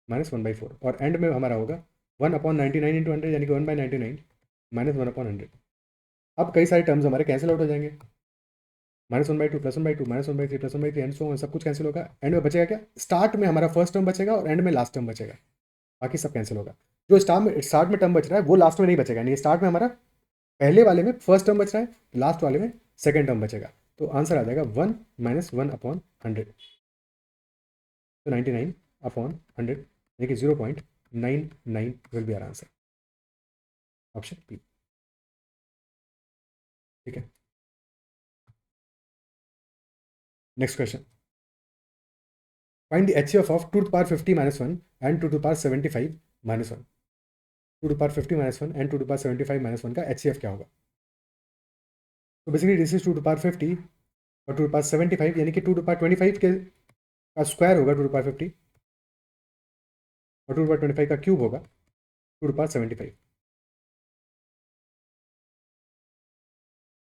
minus 1 by 4, और एंड में हमारा होगा 1 अपॉन 99 इंटू 100, यानी कि 1 बाई 99 माइनस 1 अपॉन 100। अब कई सारे टर्म्स हमारे कैंसिल आउट हो जाएंगे, minus 1 by 2 plus 1 by 2 minus 1 by 3 plus 1 by 3 and so on, सब कुछ कैंसिल होगा। एंड में बचेगा क्या, स्टार्ट में हमारा फर्स्ट टर्म बचेगा और एंड में लास्ट टर्म बचेगा, बाकी सब कैंसिल होगा। जो स्टार्ट में टर्म बच रहा है वो लास्ट में नहीं बचेगा, नहीं स्टार्ट में हमारा पहले वाले में फर्स्ट टर्म बच रहा है, लास्ट वाले में सेकेंड टर्म बचेगा, तो आंसर आ जाएगा 1 माइनस 1 अपॉन 100, तो 99 अपॉन 100, यानी कि 0.99 will be our answer. Option B. ठीक है, next question. Find the HCF of 2 to the power 50 minus 1 and 2 to the power 75 minus 1। 2 to the power 50 minus 1 and 2 to the power 75 minus 1 का HCF क्या होगा। तो basically this is 2 to power 50 और 2 to power 75, यानी कि 2 to power 25 के का square होगा 2 टू पावर 50 और 2 टू पावर 25 का क्यूब होगा 2 टू पावर 75।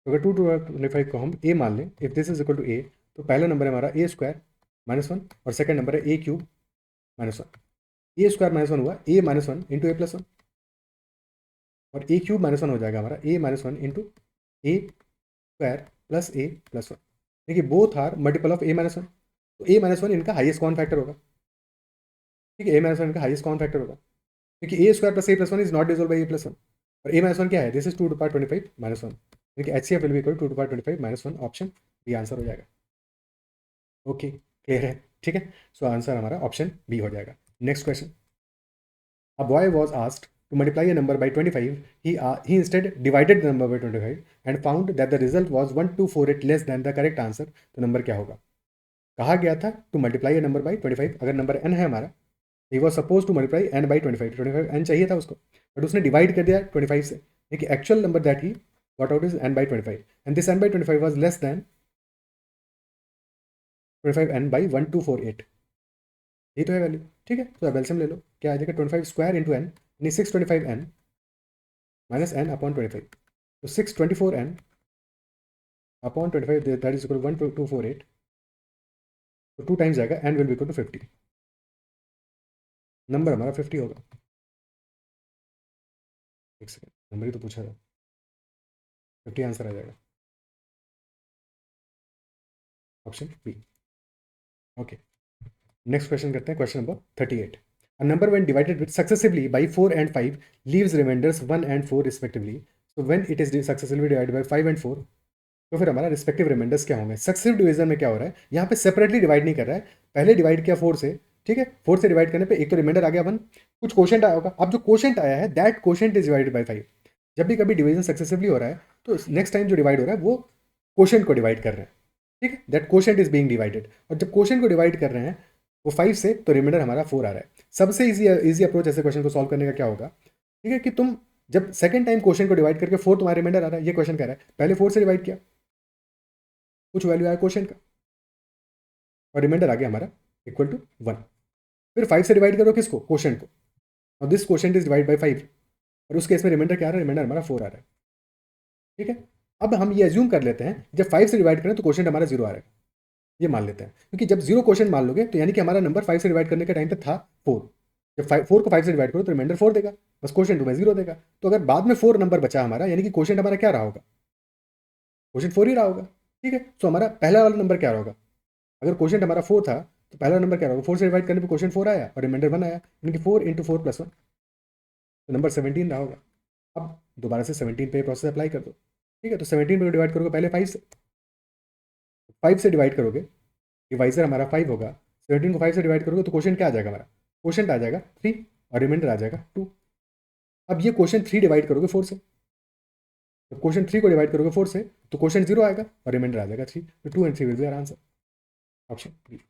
तो अगर 2 टू पावर 25 को हम ए मान लें, if this is equal to a, तो पहला नंबर है हमारा ए स्क्वायर -1 और सेकंड नंबर है ए क्यूब -1। ए स्क्वायर -1 हुआ ए -1 इंटू ए प्लस 1 और ए क्यूब -1 हो जाएगा हमारा ए -1 into A square plus a plus 1। देखिए बोथ आर मल्टीपल ऑफ ए -1, तो ए -1 इनका हाईएस्ट कॉमन फैक्टर होगा। ठीक है, ए -1 इनका हाईएस्ट कॉमन फैक्टर होगा, क्योंकि a square plus a plus 1 is not divisible by a plus 1 और ए -1 क्या है, दिस इज 2 टू पावर 25 -1, देखिए HCF will be equal to 2 to power 25 -1, option B answer हो जाएगा। ओके, क्लियर है? ठीक है, सो आंसर हमारा ऑप्शन बी हो जाएगा। Next question, a boy was asked to multiply a number by 25, he instead divided the number by 25 and found that the result was 1248 less than the correct answer। तो number क्या होगा? कहा गया था to multiply a number by 25, अगर number n है हमारा, he was supposed to multiply n by 25, 25 n चाहिए था उसको, बट उसने डिवाइड कर दिया 25 से, देखिए actual number that he got out is n by 25 and this n by 25 was less than 25n by 1248, यही तो है वैल्यू। ठीक है, तो अब एलसीएम ले लो, क्या आ जाएगा 25 स्क्वायर इंटू एन यानी 625n माइनस एन अपॉन 25, तो 624n upon 25 that is equal 1248, तो 2 टाइम्स जाएगा, n will be equal to 50, number हमारा 50 होगा। एक सेकेंड, नंबर ही तो पूछा था, 50 आंसर आ जाएगा, option B. Okay, next question करते हैं, question number 38। A number when divided with successively by 4 and 5 leaves remainders 1 and 4 respectively. So when it is successively divided by 5 and 4, तो फिर हमारा रिस्पेक्टिव रिमाइंडर्स क्या होंगे? सक्सेसिव डिवीजन में क्या हो रहा है, यहाँ पे सेपरेटली डिवाइड नहीं कर रहा है, पहले डिवाइड किया 4 से, ठीक है, 4 से डिवाइड करने पे एक तो रिमाइंडर आ गया 1, कुछ क्वोशेंट आया होगा, अब जो क्वोशेंट आया है that quotient is divided by 5। जब भी कभी डिवीजन सक्सेसिवली हो रहा है तो नेक्स्ट टाइम जो डिवाइड हो रहा है वो क्वोशेंट को डिवाइड कर रहे हैं, ठीक है, that quotient is being divided, और जब क्वोशेंट को डिवाइड कर रहे हैं वो 5 से, तो रिमाइंडर हमारा 4 आ रहा है। सबसे इजी अप्रोच ऐसे क्वेश्चन को सॉल्व करने का क्या होगा, ठीक है, कि तुम जब सेकंड टाइम क्वोशेंट को डिवाइड करके 4 तुम्हारा रिमाइंडर आ रहा है, ये क्वेश्चन कह रहा है पहले 4 से डिवाइड किया, कुछ वैल्यू आया क्वोशेंट का और रिमाइंडर आ गया हमारा इक्वल टू 1, फिर 5 से डिवाइड करो किसको, क्वोशेंट को, और this quotient is divide by 5, और उस केस में रिमाइंडर क्या आ रहा है, रिमाइंडर हमारा 4 आ रहा है। ठीक है, अब हम ये एज्यूम कर लेते हैं जब 5 से डिवाइड करें तो क्वोशेंट हमारा 0 आ रहा है, ये मान लेते हैं, क्योंकि जब 0 क्वोशेंट मान लोगे तो यानी कि हमारा नंबर 5 से डिवाइड करने के टाइम पे था 4, जब 4 को 5 से डिवाइड करो तो रिमाइंडर 4 देगा, बस क्वोशेंट में 0 देगा, तो अगर बाद में 4 नंबर बचा हमारा, यानी कि क्वोशेंट हमारा क्या रहा होगा, क्वोशेंट 4 ही रहा होगा। ठीक है, तो हमारा पहला वाला नंबर क्या होगा, अगर क्वोशेंट हमारा 4 था तो पहला नंबर क्या होगा, 4 से डिवाइड करने पे क्वोशेंट 4 आया और रिमाइंडर 1 आया, यानी कि 4 इंटू 4 प्लस 1, तो नंबर 17 रहा होगा। अब दोबारा से 17 पे प्रोसेस अप्लाई कर दो, ठीक है, तो 17 पे डिवाइड करोगे पहले 5 से डिवाइड करोगे, डिवाइजर हमारा 5 होगा, 17 को 5 से डिवाइड करोगे तो क्वोशेंट क्या आ जाएगा हमारा, क्वोशेंट आ जाएगा 3 और रिमाइंडर आ जाएगा 2। अब ये क्वोशेंट 3 डिवाइड करोगे 4 से, तो क्वोशेंट 3 को डिवाइड करोगे 4 से तो क्वोशेंट 0 आएगा और रिमाइंडर आ जाएगा 3, तो 2 and 3 will be our answer, option B.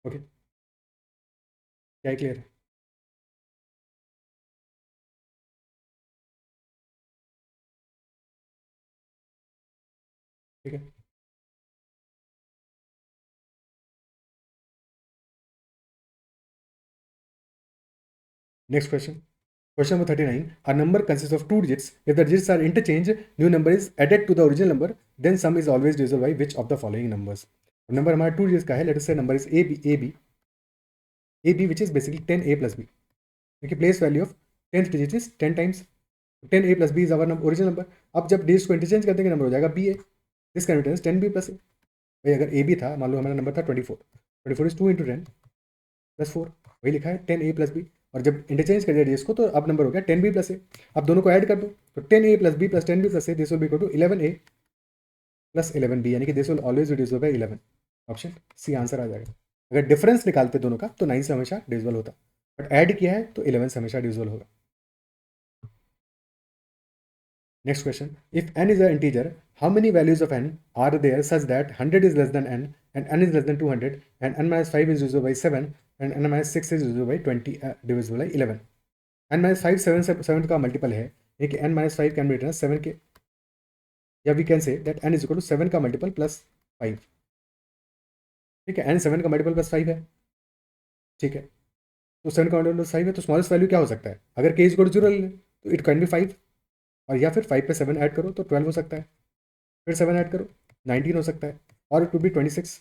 Okay, क्या क्लियर है? ठीक है, next question, question number 39। A number consists of two digits. If the digits are interchanged, new number is added to the original number, then sum is always divisible by which of the following numbers? Number हमारा 2 digits का है, let us say number is AB which is basically 10A plus B, क्योंकि place value of 10th digit is 10 times, 10A plus B is our original number. अब जब digits को interchange कर देंगे number हो जाएगा BA, this can B 10B plus A। भाई अगर AB था, मान लो हमारा नंबर था 24 इज 2 इंटू 10 प्लस 4, वही लिखा है 10A plus B, और जब इंटरचेंज कर दिया डिजिट्स को तो अब नंबर हो गया 10B plus A। अब दोनों को ऐड कर दो तो 10A plus B plus 10B plus A, this will be equal to 11A plus 11B, यानी कि this will always divisible by 11, option C answer आ जाएगा। अगर डिफरेंस निकालते दोनों का तो 9 से हमेशा डिविजिबल होता, बट ऐड किया है तो 11 से हमेशा डिविजिबल होगा। Next question, if n is an integer, how many values of n are there such that 100 is less than n and n is less than 200 and n minus 5 is divisible by 7 and n minus 6 is divisible by 20 divisible by 11। n minus 5 7 का multiple है, यानी कि n minus five can be written 7 के, या we can say that n is equal to 7 का multiple plus 5। ठीक है, n 7 का मल्टीपल प्लस 5 है। ठीक है, तो 7 का मल्टीपल प्लस 5 है, तो स्मॉलेस्ट वैल्यू क्या हो सकता है? अगर k इज इक्वल टू 0 ले लें तो इट कैन बी 5, और या फिर 5 पे 7 ऐड करो तो 12 हो सकता है, फिर 7 ऐड करो 19 हो सकता है, और इट वुड बी 26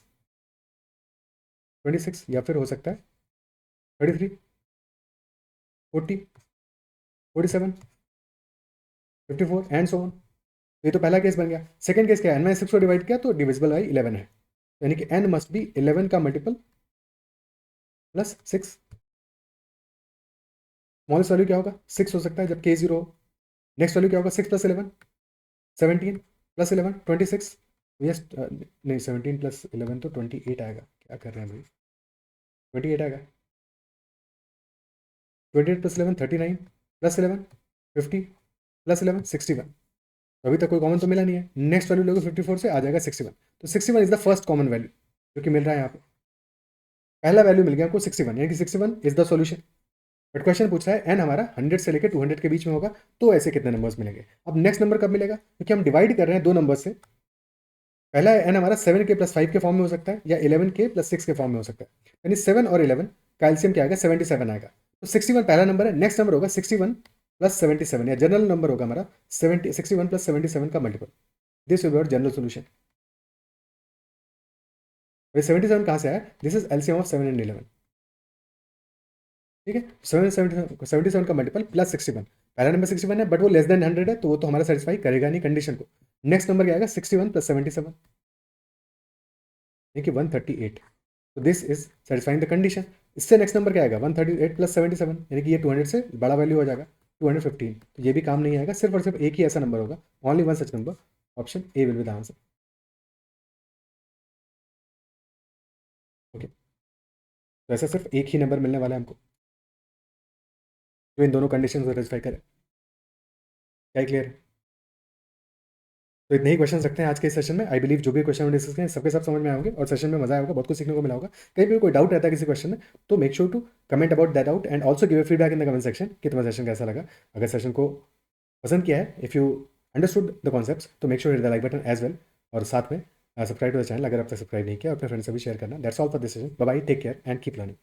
या फिर हो सकता है 33, 40, 47, 54 एंड सो ऑन। ये तो पहला केस बन गया। सेकंड केस क्या है? n माइनस 6 को डिवाइड किया तो डिविजिबल बाई 11 है, यानी कि n मस्ट बी 11 का मल्टीपल प्लस 6। स्मॉलेस्ट वैल्यू क्या होगा? 6 हो सकता है जब k 0 हो। नेक्स्ट वैल्यू क्या होगा? 6 प्लस 11 17 प्लस 11 26। यस, नहीं 17 प्लस 11 तो 28 आएगा। क्या कर रहे हैं भाई? 28 आएगा। 28 प्लस 11 39 प्लस 11 50 प्लस 11 61। तो अभी तक कोई कॉमन तो मिला नहीं है। नेक्स्ट वैल्यू लोगे 54 से आ जाएगा 61। तो 61 is the first common value जो कि मिल रहा है यहाँ पे। पहला वैल्यू मिल गया आपको 61, यानी कि 61 is the solution. But question पूछ रहा है n हमारा 100 से लेकर 200 के बीच में होगा, तो ऐसे कितने नंबर्स मिलेंगे? अब नेक्स्ट नंबर कब मिलेगा? क्योंकि हम डिवाइड कर रहे हैं दो नंबर से। पहला n हमारा 7 के प्लस 5 के फॉर्म में हो सकता है, या 11 के प्लस 6 के फॉर्म में हो सकता है। यानी 7 और 11 का एलसीएम क्या आएगा? 77 आएगा। तो 61 पहला नंबर है। नेक्स्ट नंबर होगा 61 प्लस 77, या जनरल नंबर होगा हमारा 61 प्लस 77 का multiple. This will be our general solution. 77 कहाँ से आया? This is LCM of 7 and 11। ठीक है, 77 का मल्टीपल प्लस 61। पहला नंबर 61 है, बट वो लेस देन 100 है, तो वो तो हमारा सेटिस्फाई करेगा नहीं कंडीशन को। नेक्स्ट नंबर क्या आएगा? 61 प्लस 77, यानी कि 138। तो this is satisfying the condition. इससे नेक्स्ट नंबर क्या आएगा? 138 प्लस 77, यानी कि ये 200 से बड़ा वैल्यू हो जाएगा 215। तो ये भी काम नहीं आएगा, सिर्फ और सिर्फ एक ही ऐसा नंबर होगा, only one such number. Option A will be the answer. Okay, तो ऐसा सिर्फ एक ही नंबर मिलने वाला है हमको जो इन दोनों कंडीशन को सेटिस्फाई करे। क्या क्लियर है? तो इतने ही क्वेश्चन रखते हैं आज के सेशन में। आई बिलीव जो भी क्वेश्चन डिस्कस करें सबके सब समझ में आएंगे, और सेशन में मजा आएगा, बहुत कुछ सीखने को मिला होगा। कहीं भी कोई डाउट रहता है किसी क्वेश्चन में, तो make sure to comment about that out, and also give feedback in the comment section कि तुम्हारा सेशन कैसा लगा। अगर सेशन को पसंद किया है, if you understood the concepts, तो make sure hit the like button as well, और साथ में सब्सक्राइब टू द चैनल अगर आप तक सब्सक्राइब नहीं किया, अपने फ्रेंड्स से भी शेयर करना। That's all for this session. Bye bye, take care and keep learning.